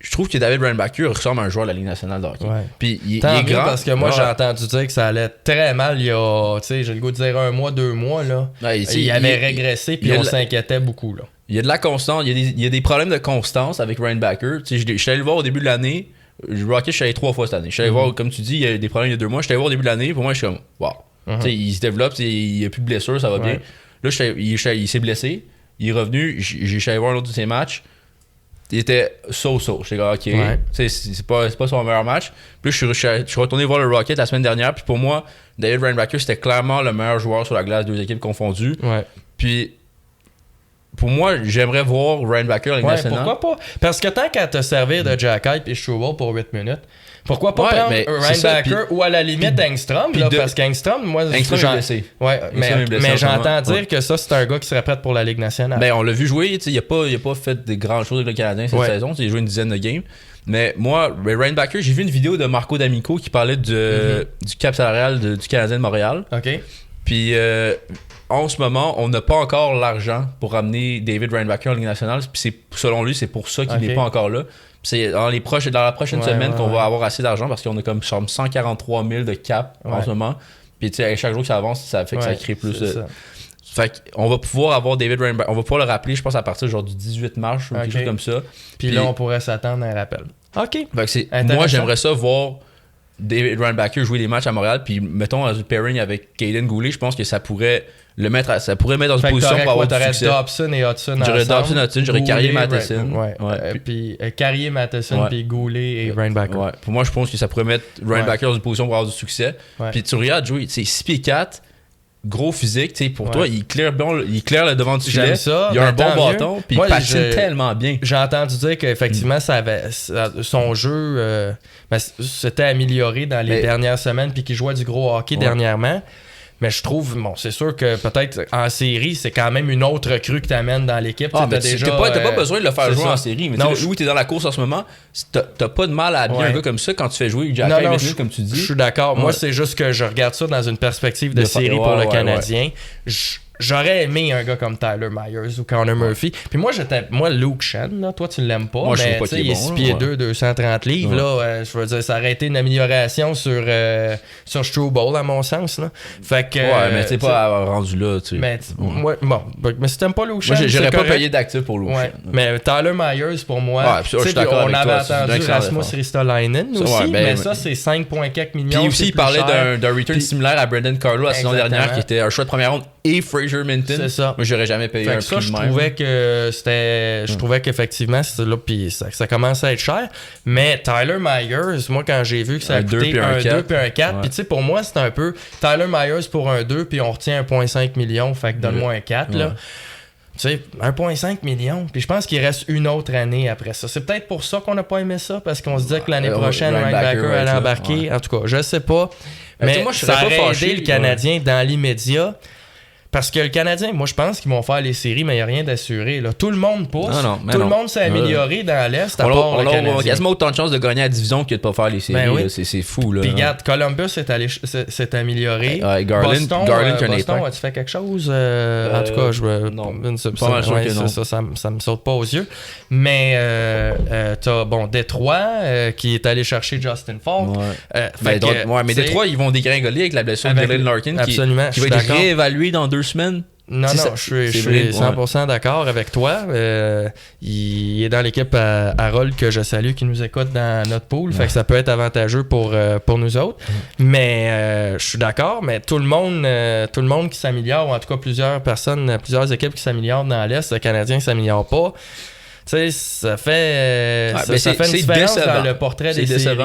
[SPEAKER 2] je trouve que David Reinbacher ressemble à un joueur de la Ligue nationale de hockey. Puis il est grand.
[SPEAKER 1] Parce que moi j'ai entendu dire que ça allait très mal il y a, tu sais, j'ai le goût de dire 1 mois, 2 mois là. Il avait régressé puis on s'inquiétait beaucoup là.
[SPEAKER 2] Il y a de la constance, il y a des problèmes de constance avec Reinbacher. Je suis allé le voir au début de l'année. Rocket, je suis allé 3 fois cette année. Je suis allé voir, comme tu dis, il y a des problèmes il y a 2 mois. Je suis allé voir au début de l'année. Pour moi, je suis comme, wow. Il se développe, il n'y a plus de blessures, ça va bien. Là, il s'est blessé. Il est revenu. Je suis allé voir un autre de ses matchs. Il était so-so. J'étais comme, ok. C'est pas son meilleur match. Puis je suis retourné voir le Rocket la semaine dernière. Puis pour moi, David Reinbacher, c'était clairement le meilleur joueur sur la glace, 2 équipes confondues. Puis pour moi, j'aimerais voir Reinbacher en Ligue nationale.
[SPEAKER 1] Pourquoi pas? Parce que tant qu'à te servir de Jack Hype et Struble pour 8 minutes, pourquoi pas prendre Reinbacher ou à la limite Engstrom? Parce qu'Engstrom, moi...
[SPEAKER 2] Engstrom est blessé.
[SPEAKER 1] Mais j'entends dire que ça, c'est un gars qui serait prêt pour la Ligue nationale.
[SPEAKER 2] Ben, on l'a vu jouer. Il n'a pas fait de grandes choses avec le Canadien cette saison. Il a joué une dizaine de games. Mais moi, Reinbacher, j'ai vu une vidéo de Marco D'Amico qui parlait du cap salarial du Canadien de Montréal.
[SPEAKER 1] OK.
[SPEAKER 2] Puis... en ce moment, on n'a pas encore l'argent pour ramener David Reinbacher en Ligue nationale. Puis selon lui, c'est pour ça qu'il n'est pas encore là. Puis c'est dans la prochaine semaine qu'on va avoir assez d'argent parce qu'on a comme 143 000 de cap en ce moment. Puis chaque jour que ça avance, ça fait que ça crée plus. Fait qu'on va pouvoir avoir David Reinbacher. On va pouvoir le rappeler, je pense, à partir genre du 18 mars ou quelque chose comme ça.
[SPEAKER 1] Puis là, on pourrait s'attendre à un rappel. OK.
[SPEAKER 2] Moi, j'aimerais ça voir David Reinbacher jouer des matchs à Montréal, puis mettons dans une pairing avec Caden Goulet, je pense que ça pourrait mettre dans une position pour avoir du succès.
[SPEAKER 1] Dobson et Hudson
[SPEAKER 2] j'aurais Dobson et Hudson, j'aurais Carrier Matheson.
[SPEAKER 1] Puis Carrier Matheson, puis Goulet et Reinbacher.
[SPEAKER 2] Pour moi, je pense que ça pourrait mettre Reinbacher dans une position pour avoir du succès. Puis tu regardes Joey, c'est 6 pieds 4, gros physique, pour toi, il claire le devant du filet. Il a un bon bâton, puis il patine tellement bien.
[SPEAKER 1] J'ai entendu dire qu'effectivement, son jeu s'était amélioré dans les dernières semaines, puis qu'il jouait du gros hockey dernièrement. Mais je trouve, c'est sûr que peut-être en série, c'est quand même une autre recrue que tu amènes dans l'équipe.
[SPEAKER 2] T'as pas besoin de le faire jouer en série. Mais où tu es dans la course en ce moment, t'as pas de mal à habiller un gars comme ça quand tu fais jouer Jack Hype, comme tu dis.
[SPEAKER 1] Je suis d'accord. Moi, c'est juste que je regarde ça dans une perspective de série pour le Canadien. J'aurais aimé un gars comme Tyler Myers ou Connor Murphy. Puis moi, Luke Shen, là, toi, tu l'aimes pas.
[SPEAKER 2] Moi,
[SPEAKER 1] mais il est 6 pieds 2, 230 livres. Là, je veux dire, ça aurait été une amélioration sur Struble, à mon sens. Là. Fait que,
[SPEAKER 2] mais t'es pas rendu là.
[SPEAKER 1] Mais si t'aimes pas Luke Shen,
[SPEAKER 2] moi, j'aurais pas payé d'actif pour Luke Shen.
[SPEAKER 1] Mais Tyler Myers, pour moi, on avait entendu Rasmus Ristolainen aussi, mais ça, c'est 5,4 millions.
[SPEAKER 2] Puis aussi, il parlait d'un return similaire à Brendan Carlo la saison dernière, qui était un choix de première ronde et Fraser Minton. C'est ça. Moi, j'aurais jamais payé un prix de même.
[SPEAKER 1] Je trouvais qu'effectivement, c'était là, puis ça commence à être cher. Mais Tyler Myers, moi, quand j'ai vu que ça a coûté un 2 puis un 4, puis tu sais, pour moi, c'était un peu Tyler Myers pour un 2, puis on retient 1,5 million, fait que donne-moi un 4, là. Tu sais, 1,5 million. Puis je pense qu'il reste une autre année après ça. C'est peut-être pour ça qu'on n'a pas aimé ça, parce qu'on se disait que l'année prochaine, Reinbacher allait embarquer. En tout cas, je sais pas. Mais ça aurait aidé le Canadien dans l'immédiat. Parce que le Canadien, moi, je pense qu'ils vont faire les séries, mais il n'y a rien d'assuré. Là. Tout le monde pousse. Tout le monde s'est amélioré dans l'Est, à part le Canadien.
[SPEAKER 2] On a quasiment autant de chances de gagner la division que de ne pas faire les séries. Ben oui. C'est fou. Là.
[SPEAKER 1] Puis regarde, Columbus s'est amélioré. Boston, as-tu fait quelque chose? En tout cas, ça me saute pas aux yeux. Mais t'as Détroit qui est allé chercher Justin Falk.
[SPEAKER 2] Mais Détroit, ils vont dégringoler avec la blessure de Dylan Larkin qui va être réévalué dans 2 semaines.
[SPEAKER 1] Non, je suis 100% d'accord avec toi. Il est dans l'équipe à Roll que je salue, qui nous écoute dans notre pool. Fait que ça peut être avantageux pour nous autres. Mais je suis d'accord, mais tout le monde qui s'améliore, ou en tout cas plusieurs équipes qui s'améliorent dans l'Est, le Canadien ne s'améliore pas. Tu sais, ça fait une différence dans le portrait des séries.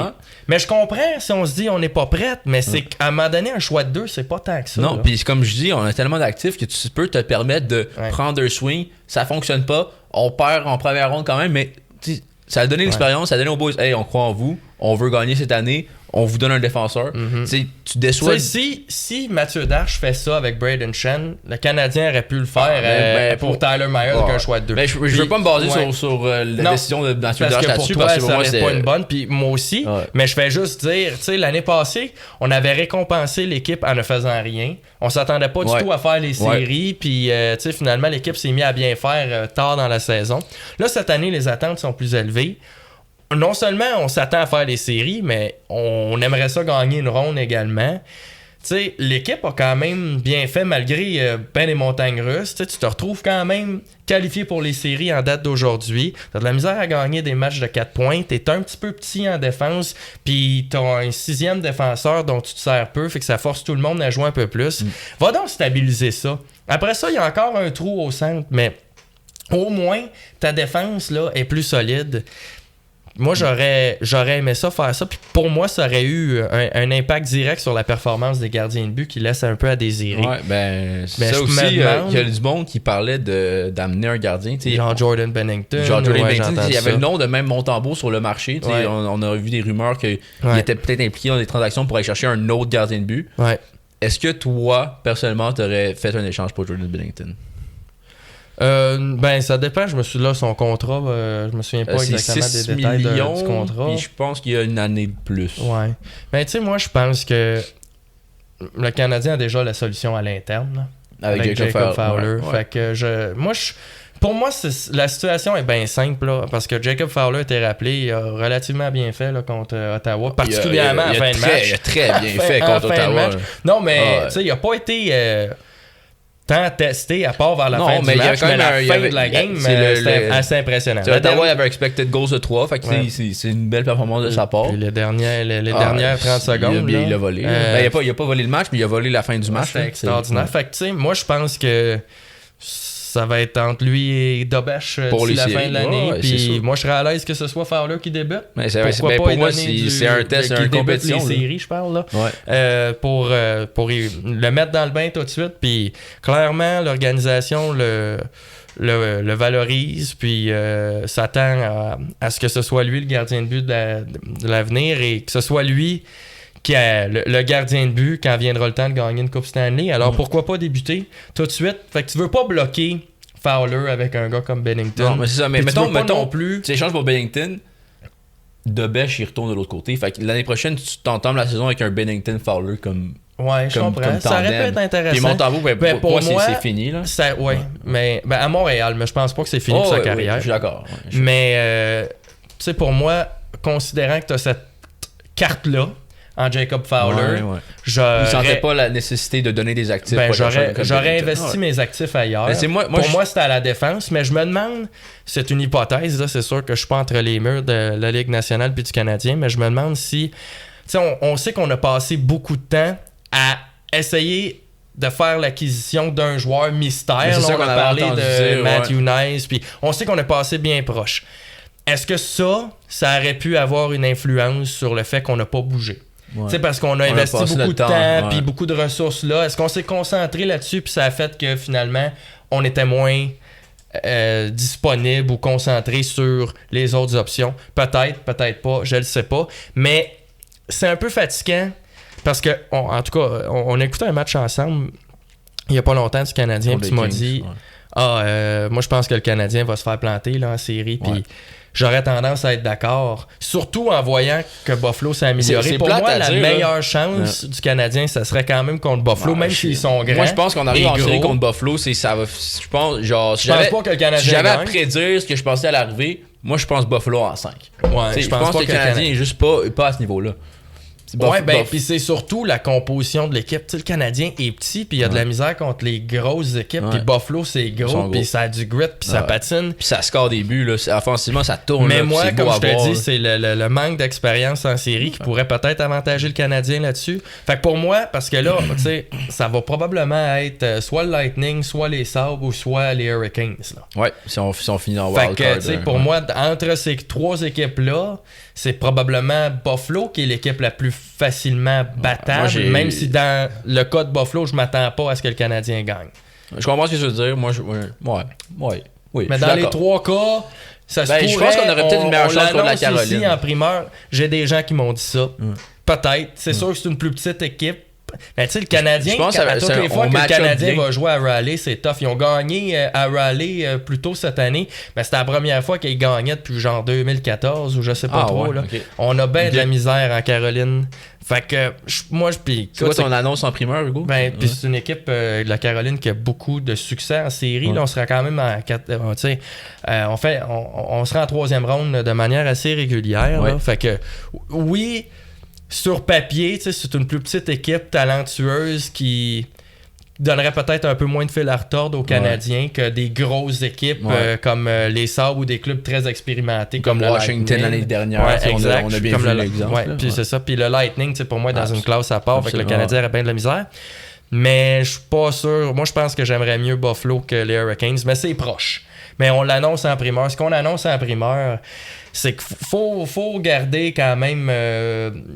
[SPEAKER 1] Mais je comprends si on se dit on n'est pas prête, mais c'est qu'à un moment donné, un choix de 2, c'est pas tant que ça.
[SPEAKER 2] Non, puis comme je dis, on a tellement d'actifs que tu peux te permettre de prendre un swing, ça fonctionne pas, on perd en première ronde quand même, mais ça a donné l'expérience, ça a donné aux boys, hey, on croit en vous, on veut gagner cette année, on vous donne un défenseur. Tu déçois.
[SPEAKER 1] Si Mathieu Darche fait ça avec Braden Shen, le Canadien aurait pu le faire pour Tyler Myers avec un choix de 2.
[SPEAKER 2] Mais je veux pas me baser sur la décision de Mathieu Darche là-dessus, parce que pour moi,
[SPEAKER 1] c'est pas une bonne. Puis moi aussi, mais je fais juste dire, tu sais, l'année passée, on avait récompensé l'équipe en ne faisant rien. On s'attendait pas du tout à faire les séries. Puis, tu sais, finalement, l'équipe s'est mise à bien faire tard dans la saison. Là, cette année, les attentes sont plus élevées. Non seulement on s'attend à faire les séries, mais on aimerait ça gagner une ronde également. Tu sais, l'équipe a quand même bien fait malgré ben des montagnes russes. Tu te retrouves quand même qualifié pour les séries en date d'aujourd'hui. T'as de la misère à gagner des matchs de 4 points. T'es un petit peu petit en défense, puis t'as un 6e défenseur dont tu te sers peu, fait que ça force tout le monde à jouer un peu plus. Va donc stabiliser ça. Après ça, il y a encore un trou au centre, mais au moins, ta défense là est plus solide. Moi, j'aurais aimé ça, faire ça. Puis pour moi, ça aurait eu un impact direct sur la performance des gardiens de but qui laisse un peu à désirer.
[SPEAKER 2] Ouais, ça aussi, il y a du monde qui parlait d'amener un gardien.
[SPEAKER 1] Genre Jordan Bennington.
[SPEAKER 2] Il y avait le nom de même Montembeault sur le marché. On a vu des rumeurs qu'il était peut-être impliqué dans des transactions pour aller chercher un autre gardien de but.
[SPEAKER 1] Ouais.
[SPEAKER 2] Est-ce que toi, personnellement, tu aurais fait un échange pour Jordan Bennington?
[SPEAKER 1] Ça dépend. Je me suis là son contrat. Je me souviens pas exactement des détails du contrat.
[SPEAKER 2] Puis je pense qu'il y a une année de plus.
[SPEAKER 1] Ouais. Mais tu sais, moi je pense que le Canadien a déjà la solution à l'interne. Avec Jacob Fowler. Ouais. Fait que pour moi, la situation est bien simple là, parce que Jacob Fowler était rappelé, il a relativement bien fait là, contre Ottawa, particulièrement à la fin de match.
[SPEAKER 2] Il a très bien fait contre Ottawa.
[SPEAKER 1] Non, mais tu sais, il a pas été tant testé à part vers la fin du match, mais la fin de la game, c'était assez impressionnant.
[SPEAKER 2] Ottawa avait expected goals de 3, fait que c'est une belle performance de sa part.
[SPEAKER 1] Puis les dernières 30 secondes.
[SPEAKER 2] Il a volé. Il a pas volé le match, mais il a volé la fin du match.
[SPEAKER 1] C'est extraordinaire. Fait que tu sais, moi je pense que ça va être entre lui et Dobech d'ici la fin de l'année. Puis moi, je serais à l'aise que ce soit Fowler qui débute.
[SPEAKER 2] Pour moi, c'est un test, c'est une compétition.
[SPEAKER 1] Les séries, je parle là. Pour le mettre dans le bain tout de suite. Puis clairement, l'organisation le valorise. Puis s'attend à ce que ce soit lui le gardien de but de l'avenir et que ce soit lui qui est le gardien de but quand viendra le temps de gagner une Coupe Stanley. Alors pourquoi pas débuter tout de suite? Fait que tu veux pas bloquer Fowler avec un gars comme Bennington.
[SPEAKER 2] Non, mais c'est ça. Mais mettons non plus. Tu échanges pour Bennington, Dobech il retourne de l'autre côté. Fait que l'année prochaine, tu t'entames la saison avec un Bennington Fowler comme.
[SPEAKER 1] Ouais, je comprends. Ça aurait pu être intéressant.
[SPEAKER 2] Puis Montembeault, pour moi, c'est fini. Là.
[SPEAKER 1] Mais à Montréal, mais je pense pas que c'est fini pour sa carrière.
[SPEAKER 2] Je suis d'accord.
[SPEAKER 1] Mais tu sais, pour moi, considérant que tu as cette carte-là, en Jacob Fowler.
[SPEAKER 2] Je ne sentais pas la nécessité de donner des actifs.
[SPEAKER 1] J'aurais investi mes actifs ailleurs. Pour moi, c'était à la défense, mais je me demande, c'est une hypothèse, là, c'est sûr que je suis pas entre les murs de la Ligue nationale puis du Canadien, mais je me demande si... On sait qu'on a passé beaucoup de temps à essayer de faire l'acquisition d'un joueur mystère. Là, on a parlé de Matthew Nice, puis on sait qu'on est passé bien proche. Est-ce que ça aurait pu avoir une influence sur le fait qu'on n'a pas bougé? Ouais. Parce qu'on a investi beaucoup de temps puis beaucoup de ressources là. Est-ce qu'on s'est concentré là-dessus puis ça a fait que finalement on était moins disponible ou concentré sur les autres options? Peut-être pas, je le sais pas. Mais c'est un peu fatigant parce que, en tout cas, on a écouté un match ensemble il n'y a pas longtemps du Canadien, puis tu m'as dit
[SPEAKER 2] ouais.
[SPEAKER 1] moi je pense que le Canadien va se faire planter là, en série, puis j'aurais tendance à être d'accord, surtout en voyant que Buffalo s'est amélioré.
[SPEAKER 2] C'est
[SPEAKER 1] pour moi, la
[SPEAKER 2] dire,
[SPEAKER 1] meilleure chance du Canadien, ça serait quand même contre Buffalo, même s'ils sont grands.
[SPEAKER 2] Moi, je pense qu'on arrive en série contre Buffalo, ça va. Je pense, genre,
[SPEAKER 1] je pense pas que le Canadien
[SPEAKER 2] si j'avais à
[SPEAKER 1] gagne.
[SPEAKER 2] prédire ce que je pensais à l'arrivée, moi, je pense Buffalo en 5.
[SPEAKER 1] Ouais,
[SPEAKER 2] je pense que le Canadien est juste pas à ce niveau-là.
[SPEAKER 1] Ouais, ben, puis c'est surtout la composition de l'équipe. Tu sais, le Canadien est petit, puis il y a de la misère contre les grosses équipes. Puis Buffalo, c'est gros, puis ça a du grit, puis ça patine.
[SPEAKER 2] Puis ça score des buts, là. Offensivement, ça tourne.
[SPEAKER 1] Mais
[SPEAKER 2] là,
[SPEAKER 1] moi, comme je te dis,
[SPEAKER 2] là.
[SPEAKER 1] c'est le manque d'expérience en série qui pourrait peut-être avantager le Canadien là-dessus. Fait que pour moi, parce que là, tu sais, ça va probablement être soit le Lightning, soit les Sabres, ou soit les Hurricanes. Là.
[SPEAKER 2] Ouais, si on finit en
[SPEAKER 1] wildcard.
[SPEAKER 2] wildcard.
[SPEAKER 1] Fait que, tu sais, pour moi, entre ces trois équipes-là, c'est probablement Buffalo qui est l'équipe la plus facilement battable, même si dans le cas de Buffalo, je m'attends pas à ce que le Canadien gagne.
[SPEAKER 2] Je comprends ce que tu veux dire. Moi, oui.
[SPEAKER 1] Mais dans les trois cas, ça se pourrait.
[SPEAKER 2] Je pense qu'on aurait peut-être une meilleure chance contre la Caroline.
[SPEAKER 1] Ici, en primeur, j'ai des gens qui m'ont dit ça. Peut-être. C'est sûr que c'est une plus petite équipe. Mais tu sais, le Canadien, je pense à toutes les fois que le Canadien va jouer à Raleigh, c'est tough. Ils ont gagné à Raleigh plus tôt cette année, mais c'était la première fois qu'ils gagnaient depuis genre 2014 ou je sais pas trop. Là. Okay. On a bien de la misère en Caroline. Fait que moi, puis
[SPEAKER 2] c'est quoi ton annonce en primeur, Hugo?
[SPEAKER 1] Ben, puis c'est une équipe de la Caroline qui a beaucoup de succès en série. Là, on sera quand même en 4. On sera en troisième ronde de manière assez régulière. Là. Fait que oui. Sur papier, c'est une plus petite équipe talentueuse qui donnerait peut-être un peu moins de fil à retordre aux Canadiens que des grosses équipes comme les Sabres ou des clubs très expérimentés comme
[SPEAKER 2] Washington l'année dernière.
[SPEAKER 1] Exact.
[SPEAKER 2] On a bien vu l'exemple.
[SPEAKER 1] Puis c'est ça. Puis le Lightning, pour moi, est dans une classe à part, avec le Canadien aurait bien de la misère. Mais je suis pas sûr. Moi, je pense que j'aimerais mieux Buffalo que les Hurricanes, mais c'est proche. Mais on l'annonce en primeur. Ce qu'on annonce en primeur, c'est qu'il faut garder quand même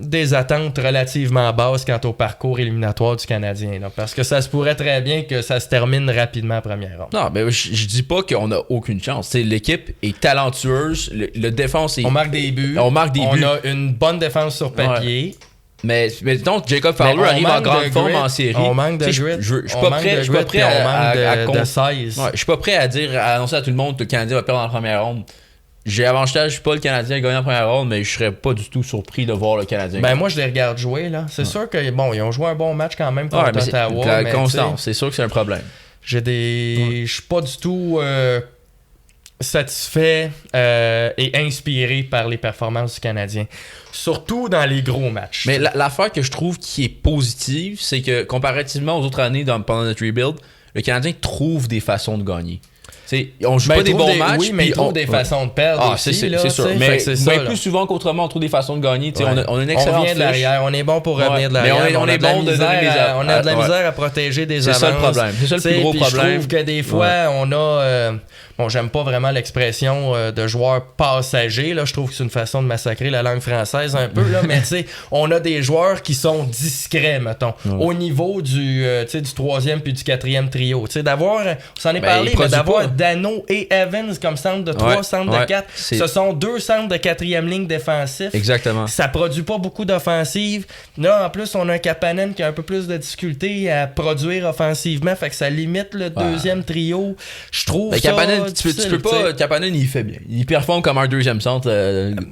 [SPEAKER 1] des attentes relativement basses quant au parcours éliminatoire du Canadien. Là, parce que ça se pourrait très bien que ça se termine rapidement en première ronde.
[SPEAKER 2] Non, mais je dis pas qu'on a aucune chance. T'sais, l'équipe est talentueuse. Le défense est...
[SPEAKER 1] On marque des buts. On a une bonne défense sur papier.
[SPEAKER 2] Ouais. Mais donc Jacob Fowler arrive en grande forme en série.
[SPEAKER 1] On manque de grit.
[SPEAKER 2] Je suis pas prêt
[SPEAKER 1] de size.
[SPEAKER 2] Je suis pas prêt à annoncer à tout le monde que le Canadien va perdre en première ronde. J'ai avantage, je suis pas le Canadien gagner en première ronde, mais je serais pas du tout surpris de voir le Canadien.
[SPEAKER 1] Ben moi je les regarde jouer là. C'est sûr que bon, ils ont joué un bon match quand même contre Ottawa.
[SPEAKER 2] La constance, c'est sûr que c'est un problème.
[SPEAKER 1] Je suis pas du tout satisfait et inspiré par les performances du Canadien. Surtout dans les gros matchs.
[SPEAKER 2] Mais l'affaire que je trouve qui est positive, c'est que comparativement aux autres années pendant notre rebuild, le Canadien trouve des façons de gagner. T'sais, on joue pas des bons matchs.
[SPEAKER 1] Oui, mais ils trouvent des façons de perdre aussi.
[SPEAKER 2] C'est sûr. Mais plus souvent qu'autrement, on trouve des façons de gagner. On a une excellente
[SPEAKER 1] on vient de l'arrière. On est bon pour revenir de l'arrière.
[SPEAKER 2] Mais on est bon de donner les
[SPEAKER 1] on a de la misère à protéger des avances.
[SPEAKER 2] C'est ça le problème. C'est ça le plus gros problème.
[SPEAKER 1] Je trouve que des fois, on a... j'aime pas vraiment l'expression de joueur passager. Là. Je trouve que c'est une façon de massacrer la langue française un peu. Là. Mais tu sais, on a des joueurs qui sont discrets, mettons, au niveau du troisième puis du quatrième trio. D'avoir, on s'en est parlé, mais d'avoir Dano et Evans comme centre de 3, centre de 4. Ce sont deux centres de quatrième ligne défensifs.
[SPEAKER 2] Exactement.
[SPEAKER 1] Ça produit pas beaucoup d'offensive. Là, en plus, on a un Kapanen qui a un peu plus de difficulté à produire offensivement. Fait que ça limite le deuxième trio. Je trouve ça...
[SPEAKER 2] Tu peux pas. Kapanen, il fait bien. Il performe comme un deuxième centre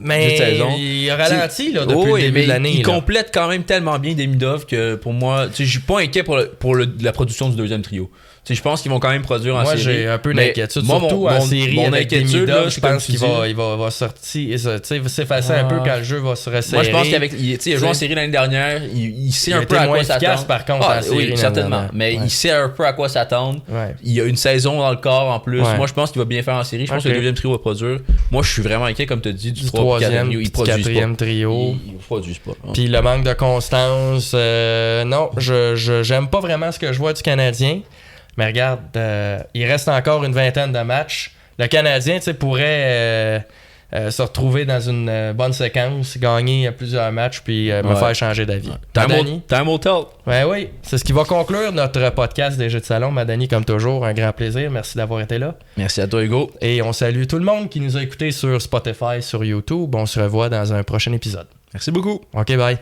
[SPEAKER 1] mais
[SPEAKER 2] cette saison.
[SPEAKER 1] Il a ralenti là, depuis le début de l'année.
[SPEAKER 2] Il complète quand même tellement bien Demidov que pour moi, je suis pas inquiet pour la production du deuxième trio. Je pense qu'ils vont quand même produire en série.
[SPEAKER 1] Moi, j'ai un peu d'inquiétude. Surtout en série avec Demidov, je pense qu'il va sortir. S'effacer un peu quand le jeu va se resserrer.
[SPEAKER 2] Moi, je pense qu'il a joué en série l'année dernière. Il sait un peu à quoi s'attendre.
[SPEAKER 1] Par contre, en série,
[SPEAKER 2] oui, certainement. Mais il sait un peu à quoi s'attendre. Il a une saison dans le corps en plus. Moi, je pense qu'il va bien faire en série. Je pense que le deuxième trio va produire. Moi, je suis vraiment inquiet, comme tu as dit, du troisième trio.
[SPEAKER 1] Il quatrième trio.
[SPEAKER 2] Il ne produise pas.
[SPEAKER 1] Puis le manque de constance. Non, j'aime pas vraiment ce que je vois du Canadien. Mais regarde, il reste encore une vingtaine de matchs. Le Canadien pourrait se retrouver dans une bonne séquence, gagner plusieurs matchs, puis me faire changer d'avis.
[SPEAKER 2] Time will tell.
[SPEAKER 1] Oui, c'est ce qui va conclure notre podcast des Jeux de salon. Madani, comme toujours, un grand plaisir. Merci d'avoir été là.
[SPEAKER 2] Merci à toi, Hugo.
[SPEAKER 1] Et on salue tout le monde qui nous a écoutés sur Spotify, sur YouTube. On se revoit dans un prochain épisode.
[SPEAKER 2] Merci beaucoup.
[SPEAKER 1] OK, bye.